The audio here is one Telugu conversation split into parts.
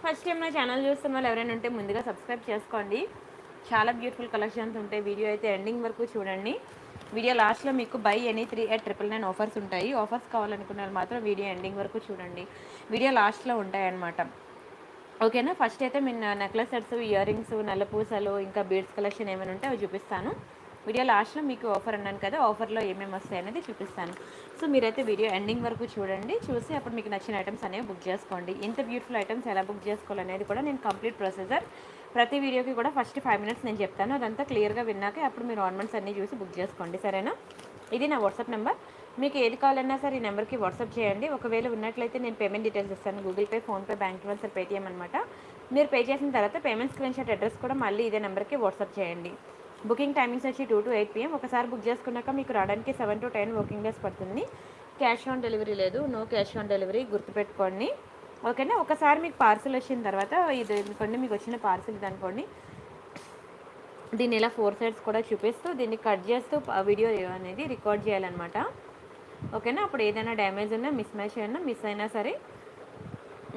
ఫస్ట్ టైం నా ఛానల్ చూస్తున్న వాళ్ళు ఎవరైనా ఉంటే ముందుగా సబ్స్క్రైబ్ చేసుకోండి. చాలా బ్యూటిఫుల్ కలెక్షన్స్ ఉంటాయి. వీడియో అయితే ఎండింగ్ వరకు చూడండి. వీడియో లాస్ట్లో మీకు బై ఎనీ 3 at 999 ఆఫర్స్ ఉంటాయి. ఆఫర్స్ కావాలనుకున్న వాళ్ళు మాత్రం వీడియో ఎండింగ్ వరకు చూడండి. వీడియో లాస్ట్లో ఉంటాయన్నమాట. ఓకేనా. ఫస్ట్ అయితే మీ నెక్లెస్ సెట్స్, ఇయర్ రింగ్స్, నల్లపూసలు, ఇంకా బీడ్స్ కలెక్షన్ ఏమైనా ఉంటే అవి చూపిస్తాను. వీడియో లాస్ట్లో మీకు ఆఫర్ అన్నాను కదా, ఆఫర్లో ఏమేమి వస్తాయి అనేది చూపిస్తాను. సో మీరైతే వీడియో ఎండింగ్ వరకు చూడండి. చూసి అప్పుడు మీకు నచ్చిన ఐటమ్స్ అనేవి బుక్ చేసుకోండి. ఇంత బ్యూటిఫుల్ ఐటమ్స్ ఎలా బుక్ చేసుకోవాలనేది కూడా నేను కంప్లీట్ ప్రొసీజర్ ప్రతి వీడియోకి కూడా ఫస్ట్ 5 minutes నేను చెప్తాను. అదంతా క్లియర్గా విన్నాక అప్పుడు మీరు ఆర్నమెంట్స్ అన్నీ చూసి బుక్ చేసుకోండి, సరేనా. ఇది నా వాట్సాప్ నెంబర్. మీకు ఏది కావాలన్నా సరే ఈ నెంబర్కి వాట్సాప్ చేయండి. ఒకవేళ ఉన్నట్లయితే నేను పేమెంట్ డీటెయిల్స్ ఇస్తాను. Google pay, PhonePe, bank transfer, Paytm అనమాట. మీరు పే చేసిన తర్వాత పేమెంట్ స్క్రీన్ షాట్ అడ్రస్ కూడా మళ్ళీ ఇదే నెంబర్కి వాట్సాప్ చేయండి. బుకింగ్ టైమింగ్స్ వచ్చి 2 to 8 PM. ఒకసారి బుక్ చేసుకున్నాక మీకు రావడానికి 7 to 10 వర్కింగ్ డేస్ పడుతుంది. క్యాష్ ఆన్ డెలివరీ లేదు, నో క్యాష్ ఆన్ డెలివరీ, గుర్తుపెట్టుకోండి, ఓకేనా. ఒకసారి మీకు పార్సిల్ వచ్చిన తర్వాత ఇది అనుకోండి, మీకు వచ్చిన పార్సిల్ ఇది అనుకోండి, దీన్ని ఇలా 4 sides కూడా చూపిస్తూ దీన్ని కట్ చేస్తూ వీడియో అనేది రికార్డ్ చేయాలన్నమాట, ఓకేనా. అప్పుడు ఏదైనా డ్యామేజ్ ఉన్నా, మిస్ మ్యాచ్ అయినా, మిస్ అయినా సరే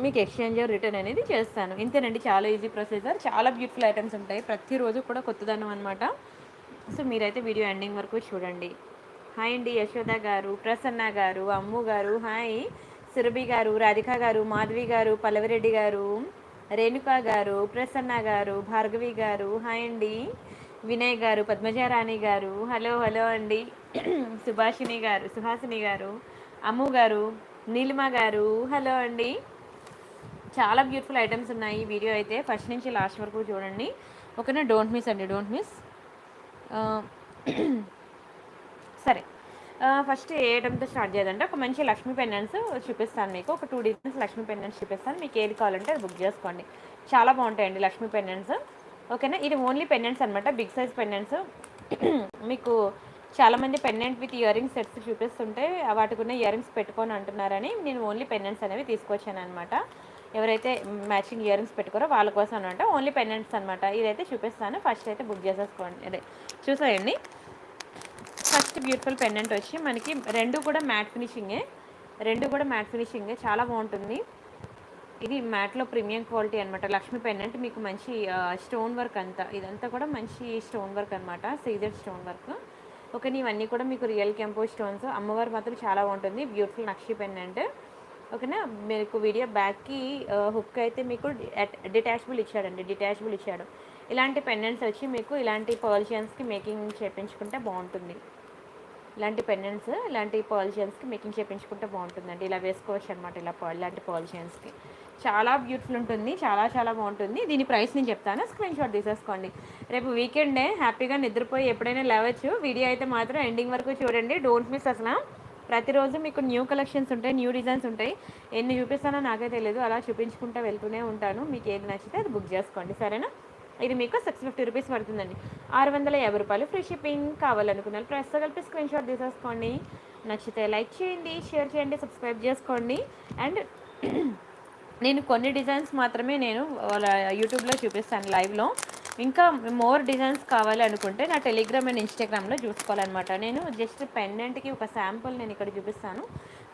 మీకు ఎక్స్చేంజ్ రిటర్న్ అనేది చేస్తాను. ఇంతేనండి, చాలా ఈజీ ప్రొసీజర్. చాలా బ్యూటిఫుల్ ఐటమ్స్ ఉంటాయి, ప్రతిరోజు కూడా కొత్తదనం అనమాట. సో మీరైతే వీడియో ఎండింగ్ వరకు చూడండి. హాయ్ అండి యశోద గారు, ప్రసన్న గారు, అమ్ము గారు, హాయ్ సురభి గారు, రాధిక గారు, మాధవి గారు, పల్లవిరెడ్డి గారు, రేణుకా గారు, ప్రసన్న గారు, భార్గవి గారు, హాయ్ అండి. వినయ్ గారు, పద్మజారాణి గారు, హలో హలో అండి. సుభాషిణి గారు, సుహాసిని గారు, అమ్ము గారు, నీలిమ గారు, హలో అండి. చాలా బ్యూటిఫుల్ ఐటమ్స్ ఉన్నాయి. ఈ వీడియో అయితే ఫస్ట్ నుంచి లాస్ట్ వరకు చూడండి, ఓకేనా. డోంట్ మిస్ అండి, డోంట్ మిస్. సరే, ఫస్ట్ ఏ ఐటమ్తో స్టార్ట్ చేయాలంటే ఒక మంచి లక్ష్మీ పెండెంట్స్ చూపిస్తాను మీకు. ఒక 2 డిజైన్స్ లక్ష్మీ పెండెంట్స్ చూపిస్తాను. మీకు ఏది కావాలంటే అది బుక్ చేసుకోండి. చాలా బాగుంటాయండి లక్ష్మీ పెండెంట్స్, ఓకేనా. ఇది ఓన్లీ పెండెంట్స్ అనమాట, బిగ్ సైజ్ పెండెంట్స్. మీకు చాలామంది pendant with earrings sets చూపిస్తుంటే వాటికి ఉన్న ఇయర్ రింగ్స్ పెట్టుకొని అంటున్నారని నేను ఓన్లీ పెండెంట్స్ అనేవి తీసుకొచ్చాను అనమాట. ఎవరైతే మ్యాచింగ్ ఇయర్ రింగ్స్ పెట్టుకోరో వాళ్ళ కోసం అనమాట, ఓన్లీ పెండెంట్స్ అనమాట. ఇదైతే చూపిస్తాను. ఫస్ట్ అయితే బుక్ చేసేసుకోండి, అదే చూసేయండి. ఫస్ట్ బ్యూటిఫుల్ పెండెంట్ వచ్చి మనకి రెండు కూడా మ్యాట్ ఫినిషింగే, చాలా బాగుంటుంది. ఇది మ్యాట్లో ప్రీమియం క్వాలిటీ అనమాట. లక్ష్మీ పెండెంట్ మీకు మంచి స్టోన్ వర్క్ ఇదంతా కూడా మంచి స్టోన్ వర్క్ అనమాట, సీజెడ్ స్టోన్ వర్క్, ఓకే. ఇవన్నీ కూడా మీకు రియల్ కెంపో స్టోన్స్. అమ్మవారు మాత్రం చాలా బాగుంటుంది, బ్యూటిఫుల్ నక్షి పెండెంట్, ఓకేనా. మీకు వీడియో బ్యాక్కి హుక్ అయితే మీకు డిటాచబుల్ ఇచ్చాడు. ఇలాంటి పెండెంట్స్ వచ్చి మీకు ఇలాంటి పర్ల్ చైన్స్కి మేకింగ్ చేయించుకుంటే బాగుంటుంది. ఇలాంటి పెండెంట్స్, ఇలాంటి పర్ల్ చైన్స్కి మేకింగ్ చేయించుకుంటే బాగుంటుందండి. ఇలా వేసుకోవచ్చు అనమాట, ఇలాంటి పర్ల్ చైన్స్కి చాలా బ్యూటిఫుల్ ఉంటుంది, చాలా చాలా బాగుంటుంది. దీని ప్రైస్ నేను చెప్తాను, స్క్రీన్ షాట్ తీసేసుకోండి. రేపు వీకెండే, హ్యాపీగా నిద్రపోయి ఎప్పుడైనా లేవచ్చు. వీడియో అయితే మాత్రం ఎండింగ్ వరకు చూడండి, డోంట్ మిస్ అసలు. ప్రతిరోజు మీకు న్యూ కలెక్షన్స్ ఉంటాయి, న్యూ డిజైన్స్ ఉంటాయి. ఎన్ని చూపిస్తానో నాకే తెలియదు, అలా చూపించుకుంటూ వెళ్తూనే ఉంటాను. మీకు ఏది నచ్చితే అది బుక్ చేసుకోండి, సరేనా. ఇది మీకు 650 రూపీస్ పడుతుందండి, 650 రూపాయలు ఫ్రీ షిప్పింగ్. కావాలనుకున్నారు ప్రైస్తో కలిపి స్క్రీన్ షాట్ తీసేసుకోండి. నచ్చితే లైక్ చేయండి, షేర్ చేయండి, సబ్స్క్రైబ్ చేసుకోండి. అండ్ నేను కొన్ని డిజైన్స్ మాత్రమే నేను యూట్యూబ్లో చూపిస్తాను లైవ్లో. ఇంకా మోర్ డిజైన్స్ కావాలి అనుకుంటే నా టెలిగ్రామ్ అండ్ ఇన్స్టాగ్రామ్లో చూసుకోవాలన్నమాట. నేను జస్ట్ పెండెంట్కి ఒక శాంపుల్ నేను ఇక్కడ చూపిస్తాను.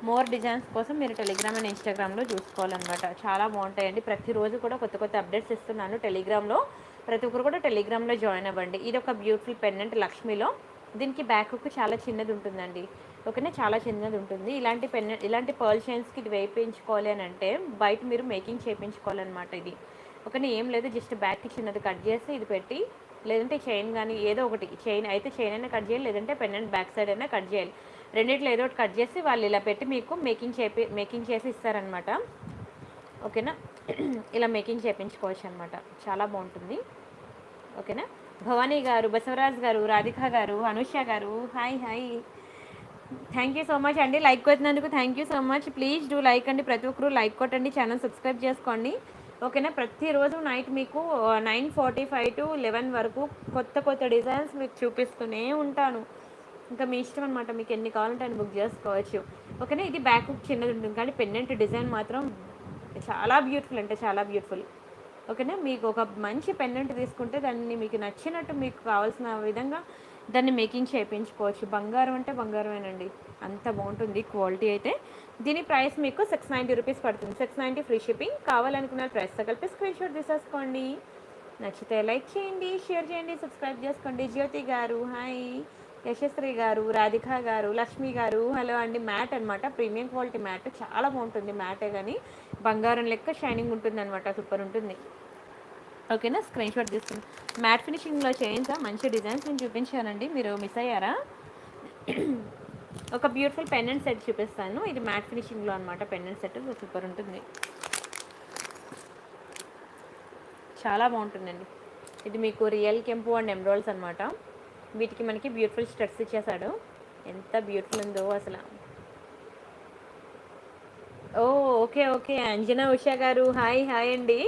మోర్ డిజైన్స్ కోసం మీరు టెలిగ్రామ్ అండ్ ఇన్స్టాగ్రామ్లో చూసుకోవాలన్నమాట. చాలా బాగుంటాయండి, ప్రతిరోజు కూడా కొత్త కొత్త అప్డేట్స్ ఇస్తున్నాను టెలిగ్రామ్లో. ప్రతి ఒక్కరు కూడా టెలిగ్రామ్లో జాయిన్ అవ్వండి. ఇది ఒక బ్యూటిఫుల్ పెండెంట్ లక్ష్మిలో. దీనికి బ్యాక్ హుక్ చాలా చిన్నది ఉంటుందండి, ఓకేనా, చాలా చిన్నది ఉంటుంది. ఇలాంటి పర్ల్ చైన్స్కి ఇది వేయించుకోవాలి అని అంటే బయట మీరు మేకింగ్ చేయించుకోవాలన్నమాట. ఇది ఓకేనా, ఏం లేదు, జస్ట్ బ్యాక్కి చిన్నది కట్ చేసి ఇది పెట్టి, లేదంటే చైన్ కానీ ఏదో ఒకటి, చైన్ అయినా కట్ చేయాలి, లేదంటే పెండెంట్ బ్యాక్ సైడ్ అయినా కట్ చేయాలి. రెండిట్లో ఏదో ఒకటి కట్ చేసి వాళ్ళు ఇలా పెట్టి మీకు మేకింగ్ చేసి ఇస్తారనమాట, ఓకేనా. ఇలా మేకింగ్ చేయించుకోవచ్చు అనమాట, చాలా బాగుంటుంది, ఓకేనా. భవానీ గారు, బసవరాజ్ గారు, రాధిక గారు, అనుష గారు, hi hi, thank you so much అండి. లైక్ కొట్టినందుకు thank you so much. Please do like అండి, ప్రతి ఒక్కరు లైక్ కొట్టండి, ఛానల్ సబ్స్క్రైబ్ చేసుకోండి, ఓకేనా. ప్రతిరోజు నైట్ మీకు 9:45 to 11 వరకు కొత్త కొత్త డిజైన్స్ మీకు చూపిస్తూనే ఉంటాను. ఇంకా మీ ఇష్టం అనమాట, మీకు ఎన్ని కావాలంటే అని బుక్ చేసుకోవచ్చు, ఓకేనా. ఇది బ్యాక్ హుక్ చిన్నది ఉంటుంది, కానీ పెండెంట్ డిజైన్ మాత్రం చాలా బ్యూటిఫుల్, అంటే చాలా బ్యూటిఫుల్, ఓకేనా. మీకు ఒక మంచి పెండెంట్ తీసుకుంటే దాన్ని మీకు నచ్చినట్టు మీకు కావాల్సిన విధంగా దాన్ని మేకింగ్ చేయించుకోవచ్చు. బంగారం అంటే బంగారమేనండి, అంత బాగుంటుంది క్వాలిటీ అయితే. దీని ప్రైస్ మీకు 690 రూపీస్ పడుతుంది. 690 ఫ్రీ షిప్పింగ్. కావాలనుకున్న ప్రైస్తో కలిపి స్క్రీన్ షాట్ తీసేసుకోండి. నచ్చితే లైక్ చేయండి, షేర్ చేయండి, సబ్స్క్రైబ్ చేసుకోండి. జ్యోతి గారు హాయ్, యశశ్రీ గారు, రాధిక గారు, లక్ష్మి గారు హలో అండి. మ్యాట్ అనమాట, ప్రీమియం క్వాలిటీ మ్యాట్, చాలా బాగుంటుంది మ్యాటే, కానీ బంగారం లెక్క షైనింగ్ ఉంటుంది అనమాట, సూపర్ ఉంటుంది. ఓకేనా, స్క్రీన్ షాట్ తీసుకుని మ్యాట్ ఫినిషింగ్లో చేయించా మంచి డిజైన్స్ నేను చూపించానండి, మీరు మిస్ అయ్యారా? ఒక బ్యూటిఫుల్ పెండెంట్ సెట్ చూపిస్తాను. ఇది మ్యాట్ ఫినిషింగ్లో అనమాట, పెండెంట్ సెట్ సూపర్ ఉంటుంది, చాలా బాగుంటుందండి. ఇది మీకు రియల్ కెంపు అండ్ ఎమ్రాల్స్ అనమాట. వీటికి మనకి బ్యూటిఫుల్ స్టడ్స్ ఇచ్చేసాడు, ఎంత బ్యూటిఫుల్ ఉందో అసలు. ఓ ఓకే ఓకే, అంజనా ఉషా గారు హాయ్ హాయ్ అండి.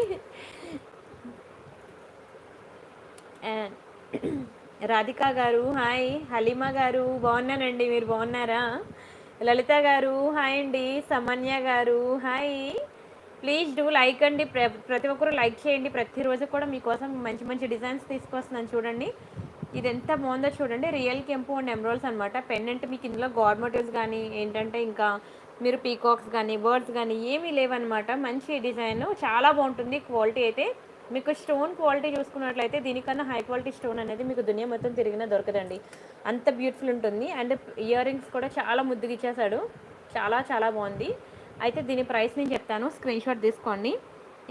రాధిక గారు హాయ్, హలీమా గారు బాగున్నానండి, మీరు బాగున్నారా? లలిత గారు హాయ్ అండి, సమన్య గారు హాయ్. ప్లీజ్ డూ లైక్ అండి, ప్రతి ఒక్కరు లైక్ చేయండి. ప్రతిరోజు కూడా మీకోసం మంచి మంచి డిజైన్స్ తీసుకొస్తున్నాను చూడండి. ఇది ఎంత బాగుందో చూడండి, రియల్ కెంపు అండ్ ఎమరాల్డ్స్ అనమాట. పెండెంట్ మీకు ఇందులో గాడ్ మోటివ్స్ కానీ ఏంటంటే ఇంకా మీరు పీకాక్స్ కానీ బర్డ్స్ కానీ ఏమీ లేవన్నమాట. మంచి డిజైన్, చాలా బాగుంటుంది క్వాలిటీ అయితే. మీకు స్టోన్ క్వాలిటీ చూసుకున్నట్లయితే దీనికన్నా హై క్వాలిటీ స్టోన్ అనేది మీకు దునియా మొత్తం తిరిగినా దొరకదండి, అంత బ్యూటిఫుల్ ఉంటుంది. అండ్ ఇయర్ రింగ్స్ కూడా చాలా ముద్దుగా ఇచ్చేసాడు, చాలా చాలా బాగుంది. అయితే దీని ప్రైస్ నేను చెప్తాను, స్క్రీన్ షాట్ తీసుకోండి.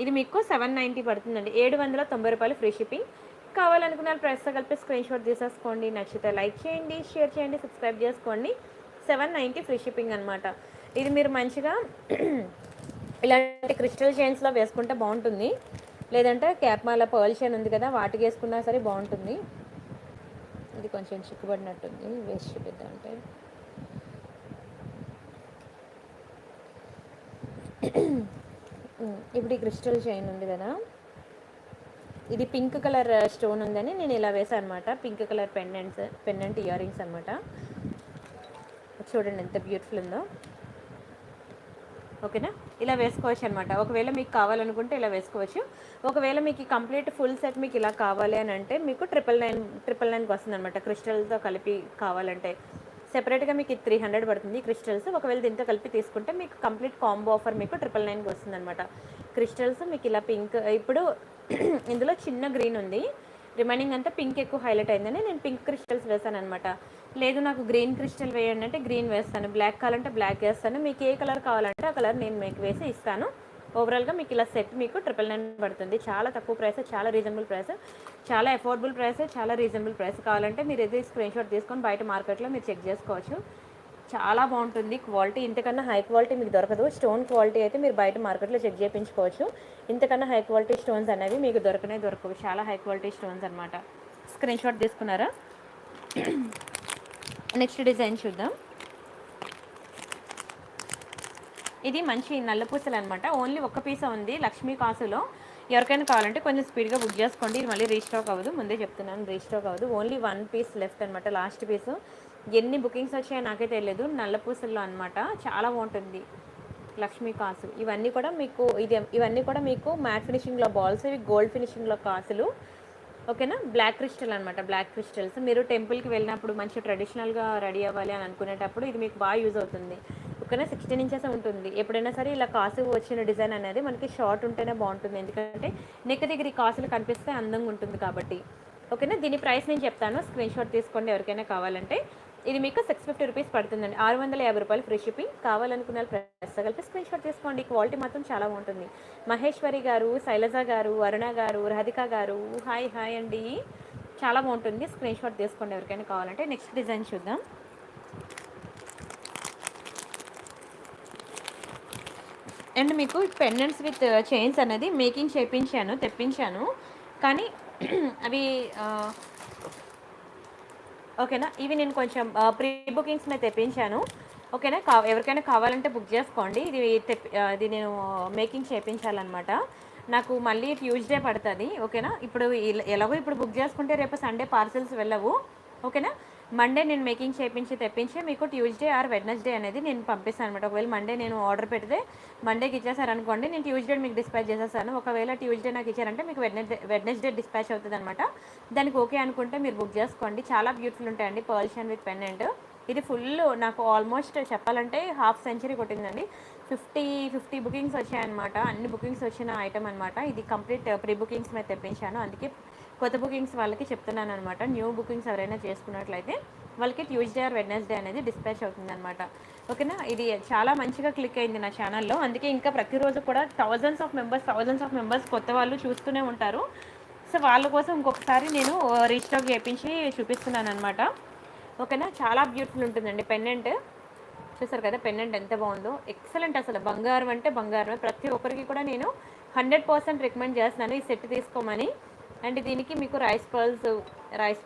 ఇది మీకు 790 పడుతుందండి, 790 రూపాయలు ఫ్రీ షిప్పింగ్. కావాలనుకున్న ప్రైస్తో కలిపి స్క్రీన్ షాట్ తీసేసుకోండి. నచ్చితే లైక్ చేయండి, షేర్ చేయండి, సబ్స్క్రైబ్ చేసుకోండి. 790 ఫ్రీ షిప్పింగ్ అనమాట. ఇది మీరు మంచిగా ఇలాంటి క్రిస్టల్ చైన్స్లో వేసుకుంటే బాగుంటుంది, లేదంటే క్యాప్మాల పర్ల్ చైన్ ఉంది కదా వాటికి వేసుకున్నా సరే బాగుంటుంది. ఇది కొంచెం చిక్కుబడినట్టుంది, వేస్ట్ చూపిద్దామంటే. ఇప్పుడు ఈ క్రిస్టల్ చైన్ ఉంది కదా, ఇది పింక్ కలర్ స్టోన్ ఉందని నేను ఇలా వేసాను అనమాట. Pink colour pendant ear rings అనమాట. చూడండి ఎంత బ్యూటిఫుల్ ఉందో. ఓకేనా, ఇలా వేసుకోవచ్చు అనమాట. ఒకవేళ మీకు కావాలనుకుంటే ఇలా వేసుకోవచ్చు. ఒకవేళ మీకు కంప్లీట్ ఫుల్ సెట్ మీకు ఇలా కావాలి అని అంటే మీకు 999కి వస్తుంది అనమాట. క్రిస్టల్తో కలిపి కావాలంటే సెపరేట్గా మీకు 300 పడుతుంది క్రిస్టల్స్. ఒకవేళ దీంతో కలిపి తీసుకుంటే మీకు కంప్లీట్ కాంబో ఆఫర్ మీకు 999కి వస్తుంది అనమాట. క్రిస్టల్స్ మీకు ఇలా పింక్, ఇప్పుడు ఇందులో చిన్న గ్రీన్ ఉంది, రిమైనింగ్ అంతా పింక్ ఎక్కువ హైలైట్ అయిందని నేను పింక్ క్రిస్టల్స్ వేసాను అనమాట. లేదు నాకు గ్రీన్ క్రిస్టల్ వేయండి అంటే గ్రీన్ వేస్తాను, బ్లాక్ కావాలంటే బ్లాక్ వేస్తాను, మీకు ఏ కలర్ కావాలంటే ఆ కలర్ నేను మీకు వేసి ఇస్తాను. ఓవరాల్గా మీకు ఇలా సెట్ మీకు 999 పడుతుంది. చాలా తక్కువ ప్రైస్, చాలా రీజనబుల్ ప్రైస్, చాలా అఫోర్డబుల్ ప్రైస్, చాలా రీజనబుల్ ప్రైస్. కావాలంటే మీరు ఇది స్క్రీన్ షాట్ తీసుకొని బయట మార్కెట్లో మీరు చెక్ చేసుకోవచ్చు. చాలా బాగుంటుంది క్వాలిటీ, ఇంతకన్నా హై క్వాలిటీ మీకు దొరకదు. స్టోన్ క్వాలిటీ అయితే మీరు బయట మార్కెట్లో చెక్ చేయించుకోవచ్చు. ఇంతకన్నా హై క్వాలిటీ స్టోన్స్ అనేవి మీకు దొరకవు, చాలా హై క్వాలిటీ స్టోన్స్ అనమాట. స్క్రీన్ షాట్ తీసుకున్నారా? నెక్స్ట్ డిజైన్ చూద్దాం. ఇది మంచి నల్ల పూసలు అనమాట, ఓన్లీ ఒక్క పీస ఉంది లక్ష్మీ కాసులో. ఎవరికైనా కావాలంటే కొంచెం స్పీడ్గా బుక్ చేసుకోండి, ఇది మళ్ళీ రీస్టాక్ అవ్వదు, ముందే చెప్తున్నాను రీస్టాక్ అవ్వదు. ఓన్లీ 1 పీస్ లెఫ్ట్ అనమాట, లాస్ట్ పీసు. ఎన్ని బుకింగ్స్ వచ్చాయో నాకే తెలియదు. నల్ల పూసల్లో అనమాట, చాలా బాగుంటుంది లక్ష్మీ కాసు. ఇవన్నీ కూడా మీకు మ్యాట్ ఫినిషింగ్లో బాల్స్, ఇవి గోల్డ్ ఫినిషింగ్లో కాసులు. ఓకేనా, బ్లాక్ క్రిస్టల్ అనమాట, బ్లాక్ క్రిస్టల్స్. మీరు టెంపుల్కి వెళ్ళినప్పుడు మంచి ట్రెడిషనల్గా రెడీ అవ్వాలి అని అనుకునేటప్పుడు ఇది మీకు బాగా యూజ్ అవుతుంది. ఓకేనా, 16 ఇంచెస్ ఉంటుంది. ఎప్పుడైనా సరే ఇలా కాసు వచ్చిన డిజైన్ అనేది మనకి షార్ట్ ఉంటేనే బాగుంటుంది, ఎందుకంటే నెక్ దగ్గర ఈ కాసులు కనిపిస్తే అందంగా ఉంటుంది కాబట్టి. ఓకేనా, దీని ప్రైస్ నేను చెప్తాను, స్క్రీన్ షాట్ తీసుకోండి ఎవరికైనా కావాలంటే. ఇది మీకు 650 రూపీస్ పడుతుందండి, 650 రూపాయలు ఫ్రీ షిప్పింగ్. కావాలనుకున్న ప్రైస్ కలిపి స్క్రీన్ షాట్ తీసుకోండి. క్వాలిటీ మాత్రం చాలా బాగుంటుంది. మహేశ్వరి గారు, శైలజ గారు, అరుణ గారు, రాధిక గారు హాయ్ హాయ్ అండి, చాలా బాగుంటుంది. స్క్రీన్ షాట్ తీసుకోండి ఎవరికైనా కావాలంటే. నెక్స్ట్ డిజైన్ చూద్దాం. అండ్ మీకు పెండెంట్స్ విత్ చైన్స్ అనేది మేకింగ్ తెప్పించాను, కానీ అవి ఓకేనా, ఇవి నేను కొంచెం ప్రీ బుకింగ్స్ మీద తెప్పించాను. ఓకేనా, ఎవరికైనా కావాలంటే బుక్ చేసుకోండి. ఇది నేను మేకింగ్ చేయించాలన్నమాట. నాకు మళ్ళీ ట్యూస్డే పడుతుంది. ఓకేనా, ఇప్పుడు ఎలాగో ఇప్పుడు బుక్ చేసుకుంటే రేపు సండే పార్సెల్స్ వెళ్ళవు. ఓకేనా, మండే నేను మేకింగ్ చేయించి తెప్పించి మీకు ట్యూస్డే ఆర్ వెడ్నెస్డే అనేది నేను పంపిస్తాను అనమాట. ఒకవేళ మండే నేను ఆర్డర్ పెడితే మండేకి ఇచ్చేసారనుకోండి, నేను ట్యూస్డే మీకు డిస్పాచ్ చేసేస్తాను. ఒకవేళ ట్యూస్డే నాకు ఇచ్చారంటే మీకు వెడ్నెస్డే డిస్పాచ్ అవుతుంది అనమాట. దానికి ఓకే అనుకుంటే మీరు బుక్ చేసుకోండి. చాలా బ్యూటిఫుల్ ఉంటాయండి పర్ల్ చైన్ విత్ పెండెంట్. ఇది ఫుల్ నాకు ఆల్మోస్ట్ చెప్పాలంటే హాఫ్ సెంచరీ కొట్టిందండి. 50 బుకింగ్స్ వచ్చాయన్నమాట. అన్ని బుకింగ్స్ వచ్చిన ఐటమ్ అనమాట. ఇది కంప్లీట్ ప్రీ బుకింగ్స్ మీద తెప్పించాను. అందుకే కొత్త బుకింగ్స్ వాళ్ళకి చెప్తున్నాను అనమాట. న్యూ బుకింగ్స్ ఎవరైనా చేసుకున్నట్లయితే వాళ్ళకి ట్యూస్డే ఆర్ వెడ్నెస్డే అనేది డిస్పాచ్ అవుతుందన్నమాట. ఓకేనా, ఇది చాలా మంచిగా క్లిక్ అయింది నా ఛానల్లో. అందుకే ఇంకా ప్రతిరోజు కూడా థౌజండ్స్ ఆఫ్ మెంబర్స్ కొత్త వాళ్ళు చూస్తూనే ఉంటారు. సో వాళ్ళ కోసం ఇంకొకసారి నేను రీస్టాక్ చేయించి చూపిస్తున్నాను అనమాట. ఓకేనా, చాలా బ్యూటిఫుల్ ఉంటుందండి పెండెంట్. చూసారు కదా పెండెంట్ ఎంత బాగుందో, ఎక్సలెంట్. అసలు బంగారం అంటే బంగారమే. ప్రతి ఒక్కరికి కూడా నేను 100% రికమెండ్ చేస్తున్నాను ఈ సెట్ తీసుకోమని. అండ్ దీనికి మీకు రైస్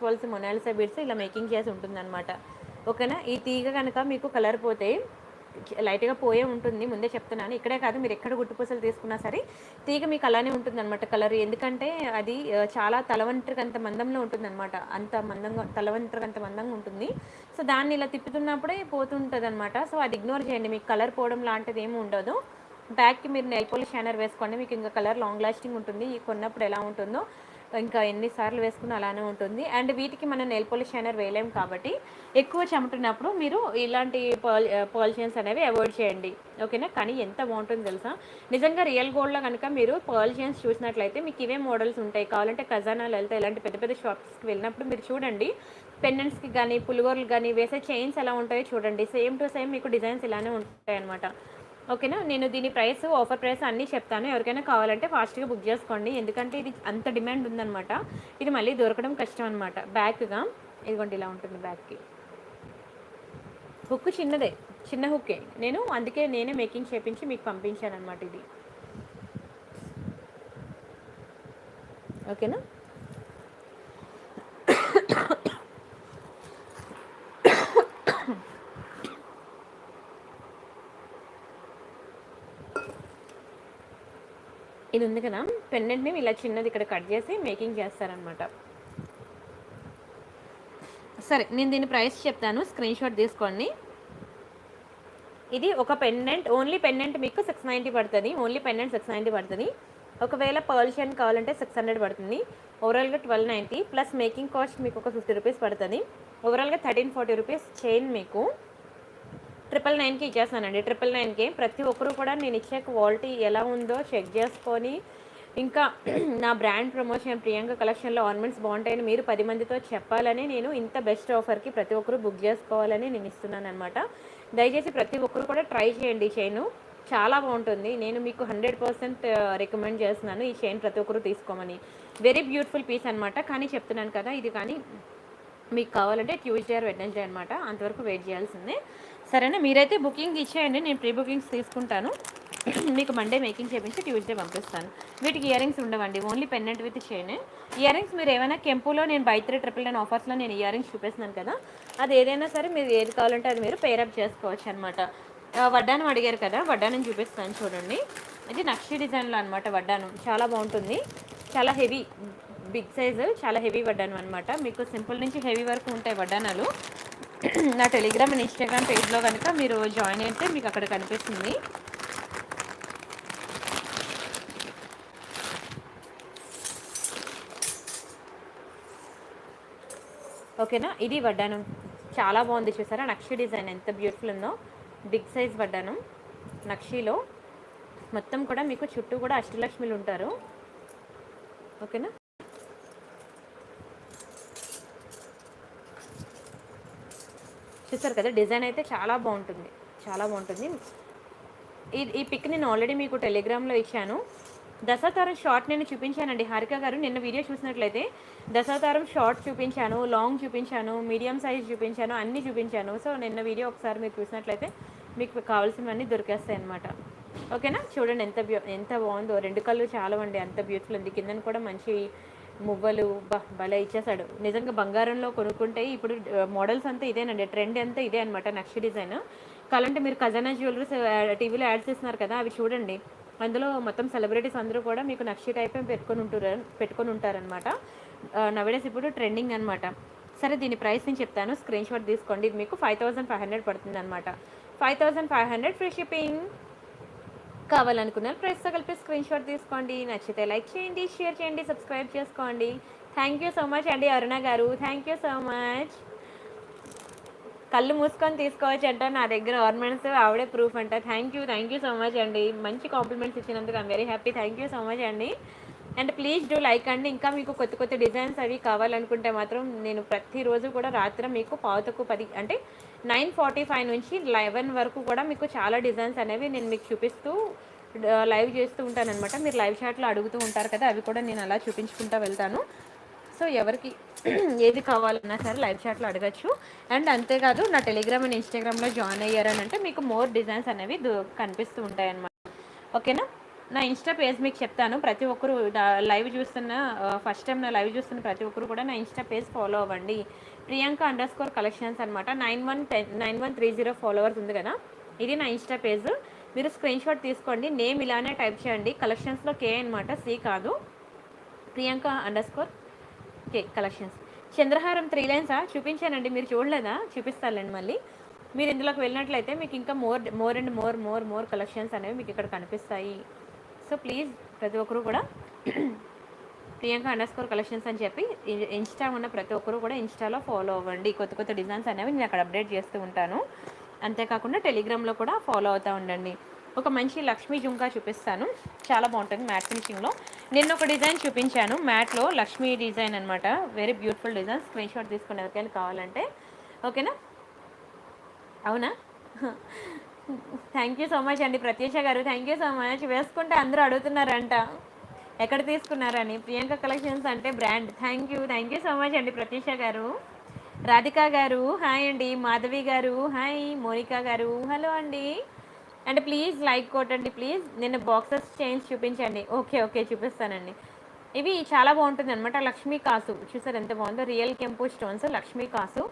పర్ల్స్ మొనాలిసా బీడ్స్ ఇలా మేకింగ్ చేసి ఉంటుందన్నమాట. ఓకేనా, ఈ తీగ కనుక మీకు కలర్ పోతే లైట్గా పోయే ఉంటుంది, ముందే చెప్తున్నాను. ఇక్కడే కాదు, మీరు ఎక్కడ గుట్టుపూసలు తీసుకున్నా సరే తీగ మీకు అలానే ఉంటుంది అనమాట కలర్. ఎందుకంటే అది చాలా తలవంటరికంత మందంలో ఉంటుంది అనమాట. అంత మందంగా తలవంటరికంత మందంగా ఉంటుంది. సో దాన్ని ఇలా తిప్పుతున్నప్పుడే పోతుంటుంది అనమాట. సో అది ఇగ్నోర్ చేయండి, మీకు కలర్ పోవడం లాంటిది ఏమి ఉండదు. బ్యాక్కి మీరు నెయిల్ పాలిష్ షైనర్ వేసుకోండి, మీకు ఇంకా కలర్ లాంగ్ లాస్టింగ్ ఉంటుంది. ఈ కొన్నప్పుడు ఎలా ఉంటుందో ఇంకా ఎన్నిసార్లు వేసుకున్న అలానే ఉంటుంది. అండ్ వీటికి మనం నెయిల్ పాలిష్ షైనర్ వేయలేము కాబట్టి ఎక్కువ చెమటున్నప్పుడు మీరు ఇలాంటి పర్ల్ చైన్స్ అనేవి అవాయిడ్ చేయండి. ఓకేనా, కానీ ఎంత బాగుంటుందో తెలుసా, నిజంగా రియల్ గోల్డ్లో కనుక మీరు పర్ల్ చైన్స్ చూసినట్లయితే మీకు ఇవే మోడల్స్ ఉంటాయి. కావాలంటే ఖజానా లలిత ఇలాంటి పెద్ద పెద్ద షాప్స్కి వెళ్ళినప్పుడు మీరు చూడండి, పెండెంట్స్కి కానీ పులిగోర్లు కానీ వేసే చైన్స్ ఎలా ఉంటాయో చూడండి. సేమ్ టు సేమ్ మీకు డిజైన్స్ ఇలానే ఉంటాయి అనమాట. ఓకేనా, నేను దీని ప్రైస్ ఆఫర్ ప్రైస్ అన్నీ చెప్తాను. ఎవరికైనా కావాలంటే ఫాస్ట్గా బుక్ చేసుకోండి, ఎందుకంటే ఇది అంత డిమాండ్ ఉందన్నమాట. ఇది మళ్ళీ దొరకడం కష్టం అనమాట. బ్యాక్గా ఇదిగోండి ఇలా ఉంటుంది. బ్యాక్కి హుక్ చిన్న హుక్కే. అందుకే నేనే మేకింగ్ చేపించి మీకు పంపించాను అనమాట ఇది. ఓకేనా, ఇది ఉంది కదా పెండెంట్ని ఇలా చిన్నది ఇక్కడ కట్ చేసి మేకింగ్ చేస్తారనమాట. సరే, నేను దీని ప్రైస్ చెప్తాను, స్క్రీన్ షాట్ తీసుకోండి. ఇది ఒక పెండెంట్, ఓన్లీ పెండెంట్ మీకు 690 పడుతుంది. ఓన్లీ పెండెంట్ 690 పడుతుంది. ఒకవేళ పర్ల్ చైన్ కావాలంటే 600 పడుతుంది. ఓవరాల్గా 1290 ప్లస్ మేకింగ్ కాస్ట్ మీకు ఒక 50 రూపీస్ పడుతుంది. ఓవరాల్గా 1340 రూపీస్ చైన్ మీకు 999కి ఇచ్చేస్తానండి. 999కి ప్రతి ఒక్కరు కూడా నేను ఇచ్చే క్వాలిటీ ఎలా ఉందో చెక్ చేసుకొని, ఇంకా నా బ్రాండ్ ప్రమోషన్ ప్రియాంక కలెక్షన్లో ఆర్నమెంట్స్ బాగుంటాయని మీరు 10 మందితో చెప్పాలని నేను ఇంత బెస్ట్ ఆఫర్కి ప్రతి ఒక్కరు బుక్ చేసుకోవాలని నేను ఇస్తున్నాను అనమాట. దయచేసి ప్రతి ఒక్కరు కూడా ట్రై చేయండి. చైను చాలా బాగుంటుంది. నేను మీకు 100% రికమెండ్ చేస్తున్నాను ఈ చైన్ ప్రతి ఒక్కరు తీసుకోమని. వెరీ బ్యూటిఫుల్ పీస్ అనమాట. కానీ చెప్తున్నాను కదా, ఇది కానీ మీకు కావాలంటే ట్యూస్డే ఆర్ వెడ్నెస్డే అనమాట. అంతవరకు వెయిట్ చేయాల్సిందే. సరేనా, మీరైతే బుకింగ్ ఇచ్చేయండి, నేను ప్రీ బుకింగ్స్ తీసుకుంటాను. మీకు మండే మేకింగ్ చేయించి ట్యూస్డే పంపిస్తాను. వీటికి ఇయర్ రింగ్స్ ఉండవండి, only pendant with chain. Ear rings మీరు ఏమైనా కెంపులో నేను బై 3 999 ఆఫర్స్లో నేను ఇయర్ రింగ్స్ చూపిస్తున్నాను కదా, అది ఏదైనా సరే మీరు ఏది కావాలంటే అది మీరు పేరప్ చేసుకోవచ్చు అనమాట. వడ్డానం అడిగారు కదా, వడ్డానం చూపిస్తాను చూడండి. ఇది నక్షి డిజైన్లో అనమాట. వడ్డానం చాలా బాగుంటుంది, చాలా హెవీ బిగ్ సైజు, చాలా హెవీ వడ్డానం అనమాట. మీకు సింపుల్ నుంచి హెవీ వరకు ఉంటాయి వడ్డానాలు. నా టెలిగ్రామ్ అండ్ ఇన్స్టాగ్రామ్ పేజ్లో కనుక మీరు జాయిన్ అయితే మీకు అక్కడ కనిపిస్తుంది. ఓకేనా, ఇది వడ్డానం చాలా బాగుంది. చూసారా నక్షి డిజైన్ ఎంత బ్యూటిఫుల్ ఉందో. బిగ్ సైజ్ వడ్డానం నక్షిలో మొత్తం కూడా మీకు చుట్టూ కూడా అష్టలక్ష్మిలు ఉంటారు. ఓకేనా, చూసారు కదా డిజైన్ అయితే చాలా బాగుంటుంది, చాలా బాగుంటుంది. ఈ పిక్ నేను ఆల్రెడీ మీకు టెలిగ్రామ్లో ఇచ్చాను. దశావతారం షార్ట్ నేను చూపించానండి. హారిక గారు నిన్న వీడియో చూసినట్లయితే దశావతారం షార్ట్ చూపించాను, లాంగ్ చూపించాను, మీడియం సైజ్ చూపించాను, అన్నీ చూపించాను. సో నిన్న వీడియో ఒకసారి మీరు చూసినట్లయితే మీకు కావాల్సినవన్నీ దొరికేస్తాయి అనమాట. ఓకేనా, చూడండి ఎంత బాగుందో. 2 కళ్ళు చాలా అండి, అంత బ్యూటిఫుల్ ఉంది. కిందన కూడా మంచి మువ్వలు భలే ఇచ్చేసాడు. నిజంగా బంగారంలో కొనుక్కుంటే ఇప్పుడు మోడల్స్ అంతా ఇదేనండి, ట్రెండ్ అంతా ఇదే అనమాట నక్షి డిజైన్. కావాలంటే మీరు ఖజానా జ్యువెలరీస్ టీవీలో యాడ్స్ ఇస్తున్నారు కదా, అవి చూడండి. అందులో మొత్తం సెలబ్రిటీస్ అందరూ కూడా మీకు నక్షి టైప్ పెట్టుకొని ఉంటారనమాట. నవేడేస్ ఇప్పుడు ట్రెండింగ్ అనమాట. సరే దీని ప్రైస్ నేను చెప్తాను, స్క్రీన్ షాట్ తీసుకోండి. ఇది మీకు 5500 పడుతుంది అనమాట. 5500 ఫ్రీ షిప్పింగ్. కావాలనుకున్నారు ప్రైస్తో కలిపి స్క్రీన్ షాట్ తీసుకోండి. నచ్చితే లైక్ చేయండి, షేర్ చేయండి, సబ్స్క్రైబ్ చేసుకోండి. థ్యాంక్ యూ సో మచ్ అండి అరుణ గారు, థ్యాంక్ యూ సో మచ్. కళ్ళు మూసుకొని తీసుకోవచ్చు అంట, నా దగ్గర ఆర్నమెంట్స్ ఆవిడే ప్రూఫ్ అంట. థ్యాంక్ యూ సో మచ్ అండి, మంచి కాంప్లిమెంట్స్ ఇచ్చినందుకు I'm very happy. Thank you so much అండి. అండ్ ప్లీజ్ డూ లైక్ అండి. ఇంకా మీకు కొత్త కొత్త డిజైన్స్ అవి కావాలనుకుంటే మాత్రం నేను ప్రతిరోజు కూడా రాత్రి మీకు 9:10 అంటే 9:45 నుంచి 11 వరకు కూడా మీకు చాలా డిజైన్స్ అనేవి నేను మీకు చూపిస్తూ లైవ్ చేస్తూ ఉంటాను అనమాట. మీరు లైవ్ చాట్లో అడుగుతూ ఉంటారు కదా, అవి కూడా నేను అలా చూపించుకుంటూ వెళ్తాను. సో ఎవరికి ఏది కావాలన్నా సరే లైవ్ చాట్లో అడగచ్చు. అండ్ అంతేకాదు నా టెలిగ్రామ్ అండ్ ఇన్స్టాగ్రామ్లో జాయిన్ అయ్యారని అంటే మీకు మోర్ డిజైన్స్ అనేవి కనిపిస్తూ ఉంటాయి అన్నమాట. ఓకేనా. నా ఇన్స్టా పేజ్ మీకు చెప్తాను. ప్రతి ఒక్కరు లైవ్ చూస్తున్న ఫస్ట్ టైం నా లైవ్ చూస్తున్న ప్రతి ఒక్కరు కూడా నా ఇన్స్టా పేజ్ ఫాలో అవ్వండి. ప్రియాంక _collections అనమాట. 9130 ఫాలోవర్స్ ఉంది కదా, ఇది నా ఇన్స్టా పేజ్. మీరు స్క్రీన్ షాట్ తీసుకోండి, నేమ్ ఇలానే టైప్ చేయండి. కలెక్షన్స్లో కే అనమాట, సి కాదు. Priyanka _K collections. చంద్రహారం 3 లైన్సా చూపించానండి, మీరు చూడలేదా? చూపిస్తానండి మళ్ళీ. మీరు ఇందులోకి వెళ్ళినట్లయితే మీకు ఇంకా మోర్ కలెక్షన్స్ అనేవి మీకు ఇక్కడ కనిపిస్తాయి. సో ప్లీజ్ ప్రతి ఒక్కరు కూడా ప్రియాంక _collections అని చెప్పి ఇన్స్టా ఉన్న ప్రతి ఒక్కరు కూడా ఇన్స్టాలో ఫాలో అవ్వండి. కొత్త కొత్త డిజైన్స్ అనేవి నేను అక్కడ అప్డేట్ చేస్తూ ఉంటాను. అంతేకాకుండా టెలిగ్రామ్లో కూడా ఫాలో అవుతూ ఉండండి. ఒక మంచి లక్ష్మీ జుంకా చూపిస్తాను, చాలా బాగుంటుంది మ్యాట్ ఫినిషింగ్లో. నిన్న ఒక డిజైన్ చూపించాను మ్యాట్లో, లక్ష్మీ డిజైన్ అనమాట. Very beautiful design. Screen shot తీసుకుని ఎవరికైనా కావాలంటే. ఓకేనా. అవునా. థ్యాంక్ యూ సో మచ్ అండి ప్రత్యూష గారు, థ్యాంక్ యూ సో మచ్. వేసుకుంటే అందరూ అడుగుతున్నారంట ఎక్కడ తీసుకున్నారని. ప్రియాంక కలెక్షన్స్ అంటే brand. Thank you so much అండి ప్రత్యూష గారు. రాధిక గారు హాయ్ అండి. మాధవి గారు హాయ్. మోనికా గారు హలో అండి. అండ్ ప్లీజ్ లైక్ కొట్టండి ప్లీజ్. నేను బాక్సెస్ చేంజ్ చూపించండి. ఓకే చూపిస్తానండి. ఇవి చాలా బాగుంటుంది అనమాట. లక్ష్మీ కాసు చూసారు ఎంత బాగుందో, రియల్ కెంపు స్టోన్స్ లక్ష్మీ కాసు,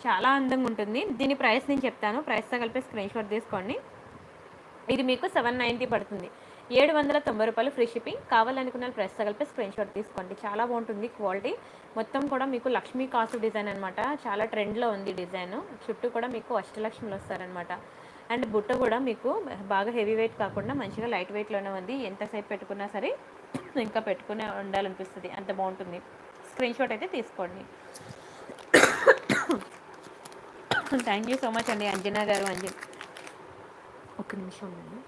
చాలా అందంగా ఉంటుంది. దీని ప్రైస్ నేను చెప్తాను, ప్రైస్తో కలిపి స్క్రీన్ షాట్ తీసుకోండి. ఇది మీకు 790 పడుతుంది, 790 రూపాయలు ఫ్రీ షిప్పింగ్. కావాలనుకున్న ప్రైస్తో కలిపి స్క్రీన్ షాట్ తీసుకోండి. చాలా బాగుంటుంది క్వాలిటీ. మొత్తం కూడా మీకు లక్ష్మీ కాసు డిజైన్ అనమాట, చాలా ట్రెండ్లో ఉంది డిజైన్. చుట్టూ కూడా మీకు అష్టలక్ష్ములు వస్తారనమాట. అండ్ బుట్ట కూడా మీకు బాగా హెవీ వెయిట్ కాకుండా మంచిగా లైట్ వెయిట్లోనే ఉంది. ఎంతసేపు పెట్టుకున్నా సరే ఇంకా పెట్టుకునే ఉండాలనిపిస్తుంది, అంత బాగుంటుంది. స్క్రీన్ షాట్ అయితే తీసుకోండి. థ్యాంక్ యూ సో మచ్ అండి అంజనా గారు. ఒక్క నిమిషం ఉండండి.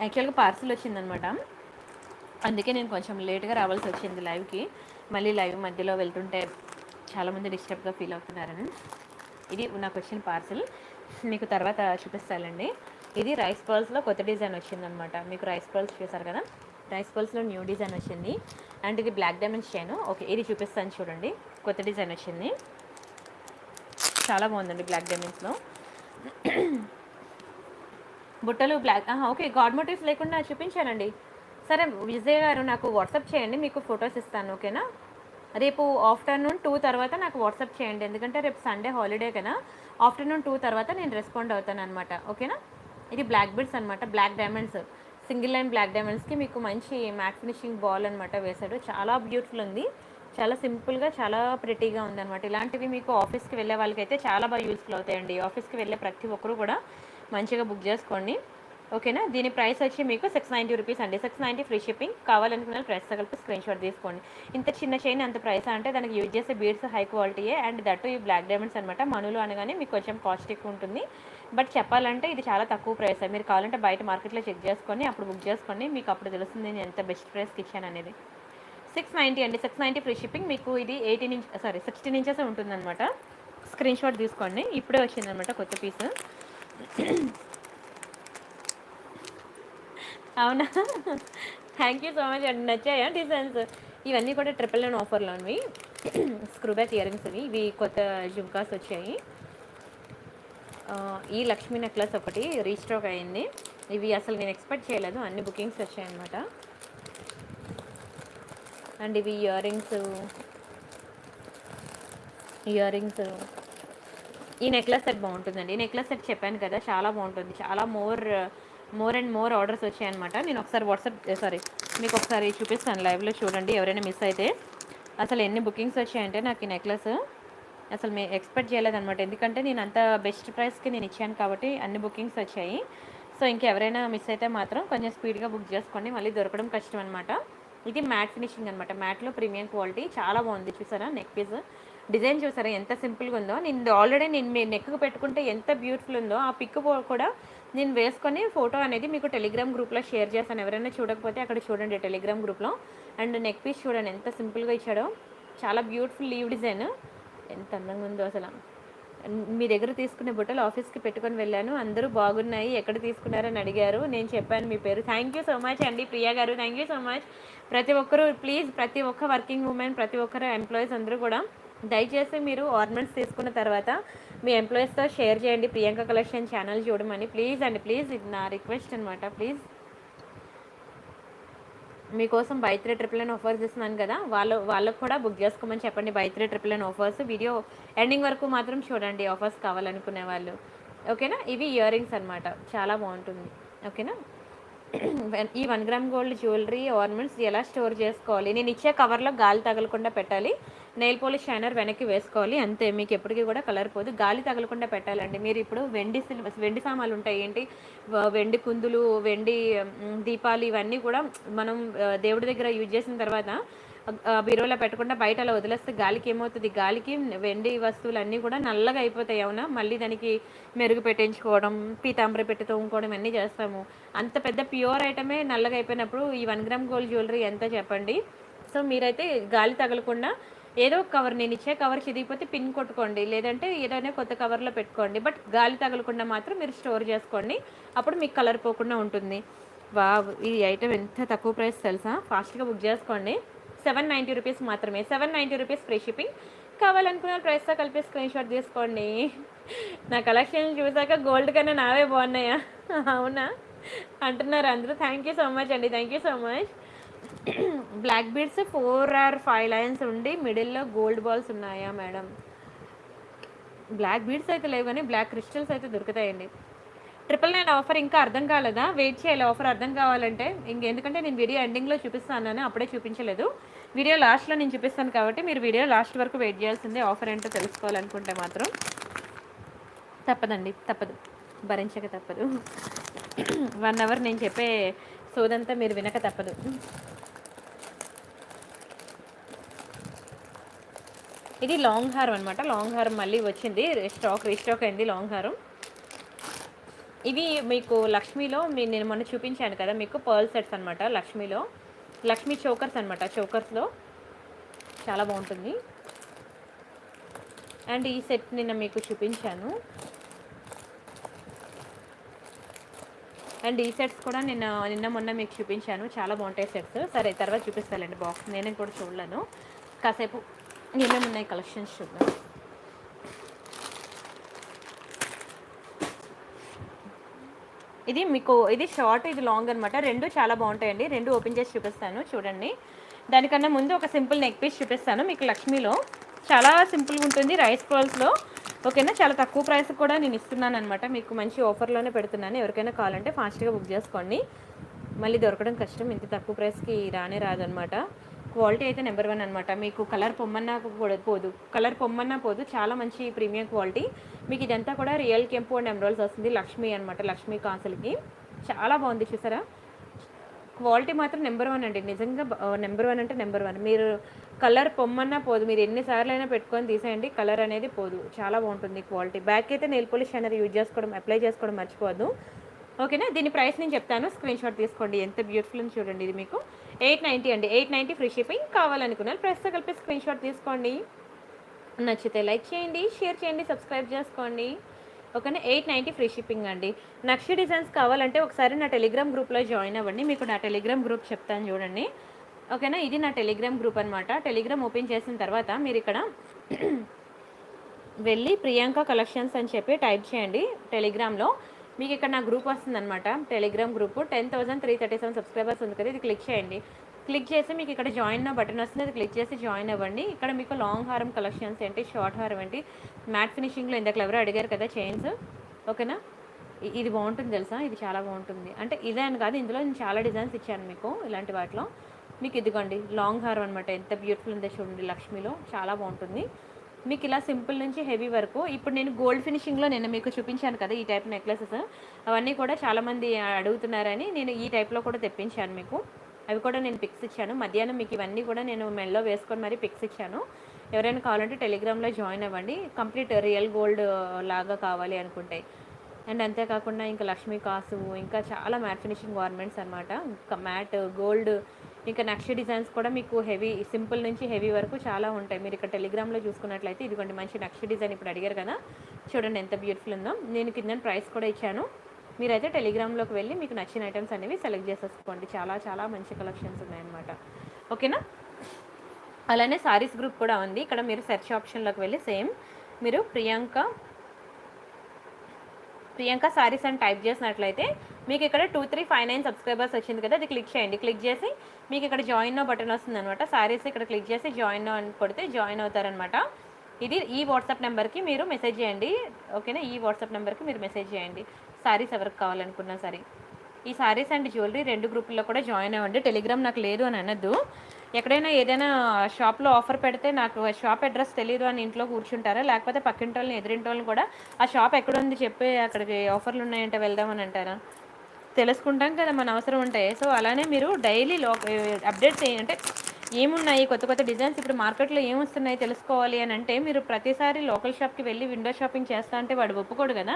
యాక్చువల్గా పార్సిల్ వచ్చిందనమాట, అందుకే నేను కొంచెం లేట్గా రావాల్సి వచ్చింది లైవ్కి. మళ్ళీ లైవ్ మధ్యలో వెళ్తుంటే చాలామంది డిస్టర్బ్గా ఫీల్ అవుతున్నారని. ఇది నాకు వచ్చిన పార్సిల్, మీకు తర్వాత చూపిస్తానండి. ఇది రైస్ పర్ల్స్లో కొత్త డిజైన్ వచ్చిందనమాట. మీకు రైస్ పర్ల్స్ చూసారు కదా, రైస్ పర్ల్స్లో న్యూ డిజైన్ వచ్చింది. అండ్ ఇది బ్లాక్ డైమండ్స్ చైన్. ఓకే ఇది చూపిస్తాను చూడండి, కొత్త డిజైన్ వచ్చింది, చాలా బాగుందండి బ్లాక్ డైమండ్స్లో. బుట్టలు బ్లాక్. ఓకే గాడ్ మోటివ్స్ లేకుండా చూపించానండి. సరే విజయ్ గారు నాకు వాట్సాప్ చేయండి, మీకు ఫొటోస్ ఇస్తాను. ఓకేనా. రేపు ఆఫ్టర్నూన్ 2 తర్వాత నాకు వాట్సాప్ చేయండి, ఎందుకంటే రేపు సండే హాలిడే కదా. ఆఫ్టర్నూన్ 2 తర్వాత నేను రెస్పాండ్ అవుతాను అనమాట. ఓకేనా. ఇది బ్లాక్ బిడ్స్ అనమాట, black diamonds, single line black డైమండ్స్కి మీకు మంచి మ్యాట్ ఫినిషింగ్ బాల్ అనమాట వేశాడు. చాలా బ్యూటిఫుల్ ఉంది, చాలా సింపుల్గా చాలా ప్రిటీగా ఉందన్నమాట. ఇలాంటివి మీకు ఆఫీస్కి వెళ్ళే వాళ్ళకైతే చాలా బాగా యూస్ఫుల్ అవుతాయండి. ఆఫీస్కి వెళ్ళే ప్రతి ఒక్కరు కూడా మంచిగా బుక్ చేసుకోండి. ఓకేనా. దీని ప్రైస్ వచ్చి మీకు 690 రూపీస్ అండి, 690 ఫ్రీ షిప్పింగ్. కావాలనుకున్న ప్రైస్ కలిపి స్క్రీన్ షాట్ తీసుకోండి. ఇంత చిన్న చైన్ అంత ప్రైస్ అంటే దానికి యూజ్ చేసే బీడ్స్ హై క్వాలిటీయే. అండ్ దట్టు ఈ బ్లాక్ డైమండ్స్ అనమాట. మనులు అనగానే మీకు కొంచెం కాస్ట్ ఎక్కువ ఉంటుంది, బట్ చెప్పాలంటే ఇది చాలా తక్కువ ప్రైస్. మీరు కావాలంటే బయట మార్కెట్లో చెక్ చేసుకొని అప్పుడు బుక్ చేసుకోండి, మీకు అప్పుడు తెలుస్తుంది నేను ఎంత బెస్ట్ ప్రైస్కి ఇచ్చాను అనేది. 690 అండి, 690 ఫ్రీ షిప్పింగ్. మీకు ఇది 16 ఇంచెస్ ఉంటుందన్నమాట. స్క్రీన్ షాట్ తీసుకోండి. ఇప్పుడే వచ్చిందనమాట కొత్త పీస్. అవునా. థ్యాంక్ యూ సో మచ్ అండి. నచ్చాయా డిజైన్స్? ఇవన్నీ కూడా 999 ఆఫర్లో ఉన్నవి, స్క్రూ బ్యాక్ ఇయర్ రింగ్స్ ఇవి కొత్త జుంకాస్ వచ్చాయి. ఈ లక్ష్మీ నెక్లెస్ ఒకటి రీస్టాక్ అయింది. ఇవి అసలు నేను ఎక్స్పెక్ట్ చేయలేదు, అన్ని బుకింగ్స్ వచ్చాయన్నమాట. అండ్ ఇవి ఇయర్ రింగ్స్. ఈ నెక్లెస్ సెట్ బాగుంటుందండి. ఈ నెక్లెస్ సెట్ చెప్పాను కదా చాలా బాగుంటుంది, చాలా మోర్ ఆర్డర్స్ వచ్చాయన్నమాట. నేను ఒకసారి మీకు ఒకసారి చూపిస్తాను లైవ్లో చూడండి, ఎవరైనా మిస్ అయితే. అసలు ఎన్ని బుకింగ్స్ వచ్చాయంటే నాకు ఈ నెక్లెస్ అసలు మేము ఎక్స్పెక్ట్ చేయలేదన్నమాట. ఎందుకంటే నేను అంత బెస్ట్ ప్రైస్కి నేను ఇచ్చాను కాబట్టి అన్ని బుకింగ్స్ వచ్చాయి. సో ఇంకెవరైనా మిస్ అయితే మాత్రం కొంచెం స్పీడ్గా బుక్ చేసుకోండి, మళ్ళీ దొరకడం కష్టం అనమాట. ఇది మ్యాట్ ఫినిషింగ్ అనమాట, మ్యాట్లో ప్రీమియం క్వాలిటీ, చాలా బాగుంది. చూసారా నెక్ పీస్ డిజైన్, చూసారా ఎంత సింపుల్గా ఉందో. నేను ఆల్రెడీ నేను మీ నెక్కు పెట్టుకుంటే ఎంత బ్యూటిఫుల్ ఉందో, ఆ పిక్ కూడా నేను వేసుకొని ఫోటో అనేది మీకు టెలిగ్రామ్ గ్రూప్లో షేర్ చేస్తాను. ఎవరైనా చూడకపోతే అక్కడ చూడండి టెలిగ్రామ్ గ్రూప్లో. అండ్ నెక్ పీస్ చూడండి ఎంత సింపుల్గా ఇచ్చాడో, చాలా బ్యూటిఫుల్ లీవ్ డిజైన్, ఎంత అందంగా ఉందో అసలు. మీ దగ్గర తీసుకునే బుట్టలు ఆఫీస్కి పెట్టుకొని వెళ్ళాను, అందరూ బాగున్నాయి, ఎక్కడ తీసుకున్నారని అడిగారు, నేను చెప్పాను మీ పేరు. థ్యాంక్ యూ సో మచ్ అండి ప్రియా గారు, థ్యాంక్ యూ సో మచ్. ప్రతి ఒక్కరు ప్లీజ్, ప్రతి ఒక్క వర్కింగ్ ఉమెన్, ప్రతి ఒక్కరు ఎంప్లాయీస్ అందరూ కూడా దయచేసి మీరు ఆర్నమెంట్స్ తీసుకున్న తర్వాత మీ ఎంప్లాయీస్తో షేర్ చేయండి ప్రియాంక కలెక్షన్ ఛానల్ చూడమని, ప్లీజ్ అండి ప్లీజ్, ఇది నా రిక్వెస్ట్ అనమాట. ప్లీజ్, మీకోసం బై 3 999 ఆఫర్స్ ఇస్తున్నాను కదా, వాళ్ళకు కూడా బుక్ చేసుకోమని చెప్పండి. బై 3 999 ఆఫర్స్ వీడియో ఎండింగ్ వరకు మాత్రం చూడండి ఆఫర్స్ కావాలనుకునే వాళ్ళు, ఓకేనా. ఇవి ఇయర్ రింగ్స్ అనమాట, చాలా బాగుంటుంది, ఓకేనా. ఈ 1 గ్రామ్ గోల్డ్ జ్యువెలరీ ఆర్నమెంట్స్ ఎలా స్టోర్ చేసుకోవాలి, నేను ఇచ్చే కవర్లో గాలి తగలకుండా పెట్టాలి, నెయిల్ పాలిష్ షైనర్ వెనక్కి వేసుకోవాలి, అంతే. మీకు ఎప్పటికీ కూడా కలర్ పోదు, గాలి తగలకుండా పెట్టాలండి. మీరు ఇప్పుడు వెండి సామాన్లు ఉంటాయి ఏంటి, వెండి కుందులు, వెండి దీపాలు, ఇవన్నీ కూడా మనం దేవుడి దగ్గర యూజ్ చేసిన తర్వాత బీరువాలో పెట్టకుండా బయట అలా వదిలేస్తే గాలికి ఏమవుతుంది, గాలికి వెండి వస్తువులు అన్నీ కూడా నల్లగా అయిపోతాయి, అవునా. మళ్ళీ దానికి మెరుగు పెట్టించుకోవడం, పీతాంబరి పెట్టి తోముకోవడం అన్నీ చేస్తాము. అంత పెద్ద ప్యూర్ ఐటమే నల్లగా అయిపోయినప్పుడు ఈ 1 గ్రామ్ గోల్డ్ జ్యువెలరీ ఎంత చెప్పండి. సో మీరైతే గాలి తగలకుండా ఏదో ఒక కవర్, నేను ఇచ్చే కవర్ చిరిగిపోతే పిన్ కొట్టుకోండి, లేదంటే ఏదైనా కొత్త కవర్లో పెట్టుకోండి, బట్ గాలి తగలకుండా మాత్రం మీరు స్టోర్ చేసుకోండి, అప్పుడు మీకు కలర్ పోకుండా ఉంటుంది. ఈ ఐటమ్ ఎంత తక్కువ ప్రైస్ తెలుసా, ఫాస్ట్గా బుక్ చేసుకోండి. 790 రూపీస్ మాత్రమే, 790 రూపీస్ ఫ్రీ షిప్పింగ్. కావాలనుకున్న ప్రైస్తో కలిపి స్క్రీన్ షాట్ తీసుకోండి. నా కలెక్షన్ చూసాక గోల్డ్ కన్నా నావే బాగున్నాయా, అవునా అంటున్నారు అందరూ. థ్యాంక్ యూ సో మచ్ అండి, thank you so much. Black beads 4 or 5 lines ఉండి మిడిల్లో గోల్డ్ బాల్స్ ఉన్నాయా మేడం? బ్లాక్ బీడ్స్ అయితే లేవు కానీ బ్లాక్ క్రిస్టల్స్ అయితే దొరుకుతాయండి. 999 ఆఫర్ ఇంకా అర్థం కాలేదా, వెయిట్ చేయాలి ఆఫర్ అర్థం కావాలంటే. ఎందుకంటే నేను వీడియో ఎండింగ్లో చూపిస్తానని అప్పుడే చూపించలేదు, వీడియో లాస్ట్లో నేను చూపిస్తాను కాబట్టి మీరు వీడియో లాస్ట్ వరకు వెయిట్ చేయాల్సిందే. ఆఫర్ ఏంటో తెలుసుకోవాలనుకుంటే మాత్రం తప్పదండి, తప్పదు, భరించక తప్పదు. 1 hour నేను చెప్పే సోదంతా మీరు వినక తప్పదు. ఇది లాంగ్ హారం అనమాట, లాంగ్ హారం మళ్ళీ వచ్చింది, రీస్టాక్ అయింది లాంగ్ హారం. ఇవి మీకు లక్ష్మీలో నేను మొన్న చూపించాను కదా మీకు పర్ల్ సెట్స్ అనమాట, లక్ష్మీ చోకర్స్ అనమాట, చోకర్స్లో చాలా బాగుంటుంది. అండ్ ఈ సెట్ నిన్న మీకు చూపించాను, అండ్ ఈ సెట్స్ కూడా నిన్న మొన్న మీకు చూపించాను, చాలా బాగుంటాయి సెట్స్. సరే తర్వాత చూపిస్తానండి బాక్స్, నేను కూడా చూడలేను, కాసేపు ఏమేమి ఉన్నాయి కలెక్షన్స్ చూద్దాం. ఇది మీకు ఇది షార్ట్, ఇది లాంగ్ అనమాట, రెండు చాలా బాగుంటాయండి. రెండు ఓపెన్ చేసి చూపిస్తాను చూడండి. దానికన్నా ముందు ఒక సింపుల్ నెక్ పీస్ చూపిస్తాను మీకు. లక్ష్మీలో చాలా సింపుల్గా ఉంటుంది, రైస్ పర్ల్స్లో, ఓకేనా. చాలా తక్కువ ప్రైస్ కూడా నేను ఇస్తున్నాను అనమాట, మీకు మంచి ఆఫర్లోనే పెడుతున్నాను. ఎవరికైనా కావాలంటే ఫాస్ట్గా బుక్ చేసుకోండి, మళ్ళీ దొరకడం కష్టం, ఇంత తక్కువ ప్రైస్కి రానే రాదనమాట. క్వాలిటీ అయితే నెంబర్ 1 అనమాట. మీకు కలర్ పొమ్మన్నా పోదు, చాలా మంచి ప్రీమియం క్వాలిటీ. మీకు ఇదంతా కూడా రియల్ కెంపు అండ్ ఎమరాల్డ్స్ వస్తుంది, లక్ష్మీ అనమాట, లక్ష్మీ కాసులకి. చాలా బాగుంది చూసారా, క్వాలిటీ మాత్రం నెంబర్ 1 అండి, నిజంగా నెంబర్ 1 అంటే నెంబర్ 1. మీరు కలర్ పొమ్మన్నా పోదు, మీరు ఎన్నిసార్లు అయినా పెట్టుకొని తీసేయండి, కలర్ అనేది పోదు, చాలా బాగుంటుంది క్వాలిటీ. బ్యాక్ అయితే నెయిల్ పాలిష్ అనేది యూజ్ చేసుకోవడం, అప్లై చేసుకోవడం మర్చిపోవద్దు, ఓకేనా. దీని ప్రైస్ నేను చెప్తాను, స్క్రీన్ షాట్ తీసుకోండి. ఎంత బ్యూటిఫుల్ అని చూడండి. ఇది మీకు 890 అండి, 890 ఫ్రీ షిప్పింగ్. కావాలనుకున్నారు ప్రైస్తో కలిపి స్క్రీన్ షాట్ తీసుకోండి. నచ్చితే లైక్ చేయండి, షేర్ చేయండి, సబ్స్క్రైబ్ చేసుకోండి, ఓకేనా. 890 ఫ్రీ షిప్పింగ్ అండి. నక్షి డిజైన్స్ కావాలంటే ఒకసారి నా టెలిగ్రామ్ గ్రూప్లో జాయిన్ అవ్వండి, మీకు నా టెలిగ్రామ్ గ్రూప్ చెప్తాను చూడండి, ఓకేనా. ఇది నా టెలిగ్రామ్ గ్రూప్ అనమాట. టెలిగ్రామ్ ఓపెన్ చేసిన తర్వాత మీరు ఇక్కడ వెళ్ళి ప్రియాంక కలెక్షన్స్ అని చెప్పి టైప్ చేయండి టెలిగ్రామ్లో. మీకు ఇక్కడ నా గ్రూప్ వస్తుందన్నమాట, టెలిగ్రామ్ గ్రూప్. 10,337 సబ్స్క్రైబర్స్ ఉంది కదా, ఇది క్లిక్ చేయండి. క్లిక్ చేసి మీకు ఇక్కడ జాయిన్ బటన్ వస్తుంది, అది క్లిక్ చేసి జాయిన్ అవ్వండి. ఇక్కడ మీకు లాంగ్ హారం కలెక్షన్స్ ఏంటి, షార్ట్ హారం ఏంటి, మ్యాట్ ఫినిషింగ్లో ఇందాక ఎవరో అడిగారు కదా చైన్స్, ఓకేనా. ఇది బాగుంటుంది తెలుసా, ఇది చాలా బాగుంటుంది. అంటే ఇదే అని కాదు, ఇందులో నేను చాలా డిజైన్స్ ఇచ్చాను మీకు. ఇలాంటి వాటిలో మీకు ఇదిగోండి లాంగ్ హార్ అనమాట, ఎంత బ్యూటిఫుల్ ఉందో చూడండి. లక్ష్మిలో చాలా బాగుంటుంది. మీకు ఇలా సింపుల్ నుంచి హెవీ వరకు. ఇప్పుడు నేను గోల్డ్ ఫినిషింగ్లో నేను మీకు చూపించాను కదా ఈ టైప్ నెక్లెసెస్, అవన్నీ కూడా చాలామంది అడుగుతున్నారని నేను ఈ టైప్లో కూడా తెప్పించాను మీకు. అవి కూడా నేను పిక్స్ ఇచ్చాను. మధ్యాహ్నం మీకు ఇవన్నీ కూడా నేను మెడలో వేసుకొని మరీ పిక్స్ ఇచ్చాను. ఎవరైనా కావాలంటే టెలిగ్రామ్లో జాయిన్ అవ్వండి. కంప్లీట్ రియల్ గోల్డ్ లాగా కావాలి అనుకుంటే. అండ్ అంతేకాకుండా ఇంకా లక్ష్మీ కాసు, ఇంకా చాలా మ్యాట్ ఫినిషింగ్ గార్మెంట్స్ అనమాట. ఇంకా మ్యాట్ గోల్డ్, ఇంకా నక్షి డిజైన్స్ కూడా మీకు హెవీ, సింపుల్ నుంచి హెవీ వరకు చాలా ఉంటాయి. మీరు ఇక్కడ టెలిగ్రామ్లో చూసుకున్నట్లయితే ఇదిగోండి మంచి నక్షి డిజైన్ ఇప్పుడు అడిగారు కదా, చూడండి ఎంత బ్యూటిఫుల్ ఉందో. నేను కింద ప్రైస్ కూడా ఇచ్చాను. మీరైతే టెలిగ్రామ్లోకి వెళ్ళి మీకు నచ్చిన ఐటమ్స్ అనేవి సెలెక్ట్ చేసేసుకోండి. చాలా చాలా మంచి కలెక్షన్స్ ఉన్నాయన్నమాట. ఓకేనా. అలానే సారీస్ గ్రూప్ కూడా ఉంది. ఇక్కడ మీరు సెర్చ్ ఆప్షన్లోకి వెళ్ళి సేమ్ మీరు ప్రియాంక సారీస్ అని టైప్ చేసినట్లయితే మీకు ఇక్కడ 2359 సబ్స్క్రైబర్స్ వచ్చింది కదా, అది క్లిక్ చేయండి. క్లిక్ చేసి మీకు ఇక్కడ జాయిన్ నో బటన్ వస్తుంది అనమాట. సారీస్ ఇక్కడ క్లిక్ చేసి జాయిన్ నో అని కొడితే జాయిన్ అవుతారనమాట. ఇది ఈ వాట్సాప్ నెంబర్కి మీరు మెసేజ్ చేయండి. ఓకేనా, ఈ వాట్సాప్ నెంబర్కి మీరు మెసేజ్ చేయండి సారీస్ ఎవరికి కావాలనుకున్నా సరే. ఈ సారీస్ అండ్ జ్యువెలరీ 2 గ్రూపుల్లో కూడా జాయిన్ అవ్వండి. టెలిగ్రామ్ నాకు లేదు అని అనద్దు. ఎక్కడైనా ఏదైనా షాప్లో ఆఫర్ పెడితే నాకు షాప్ అడ్రస్ తెలియదు అని ఇంట్లో కూర్చుంటారా, లేకపోతే పక్కింటి వాళ్ళని ఎదురింటి వాళ్ళని కూడా ఆ షాప్ ఎక్కడుంది చెప్పి అక్కడికి ఆఫర్లు ఉన్నాయంటే వెళ్దామని అంటారా? తెలుసుకుంటాం కదా మన అవసరం ఉంటాయి. సో అలానే మీరు డైలీ అప్డేట్స్ అంటే ఏమున్నాయి, కొత్త కొత్త డిజైన్స్ ఇప్పుడు మార్కెట్లో ఏమొస్తున్నాయి తెలుసుకోవాలి అని అంటే మీరు ప్రతిసారి లోకల్ షాప్కి వెళ్ళి విండో షాపింగ్ చేస్తా అంటే వాడు ఒప్పుకోడు కదా.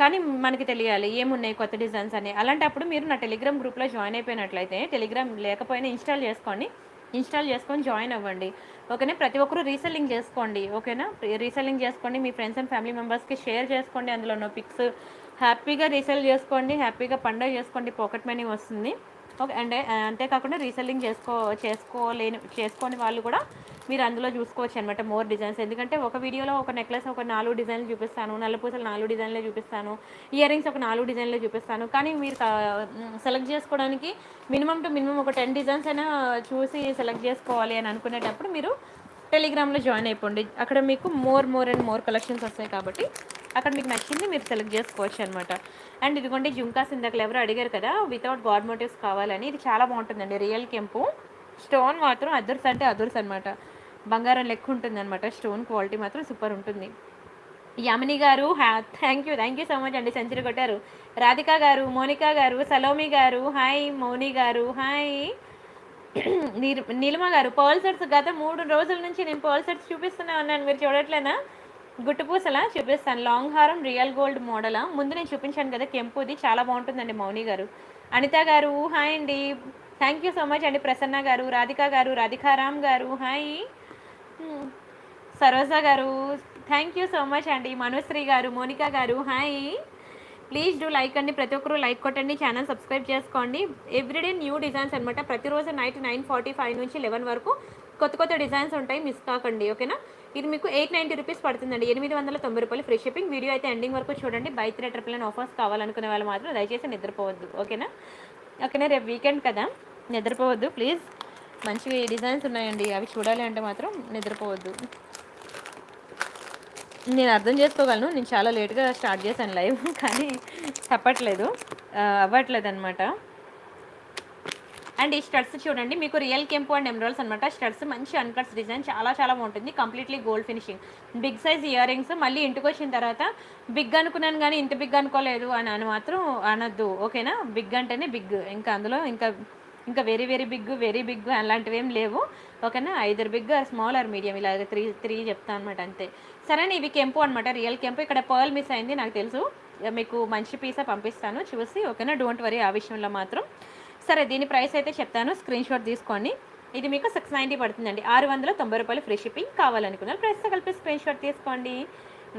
కానీ మనకి తెలియాలి ఏమున్నాయి కొత్త డిజైన్స్ అని. అలాంటప్పుడు మీరు నా టెలిగ్రామ్ గ్రూప్లో జాయిన్ అయిపోయినట్లయితే, టెలిగ్రామ్ లేకపోయినా ఇన్స్టాల్ చేసుకొని జాయిన్ అవ్వండి. ఓకేనా. ప్రతి ఒక్కరూ రీసెల్లింగ్ చేసుకోండి. ఓకేనా, రీసెల్లింగ్ చేసుకోండి, మీ ఫ్రెండ్స్ అండ్ ఫ్యామిలీ మెంబర్స్కి షేర్ చేసుకోండి. అందులో ఉన్న పిక్స్ హ్యాపీగా రీసెల్ చేసుకోండి, హ్యాపీగా పండుగ చేసుకోండి, పాకెట్ మనీ వస్తుంది. ఓకే. అండ్ అంతేకాకుండా రీసెల్లింగ్ చేసుకోని వాళ్ళు కూడా మీరు అందులో చూసుకోవచ్చు అనమాట మోర్ డిజైన్స్. ఎందుకంటే ఒక వీడియోలో ఒక నెక్లెస్ ఒక 4 డిజైన్లు చూపిస్తాను, నల్లపూసలు 4 డిజైన్లే చూపిస్తాను, ఇయర్ రింగ్స్ ఒక 4 డిజైన్లే చూపిస్తాను. కానీ మీరు సెలెక్ట్ చేసుకోవడానికి మినిమం ఒక 10 డిజైన్స్ అయినా చూసి సెలెక్ట్ చేసుకోవాలి అని అనుకునేటప్పుడు మీరు టెలిగ్రామ్లో జాయిన్ అయిపోండి. అక్కడ మీకు మోర్ కలెక్షన్స్ వస్తాయి కాబట్టి అక్కడ మీకు నచ్చింది మీరు సెలెక్ట్ చేసుకోవచ్చు అనమాట. అండ్ ఇదిగోండి జుంకాస్ ఇందాక ఎవరు అడిగారు కదా వితౌట్ గాడ్ మోటివ్స్ కావాలని, ఇది చాలా బాగుంటుందండి. రియల్ కెంపు స్టోన్ మాత్రం అదుర్స్ అంటే అదుర్స్ అనమాట. బంగారం లెక్క ఉంటుంది అనమాట. స్టోన్ క్వాలిటీ మాత్రం సూపర్ ఉంటుంది. యామిని గారు థ్యాంక్ యూ సో మచ్ అండి, సెంచరీ కొట్టారు. రాధిక గారు, మోనికా గారు, సలోమి గారు హాయ్, మౌని గారు హాయ్, నీలిమ గారు పర్ల్ సెట్స్ గత 3 రోజుల నుంచి నేను పర్ల్ సెట్స్ చూపిస్తూనే ఉన్నాను, మీరు చూడట్లేనా? గుట్టుపూసలా చూపిస్తాను. లాంగ్ హారం రియల్ గోల్డ్ మోడలా, ముందు నేను చూపించాను కదా కెంపుది, చాలా బాగుంటుందండి. మౌని గారు, అనిత గారు హాయ్ అండి, థ్యాంక్ యూ సో మచ్ అండి. ప్రసన్న గారు, రాధిక గారు, రాధికారామ్ గారు హాయ్, సరోజా గారు థ్యాంక్ యూ సో మచ్ అండి. మనుశ్రీ గారు, మోనికా గారు హాయ్. ప్లీజ్ డూ లైక్ అండి, ప్రతి ఒక్కరు లైక్ కొట్టండి, ఛానల్ సబ్స్క్రైబ్ చేసుకోండి. ఎవ్రీడే న్యూ డిజైన్స్ అనమాట. ప్రతిరోజు నైట్ 9:45 నుంచి 11 వరకు కొత్త డిజైన్స్ ఉంటాయి, మిస్ కాకండి. ఓకేనా. ఇది మీకు 890 రూపీస్ పడుతుందండి, 890 రూపాయలు ఫ్రీ షిప్పింగ్. వీడియో అయితే ఎండింగ్ వరకు చూడండి. బై 3 ట్రిపుల్ ఆఫర్స్ కావాలనుకునే వాళ్ళు మాత్రం దయచేసి నిద్రపోవద్దు. ఓకేనా. రేపు వీకెండ్ కదా, నిద్రపోవద్దు ప్లీజ్. మంచి డిజైన్స్ ఉన్నాయండి, అవి చూడాలి అంటే మాత్రం నిద్రపోవద్దు. నేను అర్థం చేసుకోగలను, నేను చాలా లేట్గా స్టార్ట్ చేశాను లైవ్, కానీ అవ్వట్లేదు అనమాట. అండ్ ఈ స్టడ్స్ చూడండి, మీకు రియల్ కెంపు అండ్ ఎమరాల్డ్స్ అనమాట. స్టడ్స్ మంచి అన్కట్స్ డిజైన్, చాలా బాగుంటుంది. Completely gold finishing, big size earrings. మళ్ళీ ఇంటికి వచ్చిన తర్వాత బిగ్ అనుకున్నాను కానీ ఇంత బిగ్ అనుకోలేదు అని మాత్రం అనొద్దు. ఓకేనా. బిగ్ అంటేనే బిగ్, ఇంకా అందులో ఇంకా వెరీ బిగ్ అలాంటివి ఏం లేవు. ఓకేనా. Either big or small or medium, ఇలా త్రీ చెప్తాను అనమాట, అంతే. సరే, ఇవి కెంపు అనమాట, రియల్ కెంపు. ఇక్కడ పర్ల్ మిస్ అయింది నాకు తెలుసు, మీకు మంచి పీసా పంపిస్తాను చూసి. ఓకేనా, డోంట్ వరీ ఆ విషయంలో మాత్రం. సరే, దీని ప్రైస్ అయితే చెప్తాను, స్క్రీన్ షాట్ తీసుకోండి. ఇది మీకు 690 పడుతుందండి, 690 రూపాయలు ఫ్రీ షిప్పింగ్. కావాలనుకున్నారు ప్రైస్తో కలిపి స్క్రీన్ షాట్ తీసుకోండి.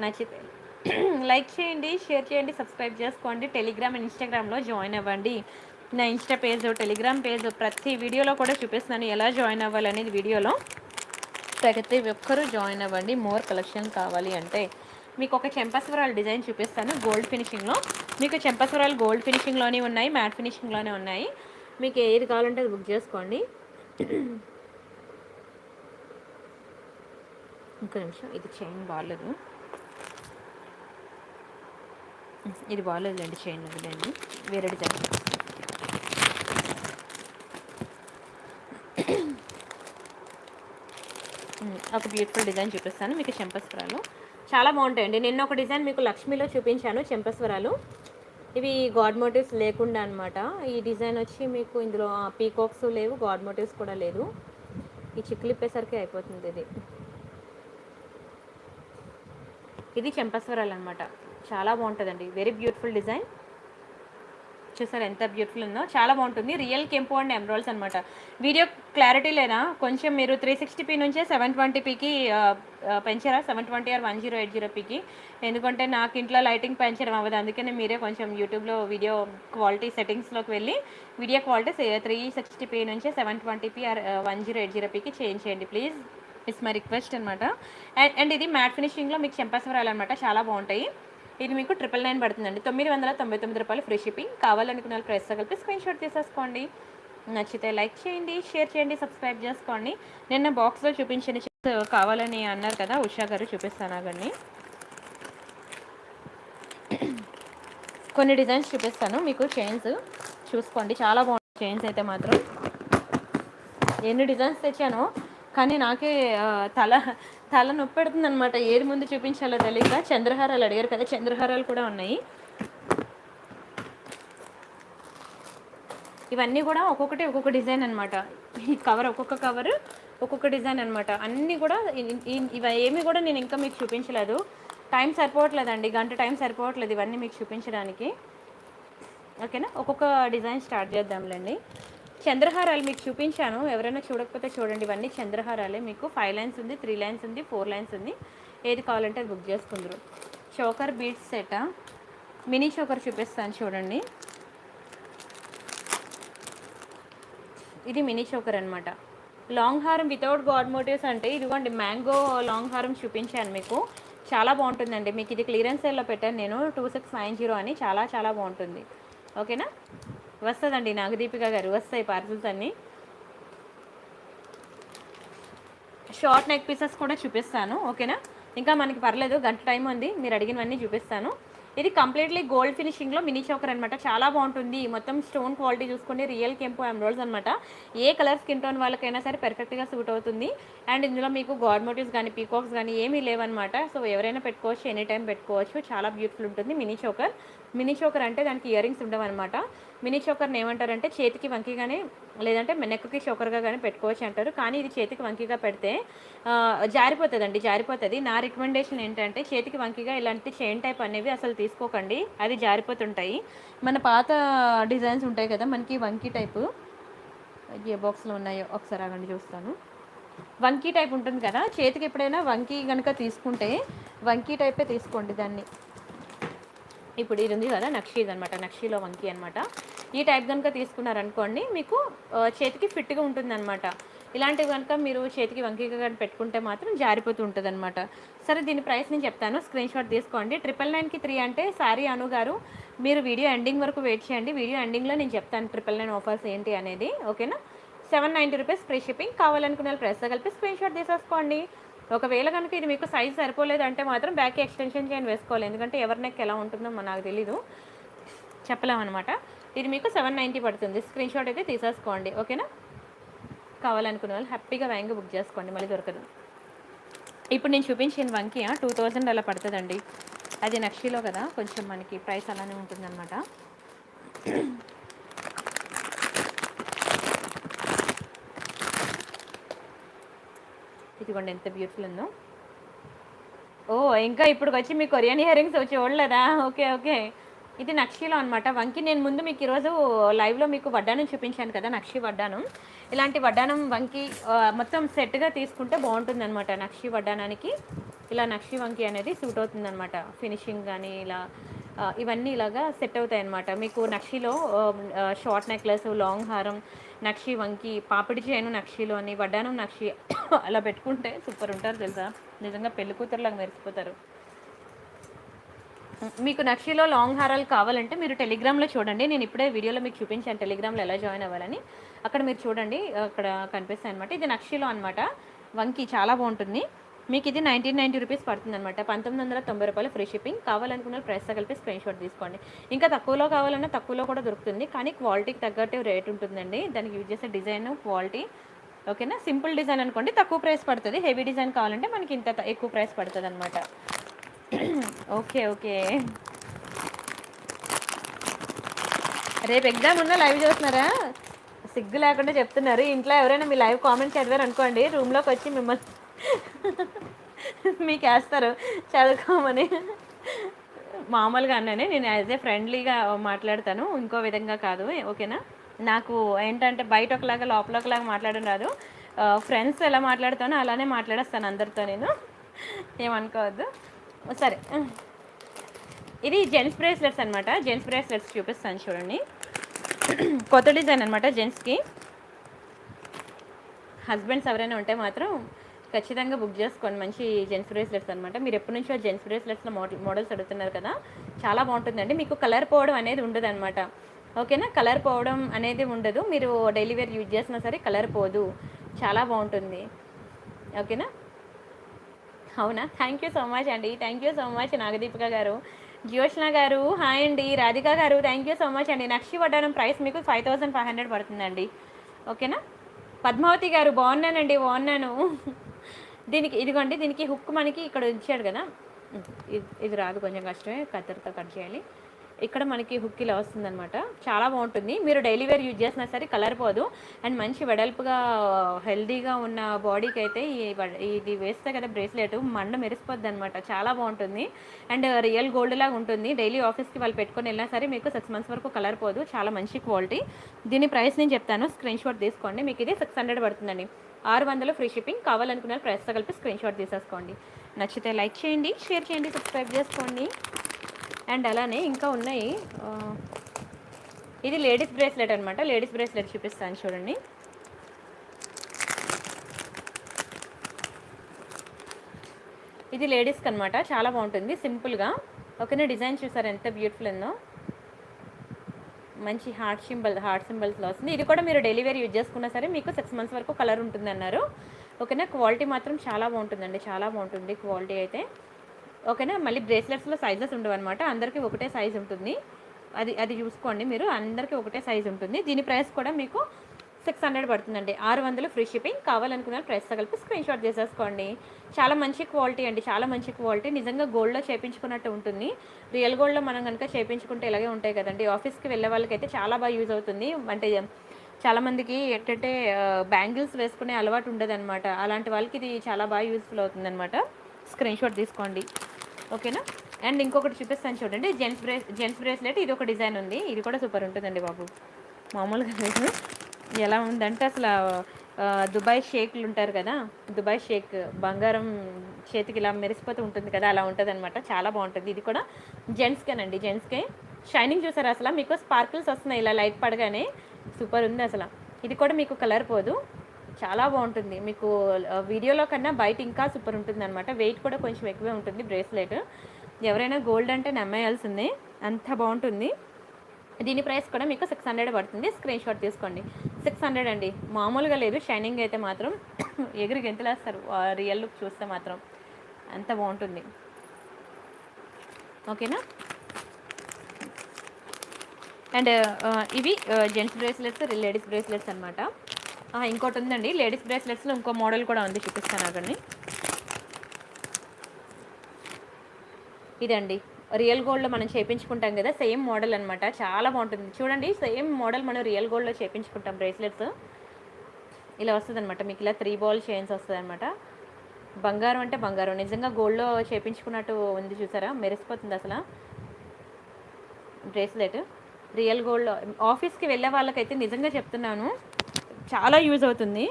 నచ్చితే లైక్ చేయండి, షేర్ చేయండి, సబ్స్క్రైబ్ చేసుకోండి. టెలిగ్రామ్ అండ్ ఇన్స్టాగ్రామ్లో జాయిన్ అవ్వండి. నా ఇన్స్టా పేజ్, టెలిగ్రామ్ పేజ్ ప్రతి వీడియోలో కూడా చూపిస్తున్నాను ఎలా జాయిన్ అవ్వాలనేది. వీడియోలో ప్రతి ఒక్కరూ జాయిన్ అవ్వండి. మోర్ కలెక్షన్ కావాలి అంటే మీకు ఒక చెంపస్వరాలు డిజైన్ చూపిస్తాను గోల్డ్ ఫినిషింగ్లో. మీకు చెంపస్వరాలు గోల్డ్ ఫినిషింగ్లోనే ఉన్నాయి, మ్యాట్ ఫినిషింగ్లోనే ఉన్నాయి. మీకు ఏది కావాలంటే అది బుక్ చేసుకోండి. ఇంకో నిమిషం, ఇది చైన్ బాగాలేదు. ఇది బాగాలేదులేండి, చేయండి వదిలేండి, వేరే డిజైన్. ఒక బ్యూటిఫుల్ డిజైన్ చూపిస్తాను మీకు, చెంపస్వరాలు చాలా బాగుంటాయండి. నిన్న ఒక డిజైన్ మీకు లక్ష్మీలో చూపించాను, చెంపస్వరాలు. ఇవి గాడ్ మోటివ్స్ లేకుండా అనమాట. ఈ డిజైన్ వచ్చి మీకు ఇందులో పీకాక్స్ లేవు, గాడ్ మోటివ్స్ కూడా లేదు. ఈ చిక్కులు ఇప్పేసరికి అయిపోతుంది ఇది. ఇది చెంపస్వరాలు అనమాట, చాలా బాగుంటుందండి, వెరీ బ్యూటిఫుల్ డిజైన్. చూసారు ఎంత బ్యూటిఫుల్ ఉందో, చాలా బాగుంటుంది. రియల్ కెంపు అండ్ ఎమరాల్డ్స్ అనమాట. వీడియో క్లారిటీ లేదా కొంచెం మీరు 360p నుంచే 720pకి పెంచారా, 720 ఆర్ 1080pకి. ఎందుకంటే నాకు ఇంట్లో లైటింగ్ పెంచడం అవ్వదు, అందుకనే మీరే కొంచెం యూట్యూబ్లో వీడియో క్వాలిటీ సెట్టింగ్స్లోకి వెళ్ళి వీడియో క్వాలిటీ 360p నుంచి 720p ఆర్ 1080pకి చేంజ్ చేయండి ప్లీజ్. ఇట్స్ మై రిక్వెస్ట్ అనమాట. అండ్ ఇది మ్యాట్ ఫినిషింగ్లో మీకు చెంపస్వరాలు అనమాట, చాలా బాగుంటాయి. ఇది మీకు 999 పడుతుందండి, 999 రూపాయలు ఫ్రీ షిప్పింగ్. కావాలనుకున్న వాళ్ళు ప్రైస్తో కలిపి స్క్రీన్ షాట్ తీసేసుకోండి. నచ్చితే లైక్ చేయండి, షేర్ చేయండి, సబ్స్క్రైబ్ చేసుకోండి. నిన్న బాక్స్లో చూపించిన కావాలని అన్నారు కదా ఉషా గారు, చూపిస్తాను అవన్నీ. కొన్ని డిజైన్స్ చూపిస్తాను మీకు, చైన్స్ చూసుకోండి, చాలా బాగుంటాయి చైన్స్ అయితే మాత్రం. ఎన్ని డిజైన్స్ తెచ్చానో కానీ నాకే తల నొప్పి పెడుతుంది అనమాట, ఏది ముందు చూపించాలో తెలియక. చంద్రహారాలు అడిగారు కదా, చంద్రహారాలు కూడా ఉన్నాయి. ఇవన్నీ కూడా ఒక్కొక్క డిజైన్ అనమాట. ఈ కవర్ ఒక్కొక్క డిజైన్ అనమాట. అన్నీ కూడా ఇవి ఏమి కూడా నేను ఇంకా మీకు చూపించలేదు, టైం సరిపోవట్లేదండి, గంట టైం సరిపోవట్లేదు ఇవన్నీ మీకు చూపించడానికి. ఓకేనా, ఒక్కొక్క డిజైన్ స్టార్ట్ చేద్దాంలేండి. చంద్రహారాలు మీకు చూపించాను, ఎవరైనా చూడకపోతే చూడండి. ఇవన్నీ చంద్రహారాలే మీకు. 5 లైన్స్ ఉంది, 3 లైన్స్ ఉంది, 4 లైన్స్ ఉంది, ఏది కావాలంటే అది బుక్ చేసుకుందరు. Choker beads set, mini choker చూపిస్తాను చూడండి. ఇది మినీ చోకర్ అనమాట. లాంగ్ హారం వితౌట్ గాడ్ మోటివ్స్ అంటే ఇదిగోండి, మ్యాంగో లాంగ్ హారం చూపించాను మీకు, చాలా బాగుంటుందండి. మీకు ఇది క్లియరెన్స్ సేల్లో పెట్టాను నేను, 2690 అని, చాలా చాలా బాగుంటుంది. ఓకేనా, వస్తుందండి నాగదీపిక గారు, వస్తాయి పార్సిల్స్ అన్నీ. షార్ట్ నెక్ పీసెస్ కూడా చూపిస్తాను. ఓకేనా, ఇంకా మనకి పర్లేదు, గంట టైం ఉంది, మీరు అడిగినవన్నీ చూపిస్తాను. ఇది కంప్లీట్లీ గోల్డ్ ఫినిషింగ్లో మినీ చోకర్ అనమాట, చాలా బాగుంటుంది. మొత్తం స్టోన్ క్వాలిటీ చూసుకుంటే రియల్ కెంపు ఎమరాల్డ్స్ అనమాట. ఏ కలర్ స్కిన్ టోన్ వాళ్ళకైనా సరే పర్ఫెక్ట్గా సూట్ అవుతుంది. అండ్ ఇందులో మీకు గాడ్ మోటివ్స్ కానీ పీకాక్స్ కానీ ఏమీ లేవన్నమాట. సో ఎవరైనా పెట్టుకోవచ్చు, ఎనీ టైం పెట్టుకోవచ్చు, చాలా బ్యూటిఫుల్ ఉంటుంది మినీ చోకర్. మినీ చోకర్ అంటే దానికి ఇయర్ రింగ్స్ ఉండవు అనమాట. మినీ చోకర్ని ఏమంటారంటే చేతికి వంకి కానీ లేదంటే నెక్కి చోకర్గా కానీ పెట్టుకోవచ్చు అంటారు. కానీ ఇది చేతికి వంకిగా పెడితే జారిపోతుందండి, జారిపోతుంది. నా రికమెండేషన్ ఏంటంటే చేతికి వంకిగా ఇలాంటి చైన్ టైప్ అనేవి అసలు తీసుకోకండి, అది జారిపోతుంటాయి. మన పాత డిజైన్స్ ఉంటాయి కదా మనకి వంకీ టైపు, ఏ బాక్స్లో ఉన్నాయో ఒకసారి ఆగండి చూస్తాను. వంకీ టైప్ ఉంటుంది కదా, చేతికి ఎప్పుడైనా వంకీ కనుక తీసుకుంటే వంకీ టైపే తీసుకోండి దాన్ని. ఇప్పుడు ఇది ఉంది కదా నక్షి అనమాట, నక్షిలో వంకీ అనమాట. ఈ టైప్ కనుక తీసుకున్నారనుకోండి మీకు చేతికి ఫిట్గా ఉంటుంది అనమాట. ఇలాంటివి కనుక మీరు చేతికి వంకీగా కానీ పెట్టుకుంటే మాత్రం జారిపోతూ ఉంటుంది అనమాట. సరే, దీని ప్రైస్ నేను చెప్తాను, స్క్రీన్ షాట్ తీసుకోండి. 999కి 3 అంటే సారీ అను గారు, మీరు వీడియో ఎండింగ్ వరకు వెయిట్ చేయండి. వీడియో ఎండింగ్లో నేను చెప్తాను 999 ఆఫర్స్ ఏంటి అనేది. ఓకేనా, 790 రూపీస్ ఫ్రీ షిప్పింగ్. కావాలనుకునే ప్రైస్తో కలిపి స్క్రీన్ షాట్ తీసేసుకోండి. ఒకవేళ కనుక ఇది మీకు సైజ్ సరిపోలేదు అంటే మాత్రం బ్యాక్ ఎక్స్టెన్షన్ చేయని వేసుకోవాలి, ఎందుకంటే ఎవరి నెక్ ఎలా ఉంటుందో నాకు తెలీదు, చెప్పలేమన్నమాట. ఇది మీకు 790 పడుతుంది. స్క్రీన్ షాట్ అయితే తీసేసుకోండి. ఓకేనా, కావాలనుకునే వాళ్ళు హ్యాపీగా వ్యాంగ్ బుక్ చేసుకోండి, మళ్ళీ దొరకదు. ఇప్పుడు నేను చూపించిన వంకి 2000 అలా పడుతుందండి. అది నక్షిలో కదా, కొంచెం మనకి ప్రైస్ అలానే ఉంటుందన్నమాట. ఇదిగోండి ఎంత బ్యూటిఫుల్ ఉందో. ఓ, ఇంకా ఇప్పుడు వచ్చి మీ కొరియన్ ఇయర్ రింగ్స్ చూడలేదా? ఓకే ఓకే, ఇది నక్షిలో అనమాట వంకి. నేను ముందు మీకు ఈరోజు లైవ్లో మీకు వడ్డానం చూపించాను కదా, నక్షి వడ్డానం. ఇలాంటి వడ్డానం వంకి మొత్తం సెట్గా తీసుకుంటే బాగుంటుంది అనమాట. నక్షి వడ్డానానికి ఇలా నక్షి వంకి అనేది సూట్ అవుతుంది అనమాట. ఫినిషింగ్ కానీ ఇలా ఇవన్నీ ఇలాగా సెట్ అవుతాయి అనమాట. మీకు నక్షిలో షార్ట్ నెక్లెస్, లాంగ్ హారం, నక్షి వంకి, పాపిడి చేయను నక్షిలో అని, వడ్డానం నక్షి అలా పెట్టుకుంటే సూపర్ ఉంటారు తెలుసా, నిజంగా పెళ్లి కూతురులాగా మెరిసిపోతారు. మీకు నక్షిలో లాంగ్ హారాలు కావాలంటే మీరు టెలిగ్రామ్లో చూడండి, నేను ఇప్పుడే వీడియోలో మీకు చూపించాను టెలిగ్రామ్లో ఎలా జాయిన్ అవ్వాలని. అక్కడ మీరు చూడండి, అక్కడ కనిపిస్తాయి అనమాట. ఇది నక్షిలో అనమాట వంకి, చాలా బాగుంటుంది. మీకు ఇది 1990 రూపీస్ పడుతుందనమాట. 1990 రూపాయలు ఫ్రీ షిప్పింగ్. కావాలనుకున్న ప్రైస్‌తో కలిపి స్క్రీన్ షాట్ తీసుకోండి. ఇంకా తక్కువలో కావాలన్నా తక్కువలో కూడా దొరుకుతుంది. కానీ క్వాలిటీకి తగ్గట్టు రేట్ ఉంటుందండి. దానికి యూజ్ చేసే డిజైన్, క్వాలిటీ ఓకేనా. సింపుల్ డిజైన్ అనుకోండి తక్కువ ప్రైస్ పడుతుంది. హెవీ డిజైన్ కావాలంటే మనకి ఇంత ఎక్కువ ప్రైస్ పడుతుందనమాట. ఓకే. ఓకే. రేపు ఎగ్జామ్ ఉన్నా లైవ్ చూస్తున్నారా? సిగ్గు లేకుండా చెప్తున్నారు. ఇంట్లో ఎవరైనా మీ లైవ్ కామెంట్ చదివారు అనుకోండి, రూమ్లోకి వచ్చి మిమ్మల్ని మీకు వేస్తారు చదువుకోమని. మామూలుగా అన్నానే, నేను యాజ్ ఏ ఫ్రెండ్లీగా మాట్లాడతాను, ఇంకో విధంగా కాదు. ఓకేనా. నాకు ఏంటంటే బయట ఒకలాగా లోపల ఒకలాగా మాట్లాడడం రాదు. ఫ్రెండ్స్ ఎలా మాట్లాడతానో అలానే మాట్లాడేస్తాను అందరితో నేను. ఏమనుకోవద్దు. సరే, ఇది జెంట్స్ బ్రేస్లెట్స్ అనమాట. జెంట్స్ బ్రేస్లెట్స్ చూపిస్తాను చూడండి. కొత్త డిజైన్ అనమాట. జెంట్స్కి హస్బెండ్స్ ఎవరైనా ఉంటే మాత్రం ఖచ్చితంగా బుక్ చేసుకోండి. మంచి జెంట్స్ బ్రేస్లెట్స్ అనమాట. మీరు ఎప్పటి నుంచో జెంట్స్ బ్రేస్లెట్స్లో మోడల్స్ అడుగుతున్నారు కదా, చాలా బాగుంటుందండి. మీకు కలర్ పోవడం అనేది ఉండదు అనమాట. ఓకేనా. కలర్ పోవడం అనేది ఉండదు. మీరు డైలీ వేర్ యూజ్ చేసినా సరే కలర్ పోదు. చాలా బాగుంటుంది. ఓకేనా. అవునా, థ్యాంక్ యూ సో మచ్ అండి. థ్యాంక్ యూ సో మచ్ నాగదీపిక గారు. జ్యోష్ణ గారు హాయ్ అండి. రాధిక గారు థ్యాంక్ యూ సో మచ్ అండి. నక్షి వడ్డానం ప్రైస్ మీకు 5500 పడుతుందండి. ఓకేనా. పద్మావతి గారు బాగున్నానండి, బాగున్నాను. దీనికి ఇదిగోండి, దీనికి హుక్ మనకి ఇక్కడ ఇచ్చాడు కదా, ఇది రాదు, కొంచెం కష్టమే, కత్తెరతో కట్ చేయాలి. ఇక్కడ మనకి హుక్ ఇలా వస్తుందన్నమాట. చాలా బాగుంటుంది. మీరు డైలీ వేర్ యూజ్ చేసినా సరే కలర్ పోదు. అండ్ మంచి వెడల్పుగా హెల్దీగా ఉన్న బాడీకి అయితే ఇది వేస్తే కదా బ్రేస్లెట్ మండ మెరిసిపోద్ది అనమాట. చాలా బాగుంటుంది. అండ్ రియల్ గోల్డ్ లాగా ఉంటుంది. డైలీ ఆఫీస్కి వాళ్ళు పెట్టుకొని వెళ్ళినా సరే మీకు 6 months వరకు కలర్ పోదు. చాలా మంచి క్వాలిటీ. దీని ప్రైస్ నేను చెప్తాను, స్క్రీన్ షాట్ తీసుకోండి. మీకు ఇది 600 పడుతుందండి. 600 ఫ్రీ షిప్పింగ్. కావాలనుకున్న ప్రైస్తో కలిపి స్క్రీన్ షాట్ తీసేసుకోండి. నచ్చితే లైక్ చేయండి, షేర్ చేయండి, సబ్స్క్రైబ్ చేసుకోండి. అండ్ అలానే ఇంకా ఉన్నాయి. ఇది లేడీస్ బ్రేస్లెట్ అనమాట. లేడీస్ బ్రేస్లెట్ చూపిస్తాను చూడండి. ఇది లేడీస్కి అనమాట. చాలా బాగుంటుంది సింపుల్గా. ఓకేనా. డిజైన్ చూసారు ఎంత బ్యూటిఫుల్ ఉందో. మంచి హార్ట్ సింబల్స్లో వస్తుంది. ఇది కూడా మీరు డైలీ వేర్ యూజ్ చేసుకున్నా సరే మీకు 6 months వరకు కలర్ ఉంటుంది అన్నారు. ఓకేనా. క్వాలిటీ మాత్రం చాలా బాగుంటుందండి, చాలా బాగుంటుంది క్వాలిటీ అయితే. ఓకేనా. మళ్ళీ బ్రేస్లెట్స్లో సైజెస్ ఉండవు అనమాట. అందరికీ ఒకటే సైజ్ ఉంటుంది. అది చూసుకోండి మీరు, అందరికీ ఒకటే సైజ్ ఉంటుంది. దీని ప్రైస్ కూడా మీకు 600 పడుతుందండి. 600 ఫ్రీ షిప్పింగ్. కావాలనుకున్న ప్రైస్తో కలిపి స్క్రీన్ షాట్ చేసేసుకోండి. చాలా మంచి క్వాలిటీ అండి, చాలా మంచి క్వాలిటీ. నిజంగా గోల్డ్లో చేయించుకున్నట్టు ఉంటుంది. రియల్ గోల్డ్లో మనం కనుక చేయించుకుంటే ఇలాగే ఉంటాయి కదండి. ఆఫీస్కి వెళ్ళే వాళ్ళకైతే చాలా బాగా యూజ్ అవుతుంది. అంటే చాలామందికి ఏంటంటే బ్యాంగిల్స్ వేసుకునే అలవాటు ఉండదు అనమాట. అలాంటి వాళ్ళకి ఇది చాలా బాగా యూజ్ఫుల్ అవుతుంది అనమాట. స్క్రీన్ షాట్ తీసుకోండి. ఓకేనా. అండ్ ఇంకొకటి చూపిస్తాను చూడండి. Gents bracelet. ఇది ఒక డిజైన్ ఉంది. ఇది కూడా సూపర్ ఉంటుందండి బాబు, మామూలుగా లేదు. ఎలా ఉందంటే అసలు దుబాయ్ షేక్లు ఉంటారు కదా, దుబాయ్ షేక్ బంగారం చేతికి ఇలా మెరిసిపోతూ ఉంటుంది కదా, అలా ఉంటుంది అనమాట. చాలా బాగుంటుంది. ఇది కూడా జెంట్స్కేనండి. జెంట్స్కే. షైనింగ్ చూసారు అసలు, మీకు స్పార్కిల్స్ వస్తున్నాయి ఇలా లైట్ పడగానే. సూపర్ ఉంది అసలు. ఇది కూడా మీకు కలర్ పోదు. చాలా బాగుంటుంది. మీకు వీడియోలో కన్నా బయట ఇంకా సూపర్ ఉంటుంది అనమాట. వెయిట్ కూడా కొంచెం ఎక్కువే ఉంటుంది బ్రేస్లెట్. ఎవరైనా గోల్డ్ అంటే నమ్మేయాల్సిందే, అంత బాగుంటుంది. దీని ప్రైస్ కూడా మీకు 600 పడుతుంది. స్క్రీన్ షాట్ తీసుకోండి. 600 అండి, మామూలుగా లేదు. షైనింగ్ అయితే మాత్రం ఎగిరి గెంతులేస్తారు రియల్ లుక్ చూస్తే మాత్రం. అంత బాగుంటుంది. ఓకేనా. అండ్ ఇవి జెంట్స్ బ్రేస్లెట్స్, లేడీస్ బ్రేస్లెట్స్ అనమాట. ఇంకోటి ఉందండి లేడీస్ బ్రేస్లెట్స్లో, ఇంకో మోడల్ కూడా ఉంది, చూపిస్తాను అక్కడిని. ఇదండి రియల్ గోల్డ్లో మనం చేయించుకుంటాం కదా, సేమ్ మోడల్ అనమాట. చాలా బాగుంటుంది చూడండి. సేమ్ మోడల్ మనం రియల్ గోల్డ్లో చేయించుకుంటాం. బ్రేస్లెట్స్ ఇలా వస్తుంది అనమాట. మీకు ఇలా 3 ball చైన్స్ వస్తుంది అనమాట. బంగారం అంటే బంగారం, నిజంగా గోల్డ్లో చేయించుకున్నట్టు ఉంది చూసారా, మెరిసిపోతుంది అసలు బ్రేస్లెట్. రియల్ గోల్డ్లో ఆఫీస్కి వెళ్ళే వాళ్ళకైతే నిజంగా చెప్తున్నాను చాలా యూజ్ అవుతుంది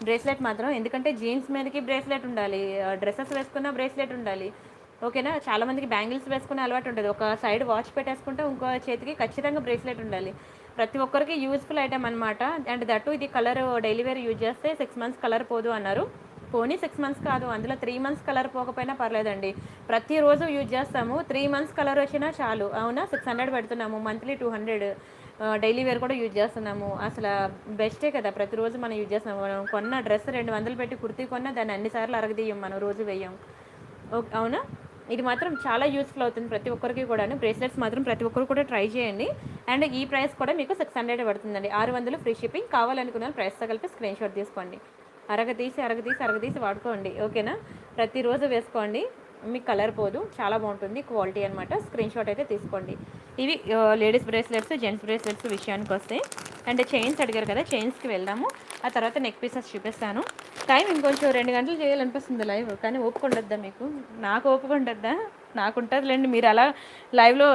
బ్రేస్లెట్ మాత్రం. ఎందుకంటే జీన్స్ మీదకి బ్రేస్లెట్ ఉండాలి, డ్రెస్సెస్ వేసుకున్న బ్రేస్లెట్ ఉండాలి. ఓకేనా. చాలామందికి బ్యాంగిల్స్ వేసుకునే అలవాటు ఉంటుంది. ఒక సైడ్ వాచ్ పెట్టేసుకుంటే ఇంకో చేతికి ఖచ్చితంగా బ్రేస్లెట్ ఉండాలి. ప్రతి ఒక్కరికి యూజ్ఫుల్ ఐటమ్ అనమాట. అండ్ దట్టు ఇది కలర్ డైలీ వేర్ యూజ్ చేస్తే 6 months కలర్ పోదు అన్నారు. పోనీ 6 మంత్స్ కాదు, అందులో 3 మంత్స్ కలర్ పోకపోయినా పర్లేదండి. ప్రతిరోజు యూజ్ చేస్తాము. 3 మంత్స్ కలర్ వచ్చినా చాలు. అవునా, 600 పెడుతున్నాము, మంత్లీ 200. డైలీ వేర్ కూడా యూజ్ చేస్తున్నాము. అసలు బెస్టే కదా, ప్రతిరోజు మనం యూజ్ చేస్తున్నాము. మనం కొన్న డ్రెస్ 200 పెట్టి కుర్తీ కొన్నా దాన్ని అన్నిసార్లు అరగదీయం, మనం రోజు వేయం. ఓకే, అవునా. ఇది మాత్రం చాలా యూస్ఫుల్ అవుతుంది ప్రతి ఒక్కరికి కూడా. బ్రేస్లెట్స్ మాత్రం ప్రతి ఒక్కరు కూడా ట్రై చేయండి. అండ్ ఈ ప్రైస్ కూడా మీకు 600 పడుతుందండి. 600 ఫ్రీ షిప్పింగ్. కావాలనుకున్న ప్రైస్తో కలిపి స్క్రీన్ షాట్ తీసుకోండి. అరగదీసి వాడుకోండి. ఓకేనా, ప్రతిరోజు వేసుకోండి, మీకు కలర్ పోదు, చాలా బాగుంటుంది క్వాలిటీ అనమాట. స్క్రీన్ షాట్ అయితే తీసుకోండి. ఇవి లేడీస్ బ్రేస్లెట్స్, జెంట్స్ బ్రేస్లెట్స్ విషయానికి వస్తే. అండ్ చైన్స్ అడిగారు కదా, చైన్స్కి వెళ్దాము. ఆ తర్వాత నెక్ పీసెస్ చూపిస్తాను. టైం ఇంకొంచెం 2 గంటలు చేయాలనిపిస్తుంది లైవ్, కానీ ఓపిక ఉండద్దా మీకు? నాకు ఓపిక ఉండద్దా? నాకు ఉంటుందిలేండి. మీరు అలా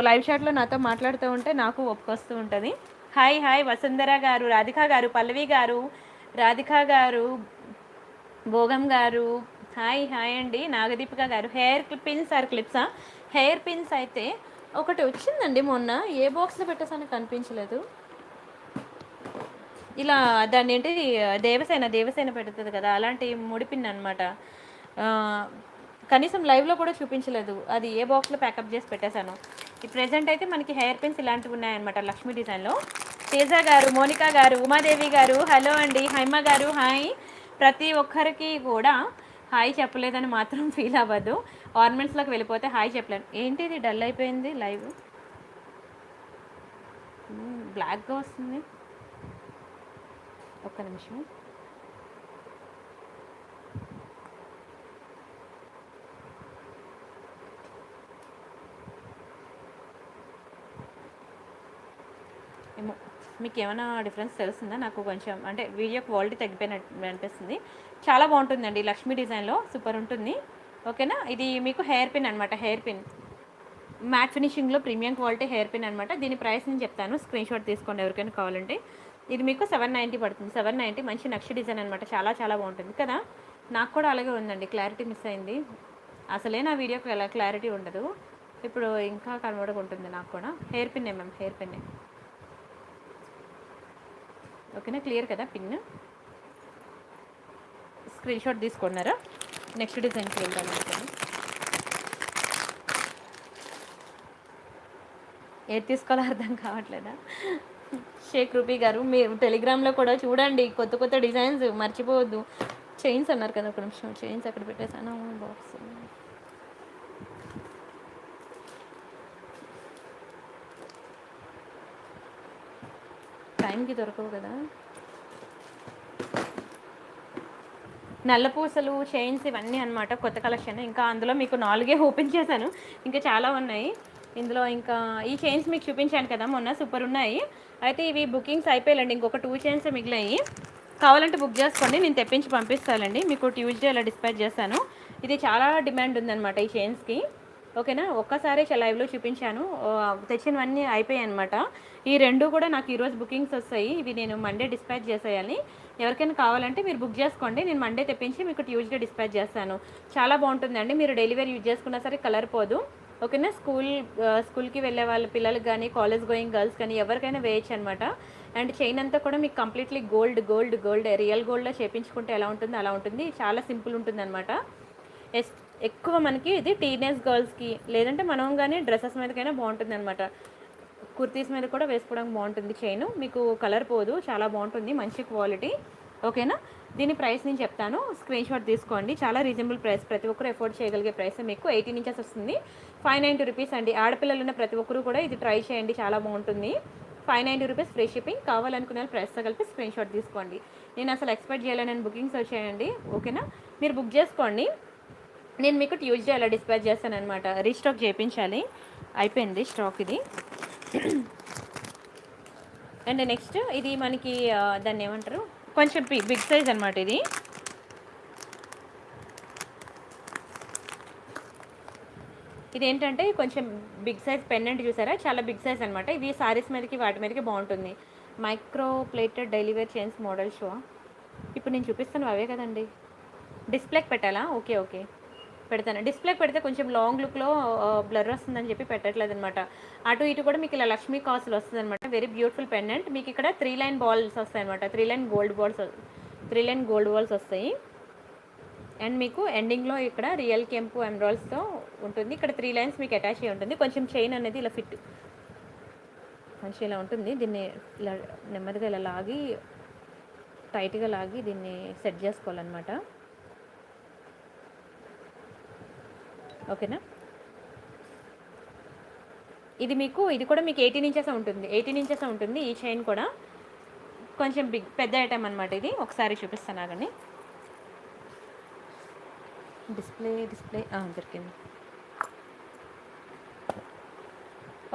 లైవ్ షాట్లో నాతో మాట్లాడుతూ ఉంటే నాకు ఓపిక వస్తూ ఉంటుంది. హాయ్ హాయ్ వసుంధర గారు, రాధిక గారు, పల్లవి గారు, రాధిక గారు, భోగం గారు, హాయ్ హాయ్ అండి. నాగదీపిక గారు, హెయిర్ పిన్స్ ఆర్ క్లిప్సా? హెయిర్ పిన్స్ అయితే ఒకటి వచ్చిందండి మొన్న, ఏ బాక్స్లో పెట్టేసానో కనిపించలేదు. ఇలా దాన్ని ఏంటి, దేవసేన పెడుతుంది కదా, అలాంటి ముడిపిన్ అనమాట. కనీసం లైవ్లో కూడా చూపించలేదు, అది ఏ బాక్స్లో ప్యాకప్ చేసి పెట్టేశాను. ఈ ప్రెజెంట్ అయితే మనకి హెయిర్ పిన్స్ ఇలాంటివి ఉన్నాయన్నమాట లక్ష్మీ డిజైన్లో. తేజ గారు, మోనికా గారు, ఉమాదేవి గారు, హలో అండి. హైమ గారు, హాయ్. ప్రతి ఒక్కరికి కూడా హాయ్ చెప్పలేదని మాత్రం ఫీల్ అవ్వద్దు. ఆర్నమెంట్స్లోకి వెళ్ళిపోతే హాయ్ చెప్పలేను. ఏంటి ఇది డల్ అయిపోయింది లైవ్, బ్లాక్గా వస్తుంది. ఒక్క నిమిషం. ఏమో మీకు ఏమైనా డిఫరెన్స్ తెలుస్తుందా? నాకు కొంచెం అంటే వీడియో క్వాలిటీ తగ్గిపోయినట్టు అనిపిస్తుంది. చాలా బాగుంటుందండి లక్ష్మీ డిజైన్లో, సూపర్ ఉంటుంది. ఓకేనా, ఇది మీకు హెయిర్ పిన్ అనమాట. హెయిర్ పిన్ మ్యాట్ ఫినిషింగ్లో ప్రీమియం క్వాలిటీ హెయిర్ పిన్ అనమాట. దీని ప్రైస్ నేను చెప్తాను, స్క్రీన్ షాట్ తీసుకోండి ఎవరికైనా కావాలంటే. ఇది మీకు 790 పడుతుంది. 790. మంచి నక్షి డిజైన్ అనమాట, చాలా చాలా బాగుంటుంది కదా. నాకు కూడా అలాగే ఉందండి, క్లారిటీ మిస్ అయింది. అసలే నా వీడియోకి ఎలా క్లారిటీ ఉండదు, ఇప్పుడు ఇంకా కన్వర్ట్గా ఉంటుంది నాకు కూడా. Hair pin ma'am, hair pin. ఓకేనా, క్లియర్ కదా పిన్? స్క్రీన్ షాట్ తీసుకున్నారా? నెక్స్ట్ డిజైన్కి వెళ్దాం అనుకోండి. ఏది తీసుకోవాలో అర్థం కావట్లేదా? షేక్ రూపీ గారు, మీరు టెలిగ్రామ్లో కూడా చూడండి, కొత్త కొత్త డిజైన్స్ మర్చిపోవద్దు. చైన్స్ అన్నారు కదా, ఒక నిమిషం. చైన్స్ ఎక్కడ పెట్టేశాను, బాక్స్. టైంకి దొరకవు కదా. నల్లపూసలు, చైన్స్ ఇవన్నీ అనమాట కొత్త కలెక్షన్. ఇంకా అందులో మీకు 4 ఓపెన్ చేశాను, ఇంకా చాలా ఉన్నాయి ఇందులో. ఇంకా ఈ చైన్స్ మీకు చూపించాను కదా మొన్న, సూపర్ ఉన్నాయి. అయితే ఇవి బుకింగ్స్ అయిపోయాలండి, ఇంకొక 2 చైన్స్ మిగిలాయి. కావాలంటే బుక్ చేసుకోండి, నేను తెప్పించి పంపిస్తానండి మీకు. ట్యూస్డే అలా డిస్పాచ్ చేస్తాను. ఇది చాలా డిమాండ్ ఉందన్నమాట ఈ చైన్స్కి. ఓకేనా, ఒక్కసారి లైవ్లో చూపించాను, తెచ్చినవన్నీ అయిపోయాయి అనమాట. ఈ 2 కూడా నాకు ఈరోజు బుకింగ్స్ వస్తాయి. ఇవి నేను మండే డిస్పాచ్ చేసేయాలి. ఎవరికైనా కావాలంటే మీరు బుక్ చేసుకోండి, నేను మండే తెప్పించి మీకు ట్యూస్డే డిస్పాచ్ చేస్తాను. చాలా బాగుంటుందండి, మీరు డైలీ వేర్ యూజ్ చేసుకున్నా సరే కలర్ పోదు. ఓకేనా, స్కూల్కి వెళ్ళే వాళ్ళ పిల్లలకి కానీ, కాలేజ్ గోయింగ్ గర్ల్స్ కానీ ఎవరికైనా వేయచ్చు అనమాట. అండ్ చైన్ అంతా కూడా మీకు కంప్లీట్లీ గోల్డ్ రియల్ గోల్డ్లో చేయించుకుంటే ఎలా ఉంటుందో అలా ఉంటుంది. చాలా సింపుల్ ఉంటుంది అనమాట. ఎక్కువ మనకి ఇది టీనేజ్ గర్ల్స్కి, లేదంటే మనం కానీ డ్రెస్సెస్ మీదకైనా బాగుంటుంది అనమాట. కుర్తీస్ మీద కూడా వేసుకోవడానికి బాగుంటుంది. చైన్ మీకు కలర్ పోదు, చాలా బాగుంటుంది, మంచి క్వాలిటీ. ఓకేనా, దీని ప్రైస్ నేను చెప్తాను, స్క్రీన్ షాట్ తీసుకోండి. చాలా రీజనబుల్ ప్రైస్, ప్రతి ఒక్కరు ఎఫోర్డ్ చేయగలిగే ప్రైస్. మీకు 18 ఇంచెస్ వస్తుంది. 590 రూపీస్ అండి. ఆడపిల్లలు ఉన్న ప్రతి ఒక్కరు కూడా ఇది ట్రై చేయండి, చాలా బాగుంటుంది. 590 రూపీస్ ఫ్రీ షిప్పింగ్. కావాలనుకునే ప్రైస్తో కలిపి స్క్రీన్ షాట్ తీసుకోండి. నేను అసలు ఎక్స్పెక్ట్ చేయలేను బుకింగ్స్ వచ్చాయండి. ఓకేనా, మీరు బుక్ చేసుకోండి, నేను మీకు ట్యూస్డే అలా డిస్పాచ్ చేస్తాను అనమాట. రీస్టాక్ చేయించాలి, అయిపోయింది స్టాక్ ఇది. అండ్ నెక్స్ట్ ఇది మనకి దాన్ని ఏమంటారు, కొంచెం బిగ్ సైజ్ అనమాట. ఇదేంటంటే కొంచెం బిగ్ సైజ్ పెండెంట్, చూసారా, చాలా బిగ్ సైజ్ అనమాట. ఇది సారీస్ మీదకి వాటి మీదకి బాగుంటుంది. Micro plated daily wear chains model show. ఇప్పుడు నేను చూపిస్తాను అవే కదండి. డిస్ప్లేకి పెట్టాలా? ఓకే ఓకే, పెడతాను. డిస్ప్లేకి పెడితే కొంచెం లాంగ్ లుక్లో బ్లర్ వస్తుందని చెప్పి పెట్టట్లేదు అనమాట. అటు ఇటు కూడా మీకు ఇలా లక్ష్మీ కాసులు వస్తుంది అనమాట. Very beautiful pendant. మీకు ఇక్కడ 3 లైన్ బాల్స్ వస్తాయి అనమాట. 3 లైన్ గోల్డ్ బాల్స్ వస్తాయి. అండ్ మీకు ఎండింగ్లో ఇక్కడ రియల్ కెంపు ఎమ్రాల్స్తో ఉంటుంది. ఇక్కడ 3 లైన్స్ మీకు అటాచ్ అయ్యి ఉంటుంది. కొంచెం చైన్ అనేది ఇలా ఫిట్ మంచిగా ఇలా ఉంటుంది. దీన్ని ఇలా నెమ్మదిగా ఇలా లాగి టైట్గా లాగి దీన్ని సెట్ చేసుకోవాలన్నమాట. ఓకేనా. ఇది కూడా మీకు 18 ఇంచెస్ ఉంటుంది. 18 ఇంచెస్ ఉంటుంది. ఈ చైన్ కూడా కొంచెం పెద్ద ఐటమ్ అనమాట. ఇది ఒకసారి చూపిస్తాను ఆగండి. డిస్ప్లే దొరికింది.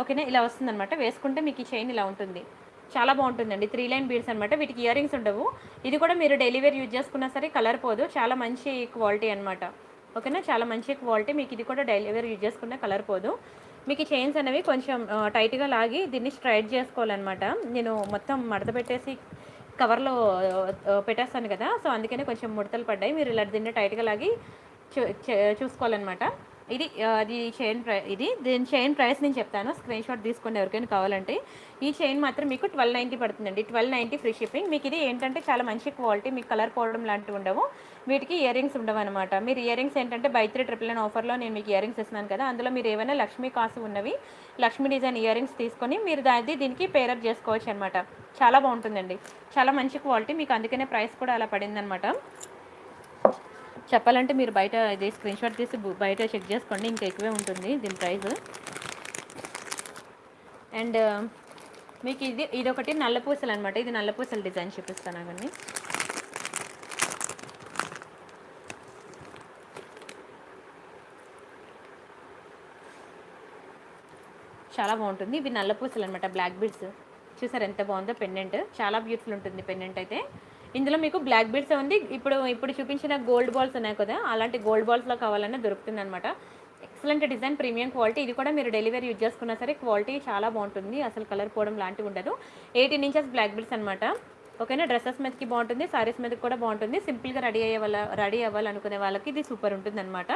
ఓకేనా, ఇలా వస్తుందన్నమాట. వేసుకుంటే మీకు ఈ చైన్ ఇలా ఉంటుంది. చాలా బాగుంటుందండి. 3 లైన్ బీడ్స్ అనమాట. వీటికి ఇయర్ రింగ్స్ ఉండవు. ఇది కూడా మీరు డైలీ వేర్ యూజ్ చేసుకున్నా సరే కలర్ పోదు. చాలా మంచి క్వాలిటీ అనమాట. ఓకేనా, చాలా మంచి క్వాలిటీ. మీకు ఇది కూడా డైలీ వేర్ యూజ్ చేసుకున్నా కలర్ పోదు. మీకు ఈ చైన్స్ అనేవి కొంచెం టైట్గా లాగి దీన్ని స్ట్రైట్ చేసుకోవాలన్నమాట. నేను మొత్తం మడత పెట్టేసి కవర్లో పెట్టేస్తాను కదా, సో అందుకనే కొంచెం ముడతలు పడ్డాయి. మీరు ఇలా దీన్ని టైట్గా లాగి చూసుకోవాలన్నమాట. అది చైన్ దీని చైన్ ప్రైస్ నేను చెప్తాను. స్క్రీన్ షాట్ తీసుకోండి ఎవరికైనా కావాలంటే. ఈ చైన్ మాత్రం మీకు 1290 పడుతుందండి. 1290 ఫ్రీ షిప్పింగ్. మీకు ఇది ఏంటంటే చాలా మంచి క్వాలిటీ. మీకు కలర్ పోవడం లాంటివి ఉండవు. వీటికి ఇయర్ రింగ్స్ ఉండవు అనమాట. మీరు ఇయర్ రింగ్స్ ఏంటంటే బై 3 999 ఆఫర్లో నేను మీకు ఇయర్ రింగ్స్ ఇస్తున్నాను కదా, అందులో మీరు ఏమైనా లక్ష్మీ కాసు ఉన్నవి లక్ష్మీ డిజైన్ ఇయర్ రింగ్స్ తీసుకొని మీరు దీనికి పేరప్ చేసుకోవచ్చు అనమాట. చాలా బాగుంటుందండి. చాలా మంచి క్వాలిటీ. మీకు అందుకనే ప్రైస్ కూడా అలా పడిందనమాట. చెప్పాలంటే మీరు బయట ఇది స్క్రీన్ షాట్ తీసి బయట చెక్ చేసుకోండి, ఇంకా ఎక్కువే ఉంటుంది దీని ప్రైస్. అండ్ మీకు ఇది ఒకటి నల్లపూసలు అనమాట. ఇది నల్లపూసలు డిజైన్ చూపిస్తాను అవన్నీ. చాలా బాగుంటుంది. ఇవి నల్లపూసలు అనమాట, బ్లాక్ బీడ్స్. చూసారు ఎంత బాగుందో పెండెంట్. చాలా బ్యూటిఫుల్ ఉంటుంది పెండెంట్ అయితే. ఇందులో మీకు బ్లాక్ బీడ్స్ ఉంది. ఇప్పుడు చూపించిన గోల్డ్ బాల్స్ ఉన్నాయి కదా, అలాంటి గోల్డ్ బాల్స్లో కావాలన్నా దొరుకుతుంది అనమాట. Excellent design, premium quality. ఇది కూడా మీరు డెలివరీ యూజ్ చేసుకున్నా సరే క్వాలిటీ చాలా బాగుంటుంది. అసలు కలర్ పోవడం లాంటివి ఉండదు. 18 ఇంచెస్ బ్లాక్ బీడ్స్ అనమాట. ఓకేనా, డ్రెస్సెస్ మీదకి బాగుంటుంది, సారీస్ మీదకి కూడా బాగుంటుంది. సింపుల్గా రెడీ అవ్వాలనుకునే వాళ్ళకి ఇది సూపర్ ఉంటుంది అనమాట.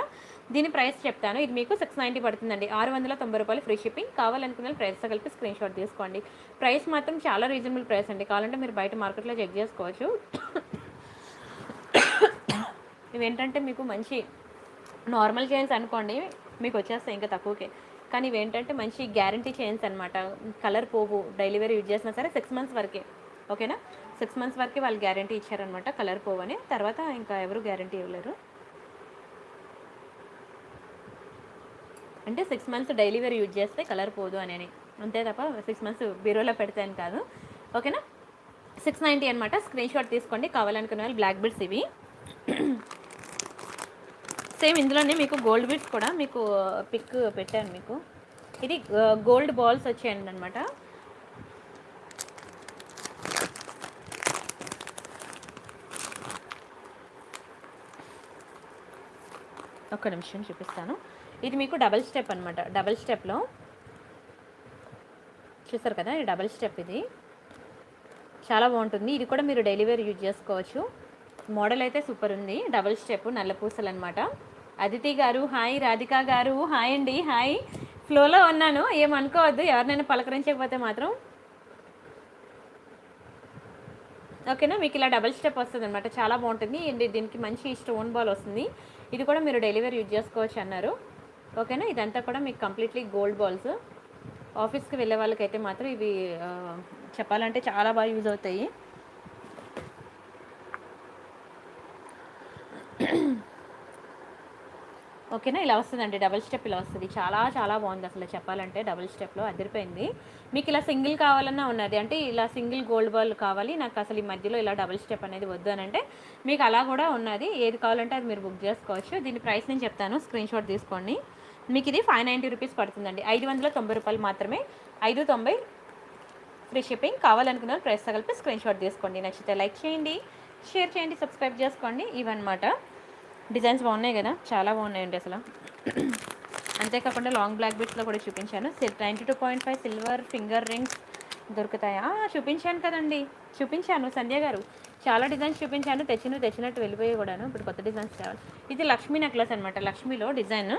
దీని ప్రైస్ చెప్తాను. ఇది మీకు 690 పడుతుందండి. 690 రూపాయలు ఫ్రీ షిప్పింగ్. కావాలనుకునే ప్రైస్తో కలిపి స్క్రీన్ షాట్ తీసుకోండి. ప్రైస్ మాత్రం చాలా రీజనబుల్ ప్రైస్ అండి. కావాలంటే మీరు బయట మార్కెట్లో చెక్ చేసుకోవచ్చు. ఇవేంటంటే మీకు మంచి నార్మల్ చైన్స్ అనుకోండి, మీకు వచ్చేస్తాయి ఇంకా తక్కువకే. కానీ ఇవేంటంటే మంచి గ్యారంటీ చైన్స్ అనమాట. కలర్ పోవు. డైలీ వేర్ యూజ్ చేసినా సరే 6 మంత్స్ వరకే. ఓకేనా, 6 మంత్స్ వరకే వాళ్ళు గ్యారంటీ ఇచ్చారనమాట కలర్ పోవని. తర్వాత ఇంకా ఎవరు గ్యారంటీ ఇవ్వలేరు. అంటే 6 మంత్స్ డైలీ వేర్ యూజ్ చేస్తే కలర్ పోదు అని అంతే తప్ప 6 మంత్స్ బీరోలో పెడతాను కాదు. ఓకేనా, 690 అనమాట. స్క్రీన్ షాట్ తీసుకోండి కావాలనుకునే వాళ్ళు. బ్లాక్ బీడ్స్ ఇవి. సేమ్ ఇందులోనే మీకు గోల్డ్ బీడ్స్ కూడా మీకు పిక్ పెట్టాను మీకు. ఇది గోల్డ్ బాల్స్ వచ్చాయండి అనమాట. ఒక్క నిమిషం చూపిస్తాను. ఇది మీకు డబల్ స్టెప్ అనమాట. డబల్ స్టెప్లో చూసారు కదా, ఇది డబల్ స్టెప్. ఇది చాలా బాగుంటుంది. ఇది కూడా మీరు డైలీ వేర్ యూజ్ చేసుకోవచ్చు. మోడల్ అయితే సూపర్ ఉంది. డబల్ స్టెప్ నల్ల పూసలు అనమాట. అదితి గారు హాయ్, రాధిక గారు హాయ్ అండి. హాయ్, ఫ్లోలో ఉన్నాను, ఏమనుకోవద్దు ఎవరినైనా పలకరించకపోతే మాత్రం. ఓకేనా, మీకు ఇలా డబల్ స్టెప్ వస్తుంది అనమాట. చాలా బాగుంటుంది. దీనికి మంచి స్టోన్ బాల్ వస్తుంది. ఇది కూడా మీరు డైలీ వేర్ యూజ్ చేసుకోవచ్చు అన్నారు. ఓకేనా, ఇదంతా కూడా మీకు కంప్లీట్లీ గోల్డ్ బాల్స్. ఆఫీస్కి వెళ్ళే వాళ్ళకైతే మాత్రం ఇవి చెప్పాలంటే చాలా బాగా యూజ్ అవుతాయి. ఓకేనా, ఇలా వస్తుందండి డబల్ స్టెప్. ఇలా వస్తుంది. చాలా చాలా బాగుంది అసలు చెప్పాలంటే. డబల్ స్టెప్లో అదిరిపోయింది. మీకు ఇలా సింగిల్ కావాలన్నా ఉన్నది. అంటే ఇలా సింగిల్ గోల్డ్ బాల్ కావాలి నాకు, అసలు ఈ మధ్యలో ఇలా డబల్ స్టెప్ అనేది వద్దు అని అంటే మీకు అలా కూడా ఉన్నది. ఏది కావాలంటే అది మీరు బుక్ చేసుకోవచ్చు. దీని ప్రైస్ నేను చెప్తాను, స్క్రీన్ షాట్ తీసుకోండి. మీకు ఇది 590 రూపీస్ పడుతుందండి. 590 రూపాయలు మాత్రమే. 590 ఫ్రీ షిప్పింగ్. కావాలనుకున్న ప్రైస్ కలిపి స్క్రీన్ షాట్ తీసుకోండి. నచ్చితే లైక్ చేయండి, షేర్ చేయండి, సబ్స్క్రైబ్ చేసుకోండి. ఇవన్నమాట. డిజైన్స్ బాగున్నాయి కదా, చాలా బాగున్నాయండి అసలు. అంతేకాకుండా లాంగ్ బ్లాక్ బీట్స్లో కూడా చూపించాను. 92.5 సిల్వర్ ఫింగర్ రింగ్స్ దొరుకుతాయా? చూపించాను కదండి, చూపించాను సంధ్య గారు. చాలా డిజైన్స్ చూపించాను. తెచ్చినట్టు వెళ్ళిపోయి కూడాను. ఇప్పుడు కొత్త డిజైన్స్ కావాలి. ఇది లక్ష్మీ నెక్లెస్ అనమాట. లక్ష్మీలో డిజైన్.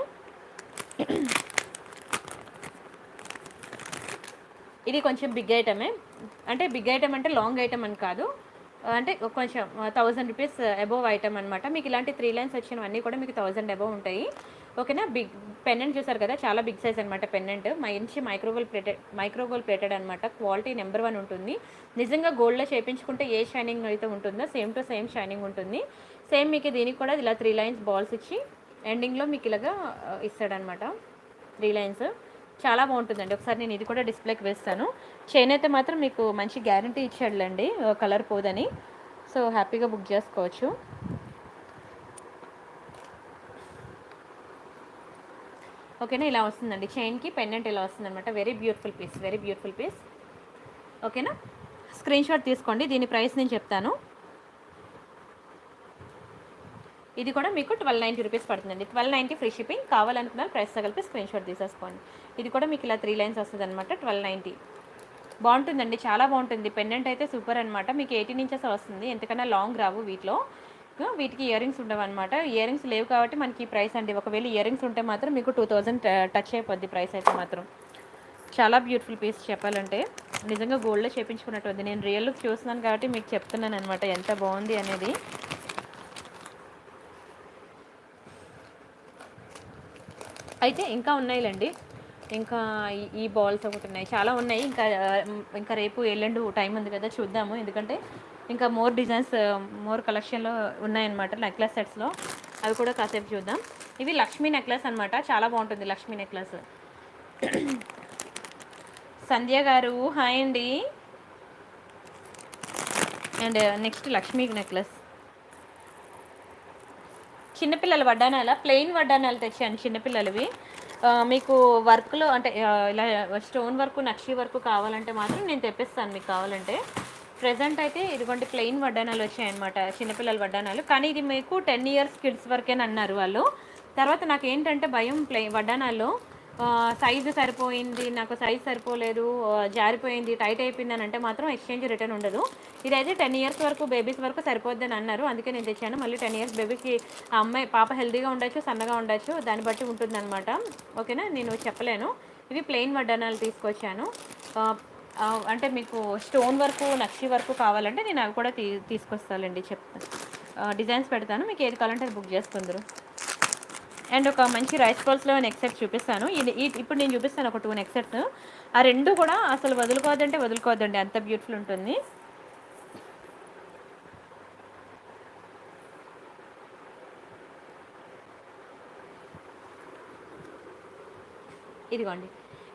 ఇది కొంచెం బిగ్ ఐటమే. అంటే బిగ్ ఐటమ్ అంటే లాంగ్ ఐటమ్ అని కాదు, అంటే కొంచెం 1000 రూపీస్ అబోవ్ ఐటమ్ అనమాట. మీకు ఇలాంటి 3 లైన్స్ వచ్చినవన్నీ కూడా మీకు 1000 అబోవ్ ఉంటాయి. ఓకేనా. బిగ్ పెండెంట్ చూసారు కదా, చాలా బిగ్ సైజ్ అనమాట పెండెంట్. మంచి మైక్రోగోల్డ్ ప్లేటెడ్ అనమాట. క్వాలిటీ నెంబర్ 1 ఉంటుంది. నిజంగా గోల్డ్లో చేయించుకుంటే ఏ షైనింగ్ అయితే ఉంటుందో సేమ్ టు సేమ్ షైనింగ్ ఉంటుంది. సేమ్ మీకు దీనికి కూడా ఇలా 3 లైన్స్ బాల్స్ ఇచ్చి ఎండింగ్లో మీకు ఇలాగా ఇస్తాడనమాట 3 లైన్స్. చాలా బాగుంటుందండి. ఒకసారి నేను ఇది కూడా డిస్ప్లేకి వేస్తాను. చైన్ అయితే మాత్రం మీకు మంచి గ్యారంటీ ఇచ్చాడులేండి, కలర్ పోదని. సో హ్యాపీగా బుక్ చేసుకోవచ్చు. ఓకేనా. ఇలా వస్తుందండి చైన్కి పెండెంట్, ఇలా వస్తుంది అనమాట. Very beautiful piece, very beautiful piece. ఓకేనా. స్క్రీన్ షాట్ తీసుకోండి. దీని ప్రైస్ నేను చెప్తాను. ఇది కూడా మీకు 1290 రూపీస్ పడుతుందండి. 1290 ఫ్రీ షిప్పింగ్. కావాలనుకున్న ప్రైస్ తగిలిపి స్క్రీన్ షాట్ తీసేసుకోండి. ఇది కూడా మీకు ఇలా 3 లైన్స్ వస్తుంది అనమాట. 1290 బాగుంటుందండి, చాలా బాగుంటుంది. పెండెంట్ అయితే సూపర్ అనమాట. మీకు 18 ఇంచెస్ వస్తుంది. ఎంతకన్నా లాంగ్ రావు వీటిలో. వీటికి ఇయర్ రింగ్స్ ఉండవు అనమాట. ఇయర్ రింగ్స్ లేవు కాబట్టి మనకి ప్రైస్ అండి. ఒకవేళ ఇయర్ రింగ్స్ ఉంటే మాత్రం మీకు 2000 టచ్ అయిపోద్ది ప్రైస్ అయితే మాత్రం. చాలా బ్యూటిఫుల్ పీస్ చెప్పాలంటే. నిజంగా గోల్డ్లో చేయించుకున్నట్టుంది. నేను రియల్ లుక్ చూస్తున్నాను కాబట్టి మీకు చెప్తున్నాను అనమాట ఎంత బాగుంది అనేది. అయితే ఇంకా ఉన్నాయిలేండి. ఇంకా ఈ బాల్స్ ఒకటి ఉన్నాయి, చాలా ఉన్నాయి. ఇంకా రేపు ఎల్లుండి టైం ఉంది కదా, చూద్దాము. ఎందుకంటే ఇంకా మోర్ డిజైన్స్, మోర్ కలెక్షన్లో ఉన్నాయన్నమాట నెక్లెస్ సెట్స్లో. అవి కూడా కాసేపు చూద్దాం. ఇవి లక్ష్మీ నెక్లెస్ అనమాట. చాలా బాగుంటుంది లక్ష్మీ నెక్లెస్. సంధ్య గారు హాయ్ అండి. And next Lakshmi necklace. చిన్నపిల్లల వడ్డానాల, ప్లెయిన్ వడ్డానాలు తెచ్చాను చిన్నపిల్లలవి. మీకు వర్క్లో అంటే ఇలా స్టోన్ వర్క్, నక్షి వర్క్ కావాలంటే మాత్రం నేను తెప్పిస్తాను మీకు కావాలంటే. ప్రజెంట్ అయితే ఇదిగోండి ప్లెయిన్ వడ్డానాలు వచ్చాయన్నమాట, చిన్నపిల్లల వడ్డానాలు. కానీ ఇది మీకు 10 ఇయర్స్ కిడ్స్ వరకేని అన్నారు వాళ్ళు. తర్వాత నాకు ఏంటంటే భయం, వడ్డానాల్లో సైజు సరిపోయింది, నాకు సైజు సరిపోలేదు, జారిపోయింది, టైట్ అయిపోయింది అని అంటే మాత్రం ఎక్స్చేంజ్ రిటర్న్ ఉండదు. ఇదైతే 10 ఇయర్స్ వరకు బేబీస్ వరకు సరిపోద్ది అని అన్నారు. అందుకే నేను తెచ్చాను. మళ్ళీ 10 ఇయర్స్ బేబీకి ఆ అమ్మాయి పాప హెల్తీగా ఉండొచ్చు, సన్నగా ఉండొచ్చు, దాన్ని బట్టి ఉంటుంది అనమాట. ఓకేనా. నేను చెప్పలేను. ఇవి ప్లెయిన్ వడ్డానాలు తీసుకొచ్చాను. అంటే మీకు స్టోన్ వర్క్, నక్షి వర్క్ కావాలంటే నేను అవి కూడా తీసుకొస్తానండి. చెప్తాను, డిజైన్స్ పెడతాను. మీకు ఏది కావాలంటే అది బుక్ చేసుకుందరు. అండ్ ఒక మంచి రైస్ బాల్స్లో నెక్ సెట్ చూపిస్తాను. ఇప్పుడు నేను చూపిస్తాను ఒక 2 నెక్ సెట్స్. ఆ రెండు కూడా అసలు వదులుకోవద్దండి, అంత బ్యూటిఫుల్ ఉంటుంది. ఇదిగోండి,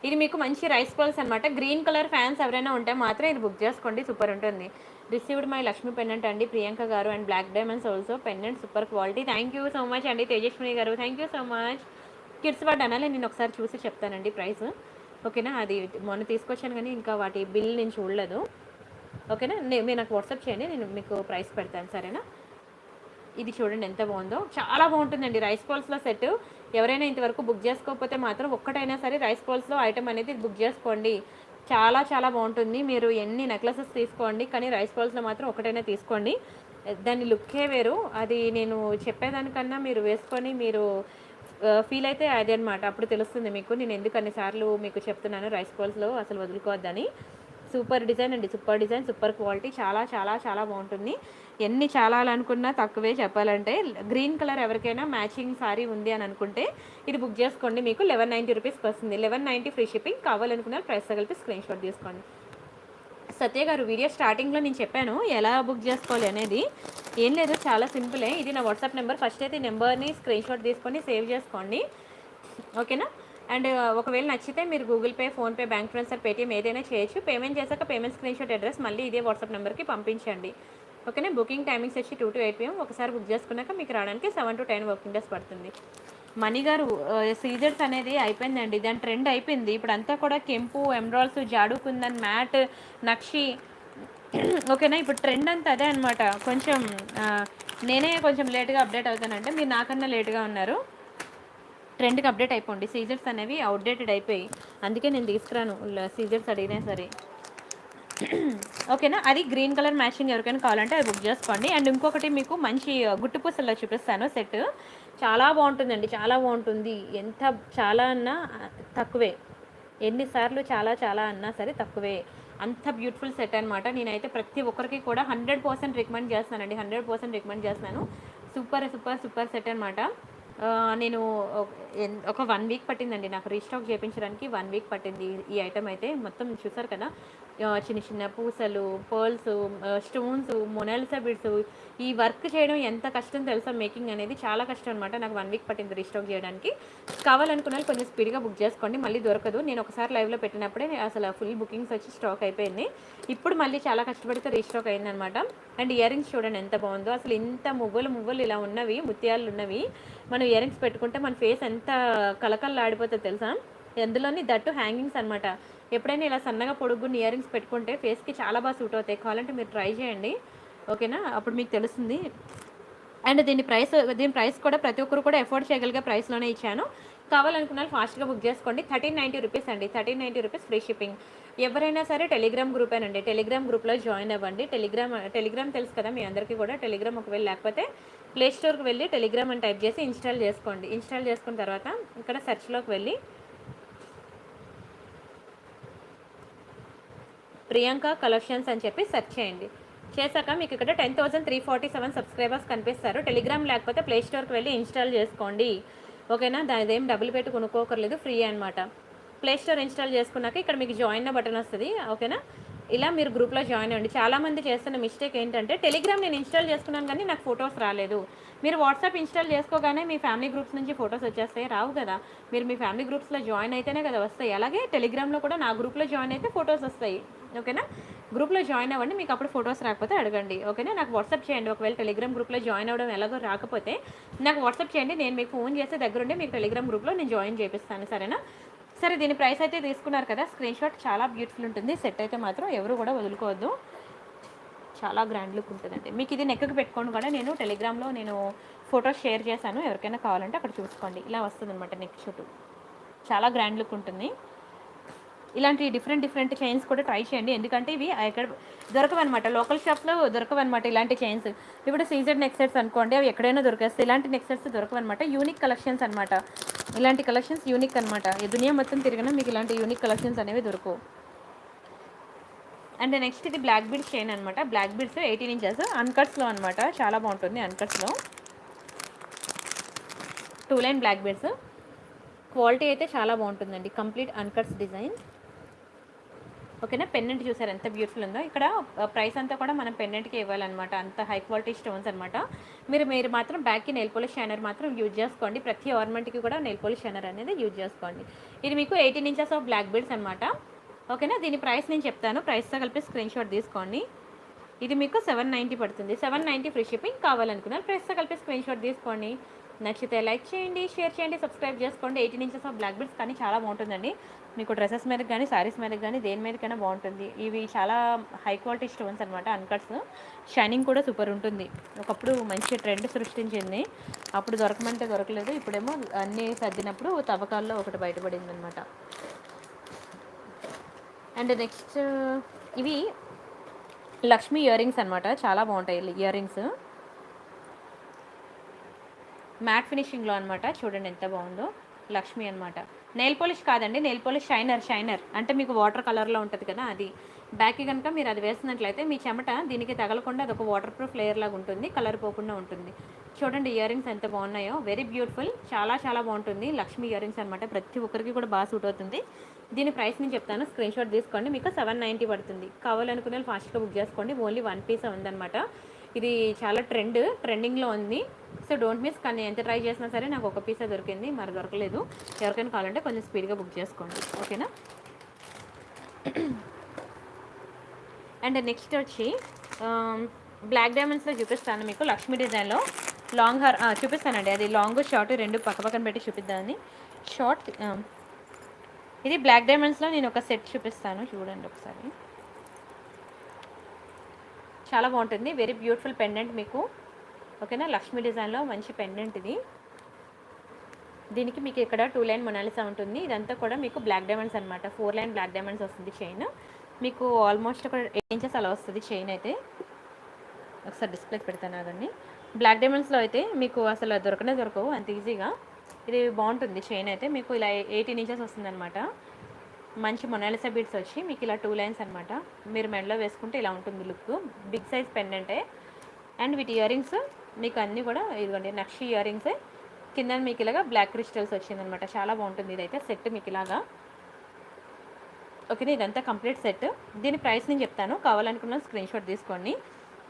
ఇది మీకు మంచి రైస్ బాల్స్ అనమాట. గ్రీన్ కలర్ ఫ్యాన్స్ ఎవరైనా ఉంటే మాత్రం ఇది బుక్ చేసుకోండి, సూపర్ ఉంటుంది. రిసీవ్డ్ మై లక్ష్మీ పెండెంట్ అండి, ప్రియాంక గారు. And black diamonds also pendant, super quality. Thank you so much అండి తేజస్విని గారు, thank you so much. Kids వాటి అనాలి, నేను ఒకసారి చూసి చెప్తానండి ప్రైస్. ఓకేనా. అది మొన్న తీసుకొచ్చాను కానీ ఇంకా వాటి బిల్ నేను చూడలేదు. ఓకేనా. మీరు నాకు వాట్సాప్ చేయండి, నేను మీకు ప్రైస్ పెడతాను, సరేనా. ఇది చూడండి ఎంత బాగుందో, చాలా బాగుంటుందండి రైస్ బాల్స్లో సెట్. ఎవరైనా ఇంతవరకు బుక్ చేసుకోకపోతే మాత్రం ఒక్కటైనా సరే రైస్ బాల్స్లో ఐటమ్ అనేది బుక్ చేసుకోండి. చాలా చాలా బాగుంటుంది. మీరు ఎన్ని నెక్లెసెస్ తీసుకోండి, కానీ రైస్ బాల్స్లో మాత్రం ఒకటైనా తీసుకోండి. దాని లుక్కే వేరు. అది నేను చెప్పేదానికన్నా మీరు వేసుకొని మీరు ఫీల్ అయితే అదే అనమాట. అప్పుడు తెలుస్తుంది మీకు నేను ఎందుకు అన్నిసార్లు మీకు చెప్తున్నాను రైస్ బాల్స్లో అసలు వదులుకోవద్దని. సూపర్ డిజైన్ అండి, సూపర్ డిజైన్, సూపర్ క్వాలిటీ. చాలా చాలా చాలా బాగుంటుంది. ఎన్ని చాలాలనుకున్నా తక్కువే చెప్పాలంటే. గ్రీన్ కలర్ ఎవరికైనా మ్యాచింగ్ సారీ ఉంది అని అనుకుంటే ఇది బుక్ చేసుకోండి. మీకు 1190 రూపీస్కి వస్తుంది. 1190 ఫ్రీ షిప్పింగ్. కావాలనుకున్న ప్రైస్ తగిలిపి స్క్రీన్ షాట్ తీసుకోండి. సత్య గారు, వీడియో స్టార్టింగ్లో నేను చెప్పాను ఎలా బుక్ చేసుకోవాలి అనేది. ఏం లేదు, చాలా సింపులే. ఇది నా వాట్సాప్ నెంబర్. ఫస్ట్ అయితే ఈ నెంబర్ని స్క్రీన్ షాట్ తీసుకొని సేవ్ చేసుకోండి. ఓకేనా. అండ్ ఒకవేళ నచ్చితే మీరు Google pay, PhonePe, bank transfer, Paytm ఏదైనా చేయొచ్చు. పేమెంట్ చేశాక పేమెంట్ స్క్రీన్ షాట్ అడ్రస్ మళ్ళీ ఇదే వాట్సాప్ నెంబర్కి పంపించండి. ఓకేనా. బుకింగ్ టైమింగ్స్ వచ్చి 2 to 8 PM. ఒకసారి బుక్ చేసుకున్నాక మీకు రావడానికి 7 to 10 వర్కింగ్ డేస్ పడుతుంది. మణి గారు, సీజర్స్ అనేది అయిపోయిందండి, దాని ట్రెండ్ అయిపోయింది. ఇప్పుడు అంతా కూడా కెంపు, ఎమ్రాల్స్, జాడు కుందన్, మ్యాట్, నక్షి. ఓకేనా. ఇప్పుడు ట్రెండ్ అంతా అదే అనమాట. కొంచెం నేనే కొంచెం లేట్గా అప్డేట్ అవుతానంటే మీరు నాకన్నా లేట్గా ఉన్నారు. ట్రెండ్కి అప్డేట్ అయిపోండి. సీజర్స్ అనేవి అవుట్డేటెడ్ అయిపోయి, అందుకే నేను తీసుకురాను సీజర్స్ అడిగినా సరే. ఓకేనా. అది గ్రీన్ కలర్ మ్యాచింగ్ ఎవరికైనా కావాలంటే అది బుక్ చేసుకోండి. అండ్ ఇంకొకటి మీకు మంచి గుట్టు పూసల్లో చూపిస్తాను సెట్. చాలా బాగుంటుందండి, చాలా బాగుంటుంది. చాలా అన్నా తక్కువే. ఎన్నిసార్లు చాలా చాలా అన్నా సరే తక్కువే. అంత బ్యూటిఫుల్ సెట్ అనమాట. నేనైతే ప్రతి ఒక్కరికి కూడా 100% రికమెండ్ చేస్తున్నానండి, 100% రికమెండ్ చేస్తున్నాను. సూపర్ సూపర్ సూపర్ సెట్ అనమాట. నేను ఒక 1 వీక్ పట్టిందండి నాకు రీస్టాక్ చేయించడానికి. 1 వీక్ పట్టింది ఈ ఐటమ్ అయితే. మొత్తం చూసారు కదా, చిన్న చిన్న పూసలు, పర్ల్స్, స్టోన్స్, మొనాలిసా బిడ్స్, ఈ వర్క్ చేయడం ఎంత కష్టం తెలుసా, మేకింగ్ అనేది చాలా కష్టం అనమాట. నాకు 1 వీక్ పట్టింది రీస్టాక్ చేయడానికి. కావాలనుకున్న వాళ్ళు కొంచెం స్పీడ్గా బుక్ చేసుకోండి, మళ్ళీ దొరకదు. నేను ఒకసారి లైవ్లో పెట్టినప్పుడే అసలు ఫుల్ బుకింగ్స్ వచ్చి స్టాక్ అయిపోయింది. ఇప్పుడు మళ్ళీ చాలా కష్టపడితే రీస్టాక్ అయిందనమాట. అండ్ ఇయర్ రింగ్స్ చూడండి ఎంత బాగుందో, అసలు ఇంత మువ్వలు ఇలా ఉన్నవి, ముత్యాలు ఉన్నవి, మనం ఇయర్ రింగ్స్ పెట్టుకుంటే మన ఫేస్ ఎంత కలకల్లాడిపోతుందో తెలుసా. ఎందులోని దట్టు హ్యాంగింగ్స్ అనమాట. ఎప్పుడైనా ఇలా సన్నగా పొడుగున్న ఇయర్ రింగ్స్ పెట్టుకుంటే ఫేస్కి చాలా బాగా సూట్ అవుతాయి. కావాలంటే మీరు ట్రై చేయండి, ఓకేనా, అప్పుడు మీకు తెలుస్తుంది. అండ్ దీని ప్రైస్ కూడా ప్రతి ఒక్కరు కూడా ఎఫోర్డ్ చేయగలిగే ప్రైస్లోనే ఇచ్చాను. కావాలనుకున్న వాళ్ళు ఫాస్ట్గా బుక్ చేసుకోండి. 1390 రూపీస్ అండి, 1390 రూపీస్ ఫ్రీ షిప్పింగ్. ఎవరైనా సరే టెలిగ్రామ్ గ్రూపేనండి, టెలిగ్రామ్ గ్రూప్లో జాయిన్ అవ్వండి. టెలిగ్రామ్ తెలుసు కదా మీ అందరికీ కూడా. టెలిగ్రామ్ ఒకవేళ లేకపోతే ప్లే స్టోర్కి వెళ్ళి టెలిగ్రామ్ అని టైప్ చేసి ఇన్స్టాల్ చేసుకోండి. ఇన్స్టాల్ చేసుకున్న తర్వాత ఇక్కడ సెర్చ్లోకి వెళ్ళి ప్రియాంక కలెక్షన్స్ అని చెప్పి సెర్చ్ చేయండి. చేశాక మీకు ఇక్కడ 10,347 సబ్స్క్రైబర్స్ కనిపిస్తారు. టెలిగ్రామ్ లేకపోతే ప్లే స్టోర్కి వెళ్ళి ఇన్స్టాల్ చేసుకోండి, ఓకేనా. దాని ఏం డబ్బులు పెట్టి కొనుక్కోకర్లేదు, ఫ్రీ అనమాట. ప్లే స్టోర్ ఇన్స్టాల్ చేసుకున్నాక ఇక్కడ మీకు జాయిన్ బటన్ వస్తుంది, ఓకేనా. ఇలా మీరు గ్రూప్లో జాయిన్ అవ్వండి. చాలామంది చేస్తున్న మిస్టేక్ ఏంటంటే టెలిగ్రామ్ నేను ఇన్స్టాల్ చేసుకున్నాను కానీ నాకు ఫొటోస్ రాలేదు. మీరు వాట్సాప్ ఇన్స్టాల్ చేసుకోగానే మీ ఫ్యామిలీ గ్రూప్స్ నుంచి ఫొటోస్ వచ్చేస్తాయి, రావు కదా. మీరు మీ ఫ్యామిలీ గ్రూప్స్లో జాయిన్ అయితేనే కదా వస్తాయి. అలాగే టెలిగ్రామ్లో కూడా నా గ్రూప్లో జాయిన్ అయితే ఫొటోస్ వస్తాయి, ఓకేనా. గ్రూప్లో జాయిన్ అవ్వండి, మీకు అప్పుడు ఫొటోస్ రాకపోతే అడగండి, ఓకేనా. నాకు వాట్సాప్ చేయండి. ఒకవేళ టెలిగ్రామ్ గ్రూప్లో జాయిన్ అవ్వడం ఎలాగో రాకపోతే నాకు వాట్సాప్ చేయండి, నేను మీకు ఫోన్ చేస్తే దగ్గరుండి మీకు టెలిగ్రామ్ గ్రూప్లో నేను జాయిన్ చేపిస్తాను, సరేనా. సరే, దీని ప్రైస్ అయితే తీసుకున్నారు కదా, స్క్రీన్ షాట్ చాలా బ్యూటిఫుల్ ఉంటుంది. సెట్ అయితే మాత్రం ఎవరు కూడా వదులుకోవద్దు, చాలా గ్రాండ్ లుక్ ఉంటుందండి. మీకు ఇది నెక్కి పెట్టుకోండి కూడా, నేను టెలిగ్రామ్లో నేను ఫొటోస్ షేర్ చేశాను, ఎవరికైనా కావాలంటే అక్కడ చూసుకోండి. ఇలా వస్తుంది అనమాట నెక్ చుట్టూ, చాలా గ్రాండ్ లుక్ ఉంటుంది. ఇలాంటి డిఫరెంట్ చైన్స్ కూడా ట్రై చేయండి, ఎందుకంటే ఇవి ఎక్కడ దొరకవన్నమాట, లోకల్ షాప్లో దొరకవన్నమాట ఇలాంటి చైన్స్. ఇప్పుడు సీజెడ్ నెక్ సెట్స్ అనుకోండి, అవి ఎక్కడైనా దొరికేస్తాయి. ఇలాంటి నెక్ సెట్స్ దొరకవన్నమాట, యూనిక్ కలెక్షన్స్ అనమాట. ఇలాంటి కలెక్షన్స్ యూనిక్ అనమాట. ఈ దునియా మొత్తం తిరిగినా మీకు ఇలాంటి యూనిక్ కలెక్షన్స్ అనేవి దొరకవు. అండ్ నెక్స్ట్ ఇది బ్లాక్ బీడ్స్ చైన్ అనమాట. బ్లాక్ బీడ్స్ 18 ఇంచెస్ అన్కట్స్లో అనమాట, చాలా బాగుంటుంది. అన్కట్స్లో 2 లైన్ బ్లాక్ బీడ్స్, క్వాలిటీ అయితే చాలా బాగుంటుందండి. కంప్లీట్ అన్కట్స్ డిజైన్, ఓకేనా. పెండెంట్ చూసారు ఎంత బ్యూటిఫుల్ ఉందో. ఇక్కడ ప్రైస్ అంతా కూడా మనం పెండెంట్కి ఇవ్వాలన్నమాట, అంత హై క్వాలిటీ స్టోన్స్ అనమాట. మీరు మాత్రం బ్యాక్కి నెయిల్ పాలిష్ షైనర్ మాత్రం యూజ్ చేసుకోండి. ప్రతి ఆర్నమెంట్కి కూడా నెయిల్ పాలిష్ షైనర్ అనేది యూజ్ చేసుకోండి. ఇది మీకు 18 ఇంచెస్ ఆఫ్ బ్లాక్ బీడ్స్ అనమాట, ఓకేనా. దీని ప్రైస్ నేను చెప్తాను, ప్రైస్తో కలిపి స్క్రీన్ షాట్ తీసుకోండి. ఇది మీకు 790 పడుతుంది, 790 ఫ్రీ షిప్పింగ్. కావాలనుకున్నారు ప్రైస్తో కలిపి స్క్రీన్ షాట్ తీసుకోండి. నచ్చితే లైక్ చేయండి, షేర్ చేయండి, సబ్స్క్రైబ్ చేసుకోండి. 18 ఇంచెస్ ఆఫ్ బ్లాక్ బీడ్స్ కానీ చాలా బాగుంటుందండి. మీకు డ్రెస్సెస్ మీద కానీ శారీస్ మీద కానీ దేని మీదకైనా బాగుంటుంది. ఇవి చాలా హై క్వాలిటీ స్టోన్స్ అనమాట, అన్కట్స్. షైనింగ్ కూడా సూపర్ ఉంటుంది. ఒకప్పుడు మంచి ట్రెండ్ సృష్టించింది, అప్పుడు దొరకమంటే దొరకలేదు. ఇప్పుడేమో అన్నీ సర్దినప్పుడు తవ్వకాల్లో ఒకటి బయటపడింది అనమాట. అండ్ నెక్స్ట్ ఇవి లక్ష్మీ ఇయర్ రింగ్స్ అనమాట, చాలా బాగుంటాయి ఇయర్ రింగ్స్. మ్యాట్ ఫినిషింగ్లో అనమాట, చూడండి ఎంత బాగుందో. లక్ష్మి అనమాట, నెయిల్ పాలిష్ కాదండి, నెయిల్ పాలిష్ షైనర్ అంటే మీకు వాటర్ కలర్లో ఉంటుంది కదా అది. బ్యాక్కి కనుక మీరు అది వేసినట్లయితే మీ చెమట దీనికి తగలకుండా అది ఒక వాటర్ ప్రూఫ్ లేయర్ లాగా ఉంటుంది, కలర్ పోకుండా ఉంటుంది. చూడండి ఇయర్ రింగ్స్ ఎంత బాగున్నాయో, వెరీ బ్యూటిఫుల్, చాలా చాలా బాగుంటుంది. లక్ష్మి ఇయర్ రింగ్స్ అనమాట, ప్రతి ఒక్కరికి కూడా బాగా సూట్ అవుతుంది. దీని ప్రైస్ నేను చెప్తాను, స్క్రీన్ షాట్ తీసుకోండి. మీకు 790 పడుతుంది. కావాలనుకునే ఫాస్ట్గా బుక్ చేసుకోండి. ఓన్లీ 1 పీస్ ఉందన్నమాట. ఇది చాలా ట్రెండింగ్లో ఉంది, సో డోంట్ మిస్. కానీ ఎంత ట్రై చేసినా సరే నాకు ఒక పీసే దొరికింది, మరి దొరకలేదు. ఎవరికైనా కావాలంటే కొంచెం స్పీడ్గా బుక్ చేసుకోండి, ఓకేనా. అండ్ నెక్స్ట్ వచ్చి బ్లాక్ డైమండ్స్లో చూపిస్తాను మీకు, లక్ష్మీ డిజైన్లో లాంగ్ హార్ చూపిస్తానండి. అది లాంగ్ షార్ట్ రెండు పక్కన పెట్టి చూపిద్దామని. షార్ట్ ఇది బ్లాక్ డైమండ్స్లో నేను ఒక సెట్ చూపిస్తాను, చూడండి ఒకసారి. చాలా బాగుంటుంది, వెరీ బ్యూటిఫుల్ పెండెంట్ మీకు, ఓకేనా. లక్ష్మీ డిజైన్లో మంచి పెండెంట్ ఇది. దీనికి మీకు ఇక్కడ 2 లైన్ మొనాలిసా ఉంటుంది. ఇదంతా కూడా మీకు బ్లాక్ డైమండ్స్ అనమాట, 4 లైన్ బ్లాక్ డైమండ్స్ వస్తుంది చైన్. మీకు ఆల్మోస్ట్ ఒక 8 ఇంచెస్ అలా వస్తుంది చైన్ అయితే. ఒకసారి డిస్ప్లేకి పెడతాను ఆగండి. బ్లాక్ డైమండ్స్లో అయితే మీకు అసలు దొరకవు అంత ఈజీగా. ఇది బాగుంటుంది చైన్ అయితే, మీకు ఇలా 18 ఇంచెస్ వస్తుంది అనమాట. మంచి మొనాలిసా బీడ్స్ వచ్చి మీకు ఇలా 2 లైన్స్ అనమాట. మీరు మెడలో వేసుకుంటే ఇలా ఉంటుంది లుక్. బిగ్ సైజ్ పెండెంటే. అండ్ వీటి ఇయర్ రింగ్స్ మీకు అన్నీ కూడా ఇదిగోండి నక్షి ఇయర్ రింగ్సే. కింద మీకు ఇలాగా బ్లాక్ క్రిస్టల్స్ వచ్చిందనమాట. చాలా బాగుంటుంది ఇదైతే సెట్ మీకు ఇలాగా. ఓకేనా, ఇదంతా కంప్లీట్ సెట్. దీని ప్రైస్ నేను చెప్తాను, కావాలనుకున్న స్క్రీన్ షాట్ తీసుకోండి.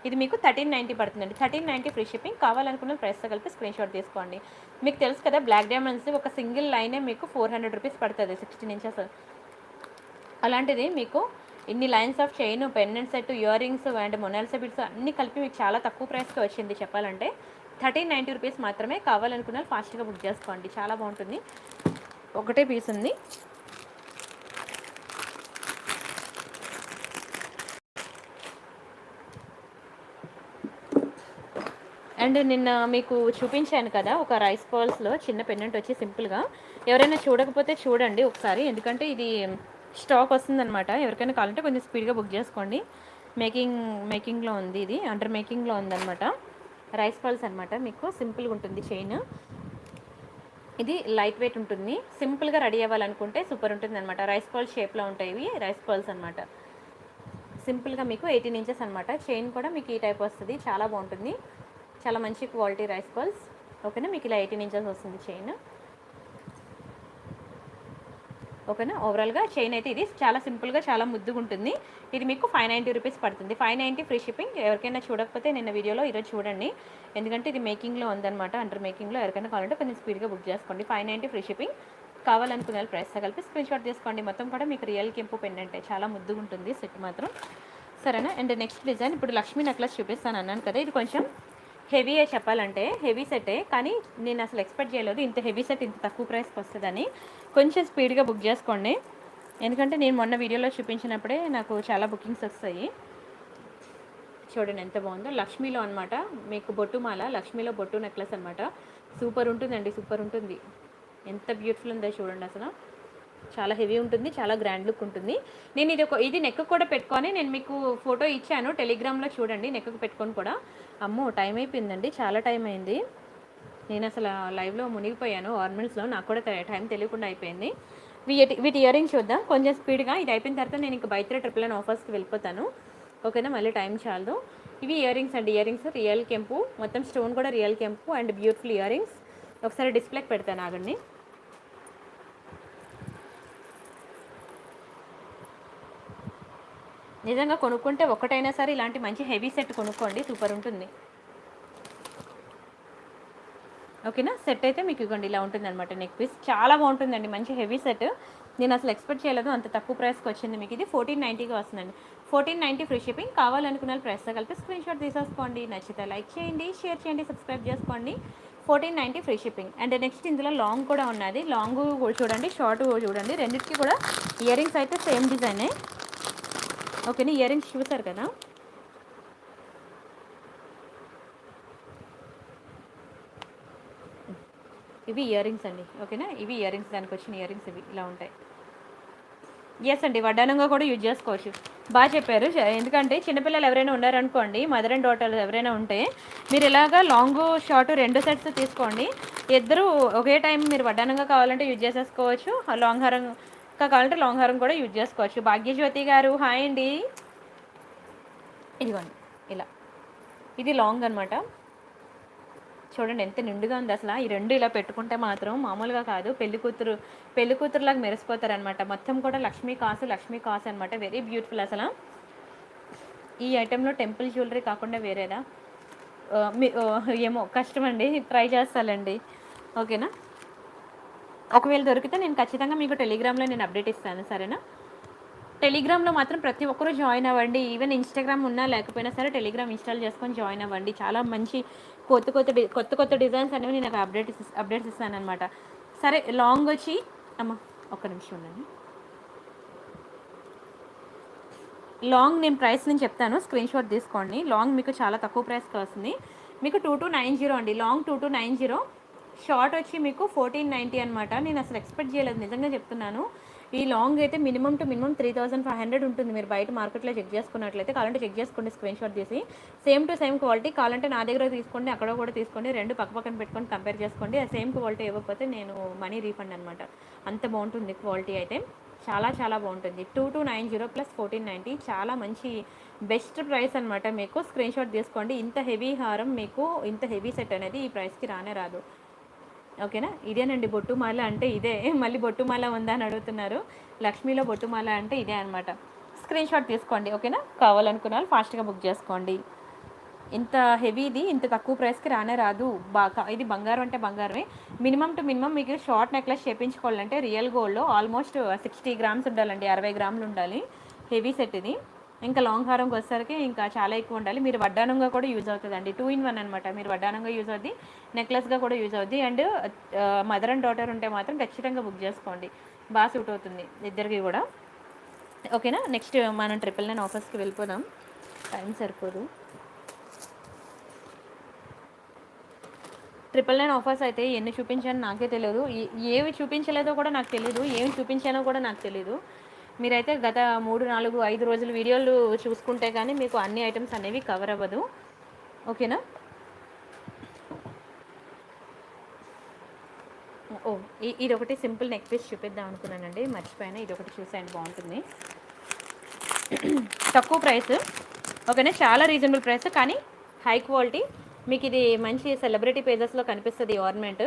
ఇది మీకు 1390 పడుతుందండి. 1390 ఫ్రీ షిప్పింగ్. కావాలనుకున్న ప్రైస్తో కలిపి స్క్రీన్ షాట్ తీసుకోండి. మీకు తెలుసు కదా బ్లాక్ డైమండ్స్ ఒక సింగిల్ లైనే మీకు 400 రూపీస్ పడుతుంది 16 ఇంచెస్. అలాంటిది మీకు ఇన్ని lines of chain, pendant set, ear rings and Mona Lisa bits అన్నీ కలిపి మీకు చాలా తక్కువ ప్రైస్కి వచ్చింది చెప్పాలంటే. 1390 రూపీస్ మాత్రమే. కావాలనుకున్న ఫాస్ట్గా బుక్ చేసుకోండి, చాలా బాగుంటుంది. ఒకటే పీస్ ఉంది. అండ్ నిన్న మీకు చూపించాను కదా ఒక రైస్ బాల్స్లో చిన్న పెండెంట్ వచ్చి సింపుల్గా. ఎవరైనా చూడకపోతే చూడండి ఒకసారి, ఎందుకంటే ఇది స్టాక్ వస్తుందన్నమాట. ఎవరికైనా కావాలంటే కొంచెం స్పీడ్గా బుక్ చేసుకోండి. మేకింగ్లో ఉంది, ఇది అండర్ మేకింగ్లో ఉందన్నమాట. రైస్ బాల్స్ అనమాట. మీకు సింపుల్గా ఉంటుంది చైన్. ఇది లైట్ వెయిట్ ఉంటుంది. సింపుల్గా రెడీ అవ్వాలనుకుంటే సూపర్ ఉంటుంది అనమాట. రైస్ బాల్ షేప్లో ఉంటాయి ఇవి రైస్ బాల్స్ అనమాట. సింపుల్గా మీకు 18 ఇంచెస్ అనమాట. చైన్ కూడా మీకు ఈ టైప్ వస్తుంది, చాలా బాగుంటుంది. చాలా మంచి క్వాలిటీ రైస్ బాల్స్. ఓకేనా, మీకు ఇలా 18 ఇంచెస్ వస్తుంది చైన్. ఓకేనా, ఓవరాల్గా చైన్ అయితే ఇది చాలా సింపుల్గా చాలా ముద్దుగా ఉంటుంది. ఇది మీకు 590 రూపీస్ పడుతుంది. 590 ఫ్రీ షిప్పింగ్. ఎవరికైనా చూడకపోతే నిన్న వీడియోలో ఈరోజు చూడండి, ఎందుకంటే ఇది మేకింగ్లో ఉందన్నమాట. అండర్ మేకింగ్లో. ఎవరికైనా కావాలంటే కొంచెం స్పీడ్గా బుక్ చేసుకోండి. 590 ఫ్రీ షిప్పింగ్. కావాలనుకునే ప్రైస్తో కలిపి స్క్రీన్ షాట్ తీసుకోండి. మొత్తం కూడా మీకు రియల్ కెంపు పెండెంటే, చాలా ముద్దుగా ఉంటుంది సెట్ మాత్రం. సరేనా. అండ్ నెక్స్ట్ డిజైన్ ఇప్పుడు లక్ష్మీ నెక్లెస్ చూపిస్తాను అన్నాను కదా. ఇది కొంచెం హెవీయే చెప్పాలంటే, హెవీ సెటే. కానీ నేను అసలు ఎక్స్పెక్ట్ చేయలేదు ఇంత హెవీ సెట్ ఇంత తక్కువ ప్రైస్కి వస్తుందని. కొంచెం స్పీడ్గా బుక్ చేసుకోండి, ఎందుకంటే నేను మొన్న వీడియోలో చూపించినప్పుడే నాకు చాలా బుకింగ్స్ వస్తాయి. చూడండి ఎంత బాగుందో. లక్ష్మీలో అనమాట మీకు బొట్టుమాల, లక్ష్మీలో బొట్టు నెక్లెస్ అనమాట. సూపర్ ఉంటుందండి, సూపర్ ఉంటుంది. ఎంత బ్యూటిఫుల్ ఉందో చూడండి అసలు. చాలా హెవీ ఉంటుంది, చాలా గ్రాండ్ లుక్ ఉంటుంది. నేను ఇది నెక్ కూడా పెట్టుకొని నేను మీకు ఫోటో ఇచ్చాను టెలిగ్రామ్లో, చూడండి నెక్కు పెట్టుకొని కూడా. అమ్మో టైం అయిపోయిందండి, చాలా టైం అయింది. నేను అసలు లైవ్లో మునిగిపోయాను ఆర్నమెంట్స్లో, నాకు కూడా టైం తెలియకుండా అయిపోయింది. వీటి ఇయర్ రింగ్స్ చూద్దాం కొంచెం స్పీడ్గా. ఇది అయిపోయిన తర్వాత నేను ఇంకా బై 3 9 ఆఫర్స్కి వెళ్ళిపోతాను. ఓకేనా, మళ్ళీ టైం చాలదు. ఇవి ఇయర్ రింగ్స్ అండి. ఇయర్ రింగ్స్ రియల్ కెంపు, మొత్తం స్టోన్ కూడా రియల్ కెంపు అండ్ బ్యూటిఫుల్ ఇయర్ రింగ్స్. ఒకసారి డిస్ప్లేకి పెడతాను ఆగండి. నిజంగా కొనుక్కుంటే ఒకటైనా సరే ఇలాంటి మంచి హెవీ సెట్ కొనుక్కోండి, సూపర్ ఉంటుంది. ఓకేనా, సెట్ అయితే మీకు ఇవ్వండి ఇలా ఉంటుంది అనమాట. నెక్ పీస్ చాలా బాగుంటుందండి, మంచి హెవీ సెట్. నేను అసలు ఎక్స్పెక్ట్ చేయలేదు అంత తక్కువ ప్రైస్కి వచ్చింది మీకు. ఇది 1490గా వస్తుందండి. 1490 ఫ్రీ షిప్పింగ్. కావాలనుకున్న ప్రైస్తో కలిపి స్క్రీన్ షాట్ తీసేసుకోండి. నచ్చితే లైక్ చేయండి, షేర్ చేయండి, సబ్స్క్రైబ్ చేసుకోండి. 1490 ఫ్రీ షిప్పింగ్. అండ్ నెక్స్ట్ ఇందులో లాంగ్ కూడా ఉన్నది. లాంగ్ చూడండి, షార్ట్ చూడండి, రెండింటికి కూడా ఇయర్ రింగ్స్ అయితే సేమ్ డిజైనే. ఓకేనా, ఇయర్ రింగ్స్ చూసారు కదా. ఇవి ఇయర్ రింగ్స్ అండి. ఓకేనా, ఇవి ఇయర్ రింగ్స్, దానికి వచ్చిన ఇయర్ రింగ్స్ ఇవి ఇలా ఉంటాయి. ఎస్ అండి, వడ్డానంగా కూడా యూజ్ చేసుకోవచ్చు. బాగా చెప్పారు. ఎందుకంటే చిన్నపిల్లలు ఎవరైనా ఉన్నారనుకోండి, మదర్ అండ్ డాటర్ ఎవరైనా ఉంటే మీరు ఇలాగా లాంగ్ షార్ట్ 2 సెట్స్ తీసుకోండి. ఇద్దరు ఒకే టైం మీరు వడ్డానంగా కావాలంటే యూజ్ చేసేసుకోవచ్చు, లాంగ్ హారంగా కావాలంటే లాంగ్ హారం కూడా యూజ్ చేసుకోవచ్చు. భాగ్యజ్యోతి గారు హాయ్ అండి. ఇదిగోండి ఇలా, ఇది లాంగ్ అనమాట. చూడండి ఎంత నిండుగా ఉంది అసలు. ఈ రెండు ఇలా పెట్టుకుంటే మాత్రం మామూలుగా కాదు, పెళ్లి కూతురులాగా మెరిసిపోతారనమాట. మొత్తం కూడా లక్ష్మీ కాసు అనమాట. వెరీ బ్యూటిఫుల్ అసలు. ఈ ఐటెంలో టెంపుల్ జ్యువెలరీ కాకుండా వేరేదా ఏమో కష్టం అండి, ట్రై చేస్తానండి. ఓకేనా, ఒకవేళ దొరికితే నేను ఖచ్చితంగా మీకు టెలిగ్రామ్లో నేను అప్డేట్ ఇస్తాను. సరేనా. టెలిగ్రామ్లో మాత్రం ప్రతి ఒక్కరూ జాయిన్ అవ్వండి. ఈవెన్ ఇన్స్టాగ్రామ్ ఉన్నా లేకపోయినా సరే టెలిగ్రామ్ ఇన్స్టాల్ చేసుకొని జాయిన్ అవ్వండి. చాలా మంచి కొత్త డిజైన్స్ అనేవి నేను అప్డేట్స్ ఇస్తానమాట. సరే, లాంగ్ వచ్చి అమ్మ ఒక్క నిమిషం ఉండండి. లాంగ్ నేను ప్రైస్ నేను చెప్తాను, స్క్రీన్ షాట్ తీసుకోండి. లాంగ్ మీకు చాలా తక్కువ ప్రైస్కి వస్తుంది. మీకు 2290 అండి. లాంగ్ 2290. షార్ట్ వచ్చి మీకు 1490 అనమాట. నేను అసలు ఎక్స్పెక్ట్ చేయలేదు, నిజంగా చెప్తున్నాను. ఈ లాంగ్ అయితే మినిమం 3500 ఉంటుంది. మీరు బయట మార్కెట్లో చెక్ చేసుకున్నట్లయితే, కావాలంటే చెక్ చేసుకోండి స్క్రీన్ షాట్ తీసి. Same to same quality. కావాలంటే నా దగ్గర తీసుకోండి, అక్కడ కూడా తీసుకోండి. రెండు పక్కన పెట్టుకొని కంపేర్ చేసుకోండి. ఆ సేమ్ క్వాలిటీ ఇవ్వకపోతే నేను మనీ రీఫండ్ అనమాట. అంత బాగుంటుంది క్వాలిటీ అయితే. చాలా చాలా బాగుంటుంది. 2290 ప్లస్ 1490 చాలా మంచి బెస్ట్ ప్రైస్ అనమాట. మీకు స్క్రీన్ షాట్ తీసుకోండి. ఇంత హెవీ హారం మీకు, ఇంత హెవీ సెట్ అనేది ఈ ప్రైస్కి రానే రాదు. ఓకేనా. ఇదేనండి బొట్టుమాల అంటే ఇదే. మళ్ళీ బొట్టుమాల ఉందా అని అడుగుతున్నారు. లక్ష్మీలో బొట్టుమాల అంటే ఇదే అనమాట. స్క్రీన్ షాట్ తీసుకోండి. ఓకేనా. కావాలనుకున్న వాళ్ళు ఫాస్ట్గా బుక్ చేసుకోండి. ఇంత హెవీది ఇంత తక్కువ ప్రైస్కి రానే రాదు. బాగా ఇది బంగారం అంటే బంగారమే. మినిమం టు మినిమం మీకు షార్ట్ నెక్లెస్ చేయించుకోవాలంటే రియల్ గోల్డ్లో ఆల్మోస్ట్ 60 గ్రామ్స్ ఉండాలండి, 60 గ్రాములు ఉండాలి. హెవీ సెట్ ఇది. ఇంకా లాంగ్ హారంకి వచ్చేసరికి ఇంకా చాలా ఎక్కువ ఉండాలి. మీరు వడ్డానంగా కూడా యూజ్ అవుతుందండి. 2 in 1 అనమాట. మీరు వడ్డానంగా యూజ్ అవుద్ది, నెక్లెస్గా కూడా యూజ్ అవుద్ది. అండ్ మదర్ అండ్ డాటర్ ఉంటే మాత్రం ఖచ్చితంగా బుక్ చేసుకోండి. బాగా సూట్ అవుతుంది ఇద్దరికి కూడా. ఓకేనా. నెక్స్ట్ మనం 999 ఆఫర్స్కి వెళ్ళిపోదాం, టైం సరిపోదు. 999 ఆఫర్స్ అయితే ఎన్ని చూపించానో నాకే తెలియదు. ఏవి చూపించలేదో కూడా నాకు తెలియదు, ఏమి చూపించానో కూడా నాకు తెలియదు. మీరైతే గత 3, 4, 5 రోజుల వీడియోలు చూసుకుంటే కానీ మీకు అన్ని ఐటమ్స్ అనేవి కవర్ అవ్వదు. ఓకేనా. ఓ ఇది ఒకటి సింపుల్ నెక్ పీస్ చూపిద్దాం అనుకున్నానండి, మర్చిపోయాను. ఇది ఒకటి చూసేయండి, బాగుంటుంది. తక్కువ ప్రైస్. ఓకేనా. చాలా రీజనబుల్ ప్రైస్ కానీ హై క్వాలిటీ. మీకు ఇది మంచి సెలబ్రిటీ పేజెస్లో కనిపిస్తుంది. ఆర్నమెంట్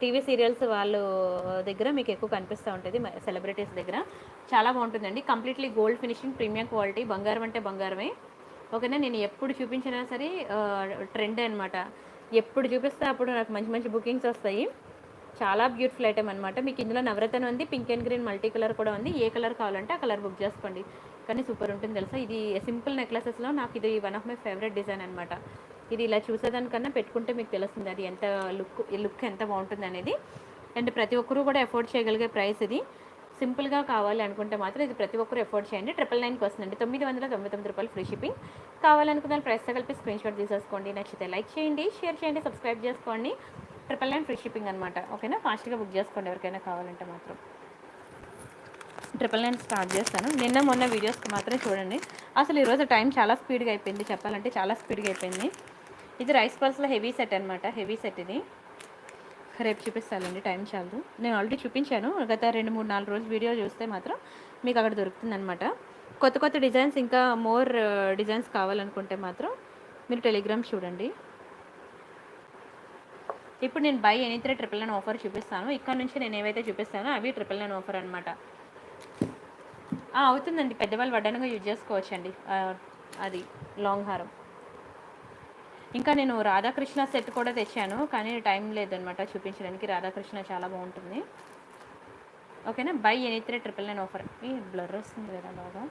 టీవీ సీరియల్స్ వాళ్ళు దగ్గర మీకు ఎక్కువ కనిపిస్తూ ఉంటుంది, సెలబ్రిటీస్ దగ్గర. చాలా బాగుంటుందండి. Completely gold finishing, premium quality. బంగారం అంటే బంగారమే. ఓకేనా. నేను ఎప్పుడు చూపించినా సరే ట్రెండ్ అనమాట. ఎప్పుడు చూపిస్తే అప్పుడు నాకు మంచి మంచి బుకింగ్స్ వస్తాయి. చాలా బ్యూటిఫుల్ ఐటమ్ అనమాట. మీకు ఇందులో నవరత్న ఉంది, pink and green multi colour కూడా ఉంది. ఏ కలర్ కావాలంటే ఆ కలర్ బుక్ చేసుకోండి. కానీ సూపర్ ఉంటుంది తెలుసా. ఇది సింపుల్ నెక్లెసెస్లో నాకు ఇది one of my favourite design అనమాట. ఇది ఇలా చూసేదానికన్నా పెట్టుకుంటే మీకు తెలుస్తుంది అది ఎంత లుక్ ఎంత బాగుంటుంది అనేది. అండ్ ప్రతి ఒక్కరూ కూడా ఎఫోర్డ్ చేయగలిగే ప్రైస్ ఇది. సింపుల్గా కావాలి అనుకుంటే మాత్రం ఇది ప్రతి ఒక్కరు ఎఫోర్డ్ చేయండి. 999కి వస్తుందండి. 999 రూపాయలు ఫ్రీ షిప్పింగ్. కావాలనుకున్న ప్రైస్తో కలిపి స్క్రీన్ షాట్ తీసేసుకోండి. నచ్చితే లైక్ చేయండి, షేర్ చేయండి, సబ్స్క్రైబ్ చేసుకోండి. 999 ఫ్రీ షిప్పింగ్ అనమాట. ఓకేనా. ఫాస్ట్గా బుక్ చేసుకోండి ఎవరికైనా కావాలంటే మాత్రం. 999 స్టార్ట్ చేస్తాను. నిన్న మొన్న వీడియోస్కి మాత్రం చూడండి. అసలు ఈరోజు టైం చాలా స్పీడ్గా అయిపోయింది, చెప్పాలంటే చాలా స్పీడ్గా అయిపోయింది. ఇది రైస్ పల్స్లో హెవీ సెట్ అనమాట. హెవీ సెట్ ఇది. రేపు చూపిస్తానండి, టైం చాలు. నేను ఆల్రెడీ చూపించాను. గత 2, 3, 4 రోజులు వీడియో చూస్తే మాత్రం మీకు అక్కడ దొరుకుతుంది అనమాట. కొత్త కొత్త డిజైన్స్, ఇంకా మోర్ డిజైన్స్ కావాలనుకుంటే మాత్రం మీరు టెలిగ్రామ్ చూడండి. ఇప్పుడు నేను బై ఎనీ 3 999 ఆఫర్ చూపిస్తాను. ఇక్కడ నుంచి నేను ఏవైతే చూపిస్తానో అవి 999 ఆఫర్ అనమాట. అవుతుందండి. పెద్దవాళ్ళు వడ్డానంగా యూజ్ చేసుకోవచ్చండి. అది లాంగ్ హారం. ఇంకా నేను రాధాకృష్ణ సెట్ కూడా తెచ్చాను, కానీ టైం లేదనమాట చూపించడానికి. రాధాకృష్ణ చాలా బాగుంటుంది. ఓకేనా. By any 3 999 offer. బ్లర్ వస్తుంది కదా బాగా.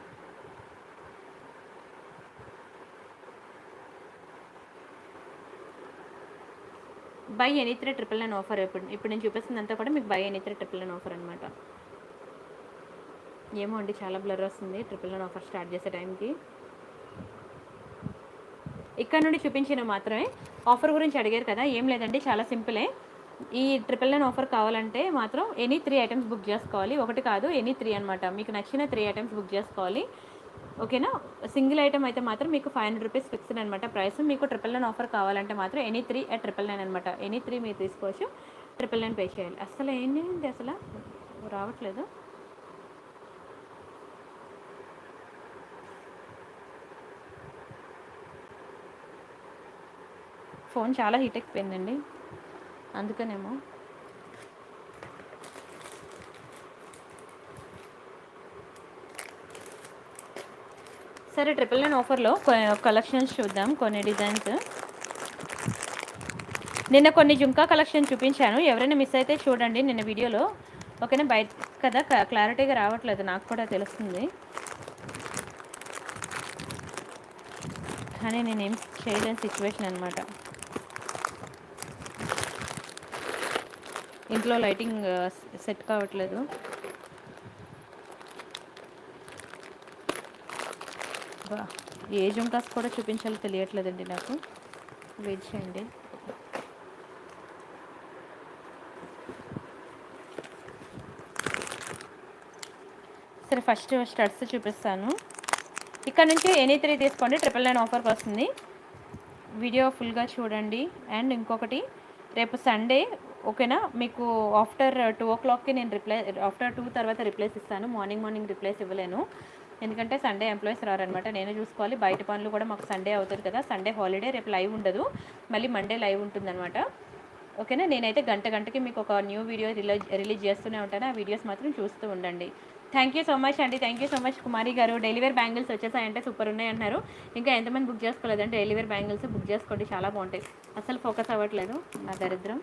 By any 3 999 offer. ఇప్పుడు నేను చూపిస్తుందంతా కూడా మీకు బై ఎనీ 3 999 ఆఫర్ అనమాట. ఏమో అండి, చాలా బ్లర్ వస్తుంది 999 ఆఫర్ స్టార్ట్ చేసే టైంకి. ఇక్కడ నుండి చూపించిన మాత్రమే. ఆఫర్ గురించి అడిగారు కదా, ఏం లేదండి, చాలా సింపులే. ఈ 999 ఆఫర్ కావాలంటే మాత్రం ఎనీ 3 ఐటమ్స్ బుక్ చేసుకోవాలి. ఒకటి కాదు, ఎనీ 3 అనమాట. మీకు నచ్చిన 3 ఐటమ్స్ బుక్ చేసుకోవాలి. ఓకేనా. సింగిల్ ఐటమ్ అయితే మాత్రం మీకు 500 రూపీస్ ఫిక్స్డ్ అనమాట ప్రైస్. మీకు 999 ఆఫర్ కావాలంటే మాత్రం ఎనీ 3 at 999 అనమాట. ఎనీ 3 మీరు తీసుకోవచ్చు, 999 పే చేయాలి. అసలు ఏంటి అసలు రావట్లేదు. ఫోన్ చాలా హీట్ ఎక్కిపోయిందండి, అందుకనేమో. సరే, 999 ఆఫర్లో కలెక్షన్స్ చూద్దాం, కొన్ని డిజైన్స్. నిన్న కొన్ని జుంకా కలెక్షన్ చూపించాను, ఎవరైనా మిస్ అయితే చూడండి నిన్న వీడియోలో. ఓకేనా. బయట కదా క్లారిటీగా రావట్లేదు, నాకు కూడా తెలుస్తుంది, కానీ నేనేం చేయలేని సిచ్యువేషన్ అనమాట. ఇంట్లో లైటింగ్ సెట్ కావట్లేదు. ఏ జుంకాస్ కూడా చూపించాలో తెలియట్లేదండి నాకు. వెయిట్ చేయండి. సరే, ఫస్ట్ స్టడ్స్ చూపిస్తాను. ఇక్కడ నుంచి ఎనీ 3 తీసుకోండి, 999 ఆఫర్కి వస్తుంది. వీడియో ఫుల్గా చూడండి. అండ్ ఇంకొకటి, రేపు సండే ఓకేనా. మీకు ఆఫ్టర్ 2 o'clockకి నేను ఆఫ్టర్ 2 తర్వాత రిప్లైస్ ఇస్తాను. మార్నింగ్ రిప్లైస్ ఇవ్వలేను, ఎందుకంటే సండే ఎంప్లాయీస్ రారనమాట, నేనే చూసుకోవాలి. బయట పనులు కూడా మాకు సండే అవుతుంది కదా, సండే హాలిడే, రేపు లైవ్ ఉండదు, మళ్ళీ మండే లైవ్ ఉంటుందన్నమాట. ఓకేనా. నేనైతే గంటకి మీకు ఒక న్యూ వీడియో రిలీజ్ చేస్తూనే ఉంటాను, ఆ వీడియోస్ మాత్రం చూస్తూ ఉండండి. థ్యాంక్ యూ సో మచ్ అండి, థ్యాంక్ యూ సో మచ్ కుమారి గారు. డెలివరీ బ్యాంగిల్స్ వచ్చేసాయంటే సూపర్ ఉన్నాయి అంటున్నారు. ఇంకా ఎంతమంది బుక్ చేసుకోలేదంటే డెలివరీ బ్యాంగిల్స్ బుక్ చేసుకోండి, చాలా బాగుంటాయి. అసలు ఫోకస్ అవ్వట్లేదు నా దరిద్రం.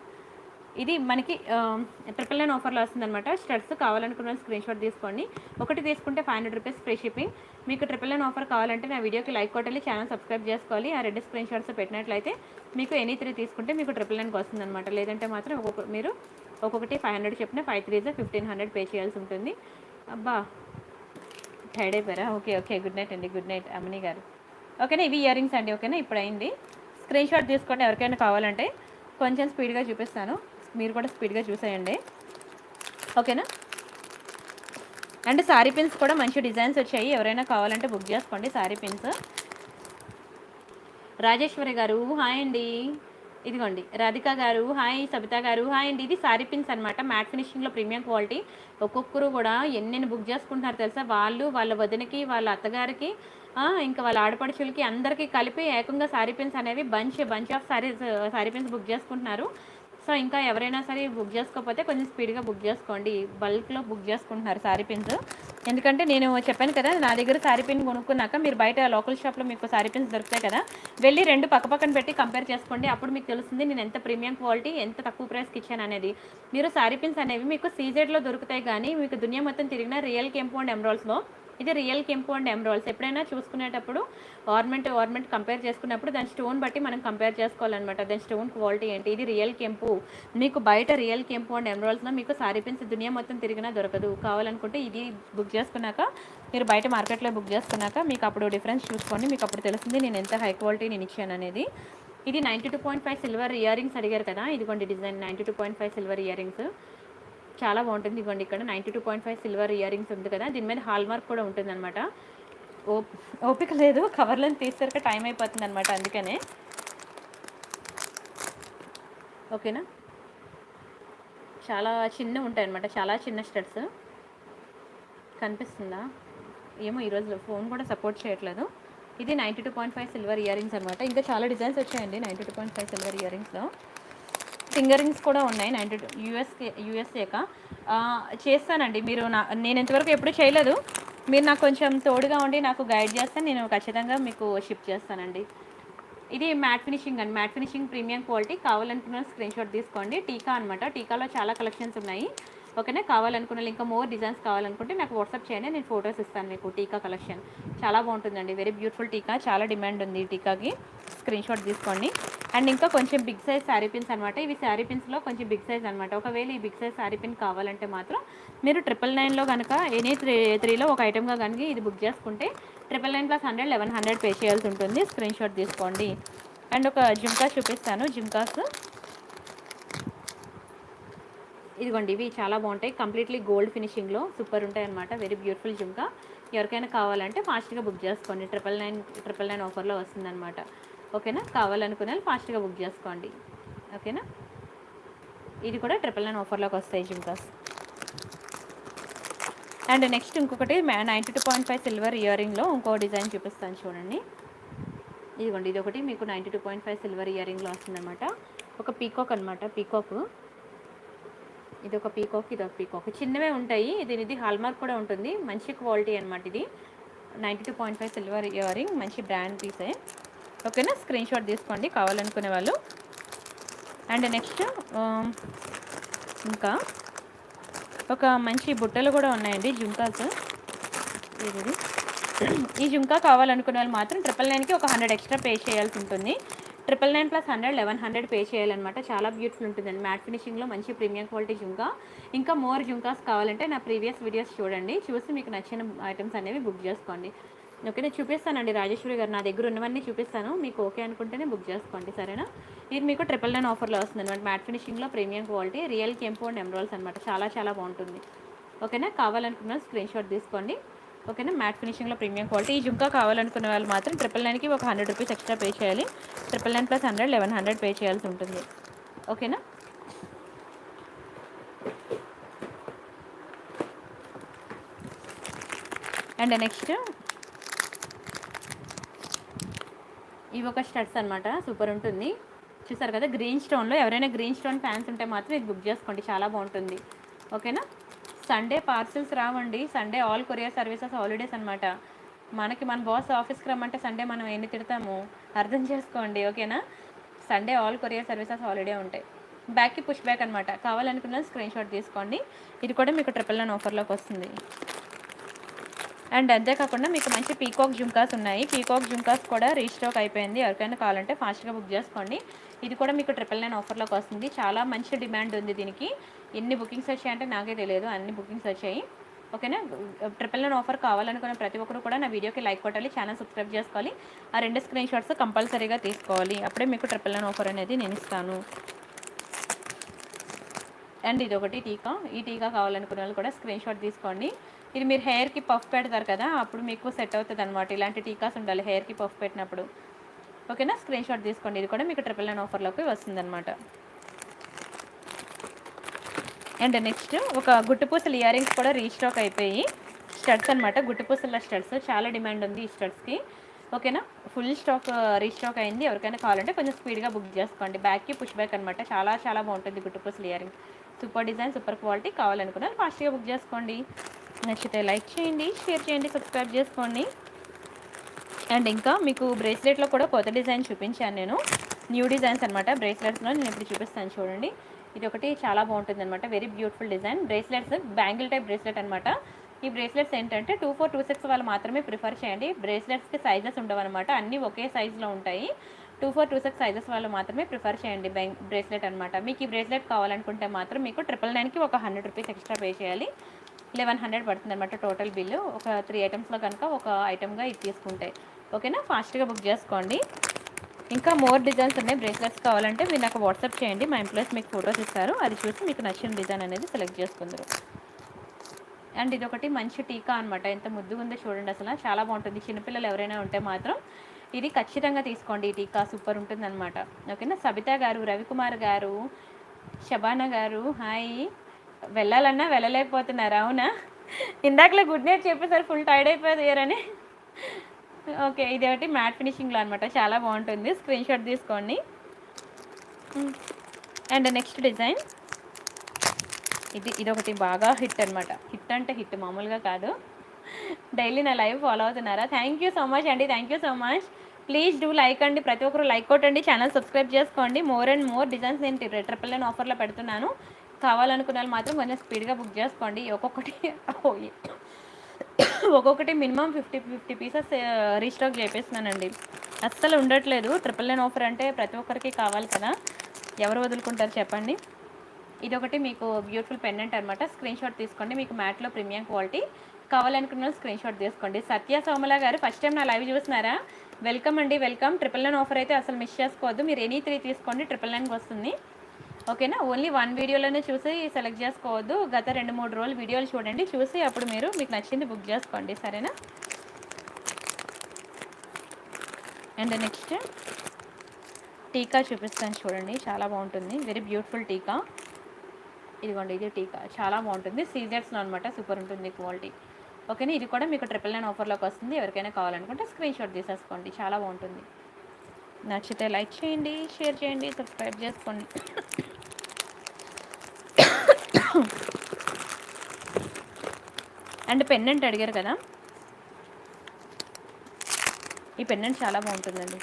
ఇది మనకి 999 ఆఫర్లో వస్తుందన్నమాట. స్టడ్స్ కావాలనుకున్న స్క్రీన్ షాట్ తీసుకోండి. ఒకటి తీసుకుంటే 500 రూపీస్ ఫ్రీ షిప్పింగ్. మీకు 999 ఆఫర్ కావాలంటే నా వీడియోకి లైక్ కొట్టాలి, ఛానల్ సబ్స్క్రైబ్ చేసుకోవాలి. ఆ 2 స్క్రీన్ షాట్స్ పెట్టినట్లయితే మీకు ఎనీ 3 తీసుకుంటే మీకు 999కి వస్తుందన్నమాట. లేదంటే మాత్రం మీరు ఒక్కొక్కటి 500 చెప్పిన 5 3 1500 పే చేయాల్సి ఉంటుంది. అబ్బా టైడ్ అయిపోయారా? ఓకే గుడ్ నైట్ అండి, గుడ్ నైట్ అమ్మని గారు. ఓకేనా, ఇవి ఇయర్ రింగ్స్ అండి. ఓకేనా, ఇప్పుడు అయింది. స్క్రీన్ షాట్ తీసుకోండి ఎవరికైనా కావాలంటే. కొంచెం స్పీడ్గా చూపిస్తాను, మీరు కూడా స్పీడ్గా చూసేయండి. ఓకేనా. అండ్ సారీ పిన్స్ కూడా మంచి డిజైన్స్ వచ్చాయి, ఎవరైనా కావాలంటే బుక్ చేసుకోండి సారీ పిన్స్. రాజేశ్వరి గారు హాయ్ అండి. ఇదిగోండి రాధిక గారు హాయ్, సబితా గారు హాయ్ అండి. ఇది సారీ పిన్స్ అనమాట, మ్యాట్ ఫినిషింగ్లో ప్రీమియం క్వాలిటీ. ఒక్కొక్కరు కూడా ఎన్నెన్ని బుక్ చేసుకుంటున్నారు తెలుసా, వాళ్ళు వాళ్ళ వదినకి, వాళ్ళ అత్తగారికి, ఇంకా వాళ్ళ ఆడపడుచులకి అందరికీ కలిపి ఏకంగా సారీ పిన్స్ అనేవి bunch of sorry pins book చేసుకుంటున్నారు. సో ఇంకా ఎవరైనా సరే బుక్ చేసుకోకపోతే కొంచెం స్పీడ్గా బుక్ చేసుకోండి, బల్క్లో బుక్ చేసుకుంటున్నారు సారీ పిన్స్. ఎందుకంటే నేను చెప్పాను కదా, నా దగ్గర సారీ పిన్ కొనుక్కున్నాక మీరు బయట లోకల్ షాప్లో మీకు సారీ పిన్స్ దొరుకుతాయి కదా, వెళ్ళి 2 పక్కన పెట్టి కంపేర్ చేసుకోండి. అప్పుడు మీకు తెలుస్తుంది నేను ఎంత ప్రీమియం క్వాలిటీ, ఎంత తక్కువ ప్రైస్కి ఇచ్చాను అనేది. మీరు సారీ పిన్స్ అనేవి మీకు సీజెడ్లో దొరుకుతాయి, కానీ మీకు దునియా మొత్తం తిరిగిన రియల్ కెంపు అండ్ ఎమరాల్డ్స్లో ఇది రియల్ కెంపు అండ్ ఎమరాల్డ్స్. ఎప్పుడైనా చూసుకునేటప్పుడు ఆర్నమెంట్ కంపేర్ చేసుకున్నప్పుడు దాని స్టోన్ బట్టి మనం కంపేర్ చేసుకోవాలన్నమాట, దాని స్టోన్ క్వాలిటీ ఏంటి. ఇది రియల్ కెంపు, మీకు బయట రియల్ కెంపు అండ్ ఎమరాల్డ్స్లో మీకు సారీ పిన్స్ దునియా మొత్తం తిరిగినా దొరకదు. కావాలనుకుంటే ఇది బుక్ చేసుకున్నాక, మీరు బయట మార్కెట్లో బుక్ చేసుకున్నాక మీకు అప్పుడు డిఫరెన్స్ చూసుకోండి, మీకు అప్పుడు తెలుస్తుంది నేను ఎంత హై క్వాలిటీ నేను ఇచ్చాను అనేది. ఇది 92.5 సిల్వర్ ఇయర్ రింగ్స్ అడిగారు కదా, ఇదిగోండి డిజైన్ 92.5 సిల్వర్ ఇయర్ రింగ్స్ చాలా బాగుంటుంది. ఇదిగోండి ఇక్కడ 92.5 సిల్వర్ ఇయర్ రింగ్స్ ఉంది కదా, దీని మీద హాల్ మార్క్ కూడా ఉంటుందన్నమాట. ఓపిక లేదు, కవర్లను తీసేసరికి టైం అయిపోతుంది అనమాట, అందుకనే. ఓకేనా, చాలా చిన్న ఉంటాయి అనమాట, చాలా చిన్న స్టడ్స్. కనిపిస్తుందా ఏమో, ఈరోజు ఫోన్ కూడా సపోర్ట్ చేయట్లేదు. ఇది 92.5 సిల్వర్ ఇయర్ రింగ్స్ అనమాట. ఇంకా చాలా డిజైన్స్ వచ్చాయండి 92.5 సిల్వర్ ఇయర్ రింగ్స్లో. ఫింగర్ రింగ్స్ కూడా ఉన్నాయి 92 యూఎస్ఏకా చేస్తానండి. నేను ఇంతవరకు ఎప్పుడు చేయలేదు, మీరు నాకు కొంచెం తోడుగా ఉండి నాకు గైడ్ చేస్తే నేను ఖచ్చితంగా మీకు షిప్ చేస్తానండి. ఇది మ్యాట్ ఫినిషింగ్ అండి, మ్యాట్ ఫినిషింగ్ ప్రీమియం క్వాలిటీ. కావాలనుకున్న స్క్రీన్ షాట్ తీసుకోండి. టీకా అనమాట, టీకాలో చాలా కలెక్షన్స్ ఉన్నాయి. ఓకేనా, కావాలనుకున్న ఇంకా మోర్ డిజైన్స్ కావాలనుకుంటే నాకు వాట్సాప్ చేయండి, నేను ఫొటోస్ ఇస్తాను మీకు. టీకా కలెక్షన్ చాలా బాగుంటుందండి, వెరీ బ్యూటిఫుల్ టీకా, చాలా డిమాండ్ ఉంది ఈ టీకాకి. స్క్రీన్ షాట్ తీసుకోండి. అండ్ ఇంకా కొంచెం బిగ్ సైజ్ శారీ పిన్స్ అనమాట, ఇవి శారీ పిన్స్లో కొంచెం బిగ్ సైజ్ అనమాట. ఒకవేళ ఈ బిగ్ సైజ్ శారీ పిన్ కావాలంటే మాత్రం మీరు 999లో కనుక ఎనీ 3లో ఒక ఐటెంగా కనుక ఇది బుక్ చేసుకుంటే 999 + 100 1100 పే చేయాల్సి ఉంటుంది. స్క్రీన్ షాట్ తీసుకోండి. అండ్ ఒక జుమ్కాస్ చూపిస్తాను, జుమ్కాస్ ఇదిగోండి, ఇవి చాలా బాగుంటాయి, కంప్లీట్లీ గోల్డ్ ఫినిషింగ్లో సూపర్ ఉంటాయి అనమాట, వెరీ బ్యూటిఫుల్ జుమ్కా. ఎవరికైనా కావాలంటే ఫాస్ట్గా బుక్ చేసుకోండి, 999 ఆఫర్లో వస్తుందన్నమాట. ఓకేనా, కావాలనుకునే వాళ్ళు ఫాస్ట్గా బుక్ చేసుకోండి. ఓకేనా, ఇది కూడా 999 ఆఫర్లోకి వస్తాయి జుమ్కాస్. అండ్ నెక్స్ట్ ఇంకొకటి 92.5 సిల్వర్ ఇయర్ రింగ్లో ఇంకో డిజైన్ చూపిస్తాను చూడండి. ఇదిగోండి, ఇది ఒకటి మీకు 92.5 సిల్వర్ ఇయర్ రింగ్లో వస్తుందన్నమాట. ఒక పీకాక్ అనమాట, పీకాక్. ఇది ఒక పీకాక్, ఇది ఒక పీకాక్, చిన్నవే ఉంటాయి. ఇది హాల్మార్క్ కూడా ఉంటుంది, మంచి క్వాలిటీ అనమాట. ఇది 92.5 సిల్వర్ ఇయర్ రింగ్, మంచి బ్రాండ్ పీసే. ఓకేనా, స్క్రీన్ షాట్ తీసుకోండి కావాలనుకునే వాళ్ళు. అండ్ నెక్స్ట్ ఇంకా ఒక మంచి బుట్టలు కూడా ఉన్నాయండి, జుంకాస్. ఇది ఈ జుంకా కావాలనుకునే వాళ్ళు మాత్రం 999కి ఒక 100 ఎక్స్ట్రా పే చేయాల్సి ఉంటుంది. 999 + 100 1100 పే చేయాలన్నమాట. చాలా బ్యూటిఫుల్ ఉంటుందండి, మ్యాట్ ఫినిషింగ్లో మంచి ప్రీమియం క్వాలిటీ జుంకా. ఇంకా మోర్ జుంకాస్ కావాలంటే నా ప్రీవియస్ వీడియోస్ చూడండి, చూసి మీకు నచ్చిన ఐటమ్స్ అనేవి బుక్ చేసుకోండి. ఓకే, నేను చూపిస్తానండి రాజేశ్వరి గారు, నా దగ్గర ఉన్నవన్నీ చూపిస్తాను, మీకు ఓకే అనుకుంటేనే బుక్ చేసుకోండి, సరేనా. ఇది మీకు 999 ఆఫర్లో వస్తుంది అనమాట, మ్యాట్ ఫినిషింగ్లో ప్రీమియం క్వాలిటీ, రియల్ కెంపు అండ్ ఎమరాల్డ్స్ అనమాట, చాలా బాగుంటుంది. ఓకేనా, కావాలనుకున్న స్క్రీన్ షాట్ తీసుకోండి. ఓకేనా, మ్యాట్ ఫినిషింగ్లో ప్రీమియం క్వాలిటీ. ఈ జుంకా కావాలనుకునే వాళ్ళు మాత్రం 999కి ఒక 100 రూపీస్ ఎక్స్ట్రా పే చేయాలి. 999 + 100 1100 పే చేయాల్సి ఉంటుంది. ఓకేనా, అండ్ నెక్స్ట్ ఇవి ఒక స్టడ్స్ అనమాట, సూపర్ ఉంటుంది. చూసారు కదా గ్రీన్ స్టోన్లో, ఎవరైనా గ్రీన్ స్టోన్ ఫ్యాన్స్ ఉంటే మాత్రం ఇది బుక్ చేసుకోండి, చాలా బాగుంటుంది. ఓకేనా. సండే పార్సిల్స్ రావండి, Sunday all courier services holidays అనమాట. మన బాస్ ఆఫీస్కి రమ్మంటే సండే మనం ఎన్ని తిడతాము అర్థం చేసుకోండి. ఓకేనా. Sunday all courier services holiday ఉంటాయి. బ్యాక్కి పుష్ బ్యాక్ అనమాట, కావాలనుకున్న స్క్రీన్ షాట్ తీసుకోండి. ఇది కూడా మీకు 999 ఆఫర్లోకి వస్తుంది. అండ్ అంతేకాకుండా మీకు మంచి పీకాక్ జుంకాస్ ఉన్నాయి. పీకాక్ జుంకాస్ కూడా రీస్టాక్ అయిపోయింది, ఎవరికైనా కావాలంటే ఫాస్ట్గా బుక్ చేసుకోండి. ఇది కూడా మీకు 999 ఆఫర్లోకి వస్తుంది. చాలా మంచి డిమాండ్ ఉంది దీనికి. ఎన్ని బుకింగ్స్ వచ్చాయంటే నాకే తెలియదు, అన్ని బుకింగ్స్ వచ్చాయి. ఓకేనా. 999 ఆఫర్ కావాలనుకున్న ప్రతి ఒక్కరు కూడా నా వీడియోకి లైక్ కొట్టాలి, ఛానల్ సబ్స్క్రైబ్ చేసుకోవాలి. ఆ 2 స్క్రీన్ షాట్స్ కంపల్సరీగా తీసుకోవాలి, అప్పుడే మీకు 999 ఆఫర్ అనేది నేను ఇస్తాను. అండ్ ఇది ఒకటి టీకా, ఈ టీకా కావాలనుకున్న వాళ్ళు కూడా స్క్రీన్ షాట్ తీసుకోండి. ఇది మీరు హెయిర్కి పఫ్ పెడతారు కదా, అప్పుడు మీకు సెట్ అవుతుంది అనమాట. ఇలాంటి టీకాస్ ఉండాలి హెయిర్కి పఫ్ పెట్టినప్పుడు. ఓకేనా. స్క్రీన్ షాట్ తీసుకోండి, ఇది కూడా మీకు 999 ఆఫర్లోకి వస్తుందన్నమాట. అండ్ నెక్స్ట్ ఒక గుట్టుపూసలు ఇయర్ రింగ్స్ కూడా రీస్టాక్ అయిపోయి స్టడ్స్ అనమాట. గుట్టుపూసల స్టడ్స్ చాలా డిమాండ్ ఉంది ఈ స్టడ్స్కి. ఓకేనా. ఫుల్ స్టాక్ రీస్టాక్ అయింది, ఎవరికైనా కావాలంటే కొంచెం స్పీడ్గా బుక్ చేసుకోండి. బ్యాక్కి పుష్ బ్యాక్ అనమాట, చాలా చాలా బాగుంటుంది గుట్టుపూసలు ear ring. Super design, super quality. కావాలనుకున్నారు ఫాస్ట్గా బుక్ చేసుకోండి. నచ్చితే లైక్ చేయండి, షేర్ చేయండి, సబ్స్క్రైబ్ చేసుకోండి. అండ్ ఇంకా మీకు బ్రేస్లెట్లో కూడా కొత్త డిజైన్ చూపించాను నేను, న్యూ డిజైన్స్ అనమాట. బ్రేస్లెట్స్లో నేను ఇప్పుడు చూపిస్తాను చూడండి. ఇది ఒకటి చాలా బాగుంటుంది అనమాట, very beautiful design. Bracelets bangle type bracelet అనమాట. ఈ బ్రేస్లెట్స్ ఏంటంటే 24, 26 వాళ్ళు మాత్రమే ప్రిఫర్ చేయండి. బ్రేస్లెట్స్కి సైజెస్ ఉండవు అనమాట, అన్నీ ఒకే సైజులో ఉంటాయి. 24, 26 సైజెస్ వాళ్ళు మాత్రమే ప్రిఫర్ చేయండి బ్రేస్లెట్ అనమాట. మీకు ఈ బ్రేస్లెట్ కావాలనుకుంటే మాత్రం మీకు 999కి ఒక 100 రూపీస్ ఎక్స్ట్రా పే చేయాలి. 1100 పడుతుంది అనమాట టోటల్ బిల్లు. ఒక 3 ఐటమ్స్లో కనుక ఒక ఐటమ్గా ఇది తీసుకుంటే. ఓకేనా. ఫాస్ట్గా బుక్ చేసుకోండి. ఇంకా మోర్ డిజైన్స్ ఉన్నాయి. బ్రేస్లెట్స్ కావాలంటే మీరు నాకు వాట్సాప్ చేయండి, మా ఎంప్లాయీస్ మీకు ఫొటోస్ ఇస్తారు, అది చూసి మీకు నచ్చిన డిజైన్ అనేది సెలెక్ట్ చేసుకుందరు. అండ్ ఇది ఒకటి మంచి టీకా అనమాట, ఎంత ముద్దుగా ఉందో చూడండి, అసలు చాలా బాగుంటుంది. చిన్నపిల్లలు ఎవరైనా ఉంటే మాత్రం ఇది ఖచ్చితంగా తీసుకోండి, ఈ టీకా సూపర్ ఉంటుంది అనమాట. ఓకేనా. సబితా గారు, రవికుమార్ గారు, శబానా గారు, హాయ్. వెళ్ళాలన్నా వెళ్ళలేకపోతున్నారు, అవునా. ఇందాకలో గుడ్ నైట్ చెప్పేసరి ఫుల్ టైర్డ్ అయిపోయారని. ఓకే. ఇది ఒకటి మ్యాట్ ఫినిషింగ్లో అనమాట, చాలా బాగుంటుంది, స్క్రీన్ షాట్ తీసుకోండి. అండ్ నెక్స్ట్ డిజైన్ ఇదొకటి బాగా హిట్ అనమాట. హిట్ అంటే హిట్, మామూలుగా కాదు. డైలీ నా లైవ్ ఫాలో అవుతున్నారా? థ్యాంక్ యూ సో మచ్ అండి, thank you so much. Please do like అండి, ప్రతి ఒక్కరు లైక్ కొట్టండి, ఛానల్ సబ్స్క్రైబ్ చేసుకోండి. మోర్ అండ్ మోర్ డిజైన్స్ నేను 999 ఆఫర్లో పెడుతున్నాను. కావాలనుకున్న వాళ్ళు మాత్రం కొంచెం స్పీడ్గా బుక్ చేసుకోండి. ఒక్కొక్కటి మినిమం 50 పీసెస్ రీస్టాక్ చేపిస్తున్నానండి, అస్సలు ఉండట్లేదు. 999 ఆఫర్ అంటే ప్రతి ఒక్కరికి కావాలి కదా, ఎవరు వదులుకుంటారు చెప్పండి. ఇదొకటి మీకు బ్యూటిఫుల్ పెండెంట్ అనమాట, స్క్రీన్ షాట్ తీసుకోండి. మీకు మ్యాట్లో ప్రీమియం క్వాలిటీ, కావాలనుకున్న స్క్రీన్ షాట్ తీసుకోండి. సత్య సోమల గారు ఫస్ట్ టైం నా లైవ్ చూస్తున్నారా? వెల్కమ్ అండి, వెల్కమ్. 999 ఆఫర్ అయితే అసలు మిస్ చేసుకోవద్దు. మీరు ఎనీ 3 తీసుకోండి, 999కి వస్తుంది. ఓకేనా. ఓన్లీ 1 వీడియోలోనే చూసి సెలెక్ట్ చేసుకోవద్దు, గత 2-3 రోజులు వీడియోలు చూడండి, చూసి అప్పుడు మీకు నచ్చింది బుక్ చేసుకోండి, సరేనా. అండ్ నెక్స్ట్ టీకా చూపిస్తాను చూడండి, చాలా బాగుంటుంది, వెరీ బ్యూటిఫుల్ టీకా. ఇదిగోండి, ఇది టీకా చాలా బాగుంటుంది, సీజర్స్లో అనమాట, సూపర్ ఉంటుంది క్వాలిటీ. ఓకేనా. ఇది కూడా మీకు 999 ఆఫర్లోకి వస్తుంది. ఎవరికైనా కావాలనుకుంటే స్క్రీన్ షాట్ తీసేసుకోండి, చాలా బాగుంటుంది. నచ్చితే లైక్ చేయండి, షేర్ చేయండి, సబ్స్క్రైబ్ చేసుకోండి. అండ్ పెండెంట్ అడిగారు కదా, ఈ పెండెంట్ చాలా బాగుంటుందండి,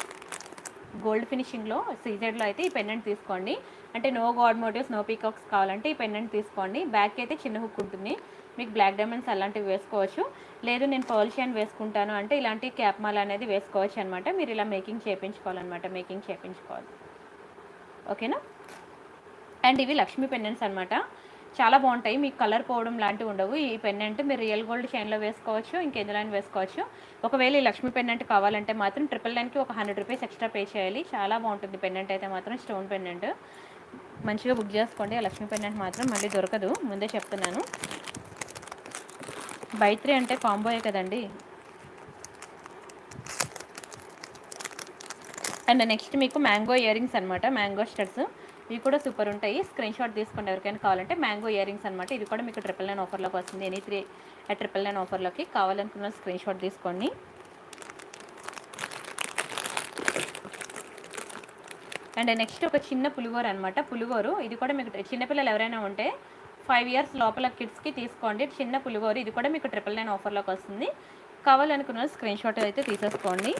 గోల్డ్ ఫినిషింగ్లో సీజెడ్లో అయితే ఈ పెండెంట్ తీసుకోండి. అంటే no god motifs, no peacocks కావాలంటే ఈ పెండెంట్ తీసుకోండి. బ్యాక్ అయితే చిన్న హుక్ ఉంటుంది, మీకు బ్లాక్ డైమండ్స్ అలాంటివి వేసుకోవచ్చు. లేదు నేను పర్ల్ చైన్ వేసుకుంటాను అంటే ఇలాంటి క్యాప్ మాల అనేది వేసుకోవచ్చు అనమాట. మీరు ఇలా మేకింగ్ చేయించుకోవాలి. ఓకేనా. అండ్ ఇవి లక్ష్మీ పెండెంట్స్ అనమాట, చాలా బాగుంటాయి, మీకు కలర్ పోవడం లాంటివి ఉండవు. ఈ పెండెంట్ మీరు రియల్ గోల్డ్ చైన్లో వేసుకోవచ్చు, ఇంకెందులో వేసుకోవచ్చు. ఒకవేళ ఈ లక్ష్మీ పెండెంట్ కావాలంటే మాత్రం 999కి ఒక 100 రూపీస్ ఎక్స్ట్రా పే చేయాలి. చాలా బాగుంటుంది పెండెంట్ అయితే మాత్రం, స్టోన్ పెండెంట్. మంచిగా బుక్ చేసుకోండి. ఆ లక్ష్మీ పెండెంట్ మాత్రం మళ్ళీ దొరకదు, ముందే చెప్తున్నాను. బై 3 అంటే కాంబోయే కదండి. అండ్ నెక్స్ట్ మీకు మ్యాంగో ఇయర్ రింగ్స్ అనమాట, మ్యాంగో స్టడ్స్. ఇవి కూడా సూపర్ ఉంటాయి. స్క్రీన్ షాట్ తీసుకోండి ఎవరికైనా కావాలంటే. మ్యాంగో ఇయర్ రింగ్స్ అనమాట. ఇది కూడా మీకు 999 ఆఫర్లోకి వస్తుంది. ఎనీ 3 999 ఆఫర్లోకి కావాలనుకున్న స్క్రీన్ షాట్ తీసుకోండి. అండ్ నెక్స్ట్ ఒక చిన్న పులిగోరు అనమాట. పులిగోరు ఇది కూడా మీకు చిన్నపిల్లలు ఎవరైనా ఉంటే 5 ఇయర్స్ లోపల కిడ్స్కి తీసుకోండి. చిన్న పులిగోరు ఇది కూడా మీకు 999 ఆఫర్లోకి వస్తుంది. కావాలనుకున్న స్క్రీన్ షాట్ అయితే తీసేసుకోండి.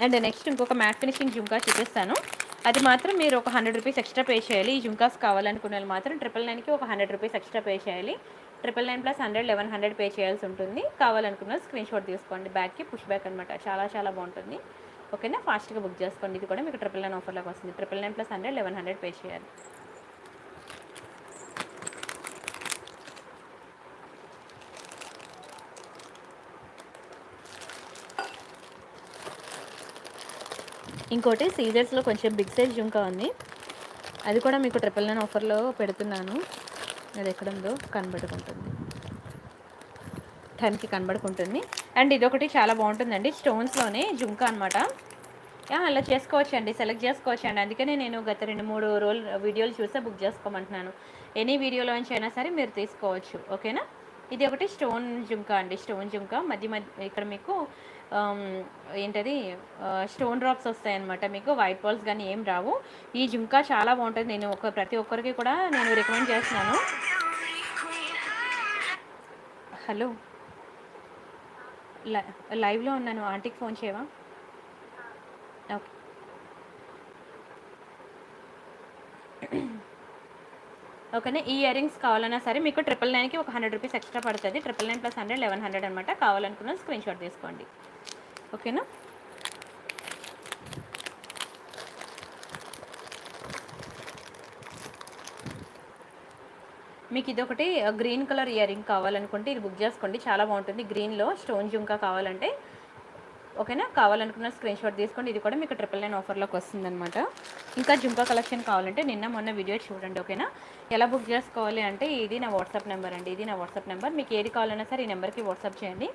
అండ్ నెక్స్ట్ ఇంకొక మ్యాట్ ఫినిషింగ్ జుంకా చూపిస్తాను. అది మాత్రం మీరు ఒక 100 రూపీస్ ఎక్స్ట్రా పే చేయాలి. ఈ జుంకాస్ కావాలనుకునే వాళ్ళు మాత్రం 999కి ఒక 100 రూపీస్ ఎక్స్ట్రా పే చేయాలి. 999 ప్లస్ 100 1100 పే చేయాల్సి ఉంటుంది. కావాలనుకున్న స్క్రీన్ షాట్ తీసుకోండి. బ్యాక్కి పుష్ బ్యాక్ అనమాట. చాలా చాలా బాగుంటుంది. ఓకేనా, ఫాస్ట్గా బుక్ చేసుకోండి. ఇది కూడా మీకు 999 ఆఫర్లోకి వస్తుంది. 999 ప్లస్ 100 1100 పే చేయాలి. ఇంకోటి సీజర్స్లో కొంచెం బిగ్ సైజ్ జుంకా ఉంది. అది కూడా మీకు 999 ఆఫర్లో పెడుతున్నాను. అది ఎక్కడుందో కనబడుకుంటుంది, 10కి కనబడుకుంటుంది. అండ్ ఇదొకటి చాలా బాగుంటుందండి. స్టోన్స్లోనే జుంకా అనమాట. అలా చేసుకోవచ్చండి, సెలెక్ట్ చేసుకోవచ్చండి. అందుకనే నేను గత 2-3 వీడియోలు చూసే బుక్ చేసుకోమంటున్నాను. ఎనీ వీడియోలోంచి అయినా సరే మీరు తీసుకోవచ్చు. ఓకేనా, ఇది ఒకటి స్టోన్ జుంకా అండి. స్టోన్ జుంకా మధ్య ఇక్కడ మీకు ఏంటది స్టోన్ డ్రాప్స్ వస్తాయన్నమాట. మీకు వైట్ బాల్స్ కానీ ఏం రావు. ఈ జుంకా చాలా బాగుంటుంది. నేను ప్రతి ఒక్కరికి కూడా నేను రికమెండ్ చేస్తున్నాను. హలో, లైవ్లో ఉన్నాను, ఆంటీకి ఫోన్ చేయవా? ఓకే. ఓకేనా, ఈ ఇయర్ రింగ్స్ కావాలన్నా సరే మీకు 999కి ఒక 100 రూపీస్ ఎక్స్ట్రా పడుతుంది. 999 ప్లస్ 100 1100 అనమాట. కావాలనుకున్న స్క్రీన్ షాట్ తీసుకోండి. ఓకేనా, మీకు ఇదొకటి గ్రీన్ కలర్ ఇయర్ రింగ్ కావాలనుకుంటే ఇది బుక్ చేసుకోండి. చాలా బాగుంటుంది. గ్రీన్లో స్టోన్ జుంకా కావాలంటే ఓకేనా, కావాలనుకున్న స్క్రీన్ షాట్ తీసుకోండి. ఇది కూడా మీకు 999 ఆఫర్లోకి వస్తుందన్నమాట. ఇంకా జుంకా కలెక్షన్ కావాలంటే మొన్న వీడియో చూడండి. ఓకేనా, ఎలా బుక్ చేసుకోవాలి అంటే ఇది నా వాట్సాప్ నెంబర్ అండి. ఇది నా వాట్సాప్ నెంబర్. మీకు ఏది కావాలన్నా సరే ఈ నెంబర్కి వాట్సాప్ చేయండి.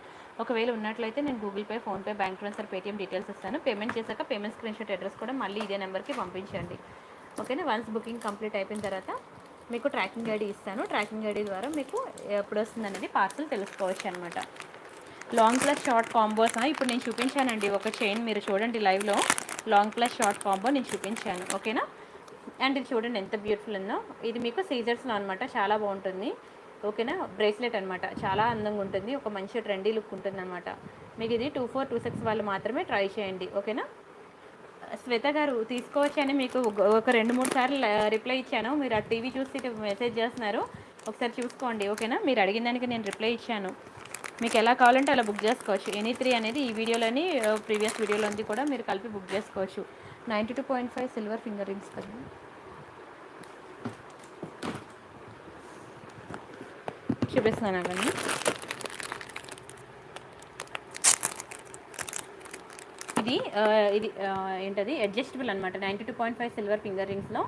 ఒకవేళ ఉన్నట్లయితే నేను Google pay, PhonePe, bank transfer, Paytm details ఇస్తాను. పేమెంట్ చేశాక పేమెంట్ స్క్రీన్ షాట్ అడ్రస్ కూడా మళ్ళీ ఇదే నెంబర్కి పంపించండి. ఓకేనా, వన్స్ బుకింగ్ కంప్లీట్ అయిపోయిన తర్వాత మీకు ట్రాకింగ్ ఐడి ఇస్తాను. ట్రాకింగ్ ఐడి ద్వారా మీకు ఎప్పుడు వస్తుంది అనేది పార్సల్ తెలుసుకోవచ్చు అనమాట. లాంగ్ ప్లస్ షార్ట్ కాంబోస్ ఇప్పుడు నేను చూపించానండి. ఒక చైన్ మీరు చూడండి లైవ్లో, లాంగ్ ప్లస్ షార్ట్ కాంబో నేను చూపించాను. ఓకేనా, అండ్ ఇది చూడండి ఎంత బ్యూటిఫుల్ ఉందో. ఇది మీకు సీజర్స్లో అనమాట. చాలా బాగుంటుంది. ఓకేనా, బ్రేస్లెట్ అనమాట. చాలా అందంగా ఉంటుంది. ఒక మంచి ట్రెండీ లుక్ ఉంటుంది అనమాట. మీకు ఇది 2426 వాళ్ళు మాత్రమే ట్రై చేయండి. ఓకేనా, శ్వేత గారు తీసుకోవచ్చని మీకు ఒక 2-3 సార్లు రిప్లై ఇచ్చాను. మీరు ఆ టీవీ చూసి మెసేజ్ చేస్తున్నారు, ఒకసారి చూసుకోండి. ఓకేనా, మీరు అడిగిన దానికి నేను రిప్లై ఇచ్చాను. మీకు ఎలా కావాలంటే అలా బుక్ చేసుకోవచ్చు. ఎనీ 3 అనేది ఈ వీడియోలోని ప్రీవియస్ వీడియోలోని కూడా మీరు కలిపి బుక్ చేసుకోవచ్చు. 92.5 సిల్వర్ ఫింగర్ రింగ్స్ కదా, చూపిస్తున్నాను కానీ ఇది ఏంటది అడ్జస్టబుల్ అనమాట. 92.5 సిల్వర్ ఫింగర్ రింగ్స్లో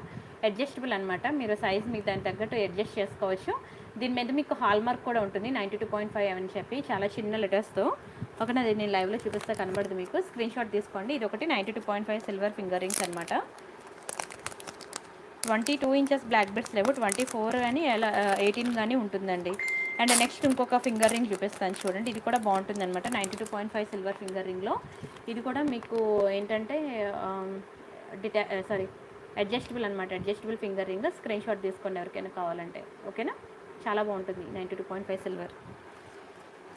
అడ్జస్టబుల్ అనమాట. మీరు సైజ్ మీకు దానికి తగ్గట్టు అడ్జస్ట్ చేసుకోవచ్చు. దీని మీద మీకు హాల్ మార్క్ కూడా ఉంటుంది 92.5 అని చెప్పి, చాలా చిన్న లెటర్స్తో. ఓకేనా, అది నేను లైవ్లో చూపిస్తే కనబడదు మీకు. స్క్రీన్ షాట్ తీసుకోండి. ఇది ఒకటి 92.5 సిల్వర్ ఫింగర్ రింగ్స్ అనమాట. 22 ఇంచెస్ బ్లాక్ బెడ్స్ లేవు, 24 కానీ 18 కానీ ఉంటుందండి. అండ్ నెక్స్ట్ ఇంకొక ఫింగర్ రింగ్ చూపిస్తాను చూడండి. ఇది కూడా బాగుంటుంది అనమాట. 92.5 సిల్వర్ ఫింగర్ రింగ్లో ఇది కూడా మీకు ఏంటంటే అడ్జస్టబుల్ అనమాట. Adjustable finger ring. Screen shot తీసుకోండి ఎవరికైనా కావాలంటే. ఓకేనా, చాలా బాగుంటుంది. 92.5 silver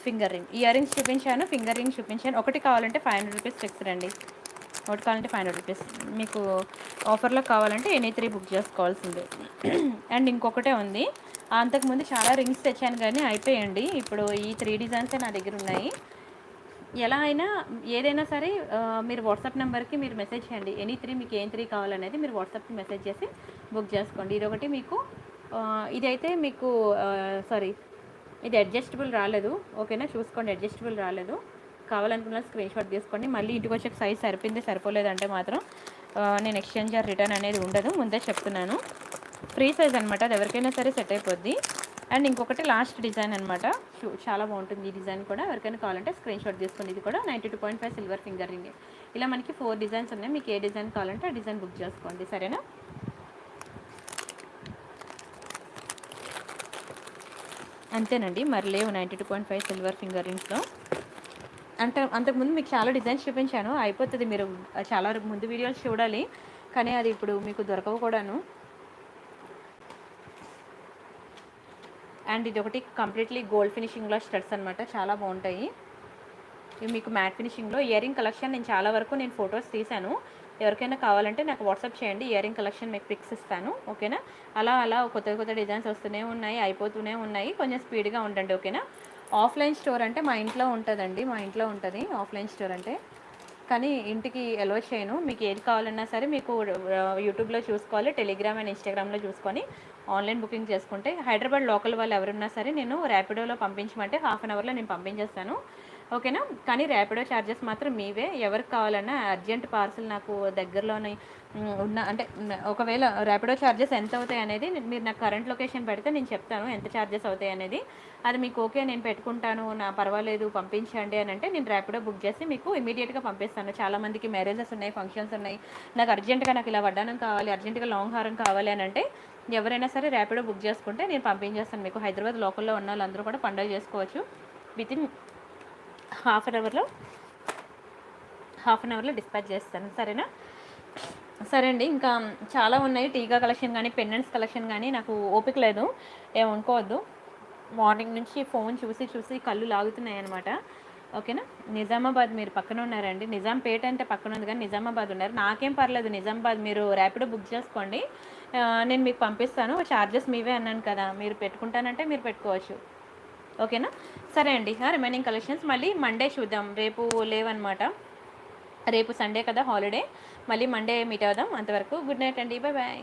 finger ring. Ear rings చూపించాను, ఫింగర్ రింగ్ చూపించాను. ఒకటి కావాలంటే 500 రూపీస్ ఫిక్స్డ్ అండి. ఒకటి కావాలంటే 500 రూపీస్. మీకు ఆఫర్లో కావాలంటే ఎనీ 3 బుక్ చేసుకోవాల్సిందే. అండ్ ఇంకొకటే ఉంది. అంతకుముందు చాలా రింగ్స్ తెచ్చాను కానీ అయిపోయండి. ఇప్పుడు ఈ 3 డిజైన్సే నా దగ్గర ఉన్నాయి. ఎలా అయినా ఏదైనా సరే మీరు వాట్సాప్ నెంబర్కి మీరు మెసేజ్ చేయండి. ఎనీ 3 మీకు ఏం 3 కావాలనేది మీరు వాట్సాప్కి మెసేజ్ చేసి బుక్ చేసుకోండి. ఇది ఒకటి మీకు ఇదైతే మీకు ఇది అడ్జస్టబుల్ రాలేదు. ఓకేనా, చూసుకోండి, అడ్జస్టబుల్ రాలేదు. కావాలనుకున్న స్క్రీన్ షాట్ తీసుకోండి. మళ్ళీ ఇంటికి వచ్చే సైజ్ సరిపోయింది సరిపోలేదంటే మాత్రం నేను ఎక్స్చేంజ్ ఆర్ రిటర్న్ అనేది ఉండదు, ముందే చెప్తున్నాను. ఫ్రీ సైజ్ అనమాట. అది ఎవరికైనా సరే సెట్ అయిపోద్ది. అండ్ ఇంకొకటి లాస్ట్ డిజైన్ అనమాట. చాలా బాగుంటుంది ఈ డిజైన్ కూడా. ఎవరికైనా కావాలంటే స్క్రీన్ షాట్ తీసుకోండి. ఇది కూడా 92.5 సిల్వర్ ఫింగర్ రింగ్. ఇలా మనకి 4 డిజైన్స్ ఉన్నాయి. మీకు ఏ డిజైన్ కావాలంటే ఆ డిజైన్ బుక్ చేసుకోండి, సరేనా. అంతేనండి, మరి లేవు 92.5 సిల్వర్ ఫింగర్ రింగ్స్లో. అంటే అంతకుముందు మీకు చాలా డిజైన్స్ చూపించాను, అయిపోతుంది. మీరు చాలా ముందు వీడియోస్ చూడాలి, కానీ అది ఇప్పుడు మీకు దొరకవు కూడాను. అండ్ ఇది ఒకటి కంప్లీట్లీ గోల్డ్ ఫినిషింగ్లో స్టడ్స్ అనమాట, చాలా బాగుంటాయి. ఇవి మీకు మ్యాట్ ఫినిషింగ్లో ఇయర్ రింగ్ కలెక్షన్ నేను చాలా వరకు ఫొటోస్ తీశాను. ఎవరికైనా కావాలంటే నాకు వాట్సాప్ చేయండి, ఇయర్ రింగ్ కలెక్షన్ మీకు పిక్స్ ఇస్తాను, ఓకేనా. అలా కొత్త కొత్త డిజైన్స్ వస్తూనే ఉన్నాయి, అయిపోతూనే ఉన్నాయి. కొంచెం స్పీడ్గా ఉండండి, ఓకేనా. ఆఫ్లైన్ స్టోర్ అంటే మా ఇంట్లో ఉంటుందండి, మా ఇంట్లో ఉంటుంది ఆఫ్లైన్ స్టోర్ అంటే. కానీ ఇంటికి అలో చేయను. మీకు ఏది కావాలన్నా సరే మీకు యూట్యూబ్లో చూసుకోవాలి, టెలిగ్రామ్ అండ్ ఇన్స్టాగ్రామ్లో చూసుకొని ఆన్లైన్ బుకింగ్ చేసుకుంటే హైదరాబాద్ లోకల్ వాళ్ళు ఎవరున్నా సరే నేను ర్యాపిడోలో పంపించమంటే హాఫ్ అన్ అవర్లో నేను పంపించేస్తాను, ఓకేనా. కానీ ర్యాపిడో ఛార్జెస్ మాత్రం మీవే. ఎవరికి కావాలన్నా అర్జెంట్ పార్సల్ నాకు దగ్గరలోనే ఉన్న అంటే ఒకవేళ ర్యాపిడో ఛార్జెస్ ఎంత అవుతాయి అనేది మీరు నాకు కరెంట్ లొకేషన్ పెడితే నేను చెప్తాను ఎంత ఛార్జెస్ అవుతాయి అనేది. అది మీకు ఓకే, నేను పెట్టుకుంటాను, నా పర్వాలేదు పంపించండి అని అంటే నేను ర్యాపిడో బుక్ చేసి మీకు ఇమీడియట్గా పంపిస్తాను. చాలామందికి మ్యారేజెస్ ఉన్నాయి, ఫంక్షన్స్ ఉన్నాయి, నాకు అర్జెంటుగా నాకు ఇలా వడ్డానం కావాలి, అర్జెంటుగా లాంగ్ హారం కావాలి అని అంటే ఎవరైనా సరే ర్యాపిడో బుక్ చేసుకుంటే నేను పంపించేస్తాను మీకు. హైదరాబాద్ లోకల్లో ఉన్న వాళ్ళందరూ కూడా పండుగ చేసుకోవచ్చు. వితిన్ హాఫ్ అన్ అవర్లో డిస్పాచ్ చేస్తాను, సరేనా. సరే అండి, ఇంకా చాలా ఉన్నాయి. టీకా కలెక్షన్ కానీ పెండెంట్స్ కలెక్షన్ కానీ నాకు ఓపిక లేదు, ఏమనుకోవద్దు. మార్నింగ్ నుంచి ఫోన్ చూసి కళ్ళు లాగుతున్నాయి అనమాట, ఓకేనా. నిజామాబాద్ మీరు పక్కన ఉన్నారండి, నిజాంపేట అంటే పక్కన ఉంది కానీ నిజామాబాద్ ఉన్నారు. నాకేం పర్లేదు, నిజామాబాద్ మీరు ర్యాపిడో బుక్ చేసుకోండి, నేను మీకు పంపిస్తాను. చార్జెస్ మీవే అన్నాను కదా, మీరు పెట్టుకుంటానంటే మీరు పెట్టుకోవచ్చు, ఓకేనా. సరే అండి, రిమైనింగ్ కలెక్షన్స్ మళ్ళీ మండే చూద్దాం. రేపు లేవన్నమాట, రేపు సండే కదా హాలిడే. మళ్ళీ మండే మీట్ అవుదాం. అంతవరకు గుడ్ నైట్ అండి, బాయ్ బాయ్.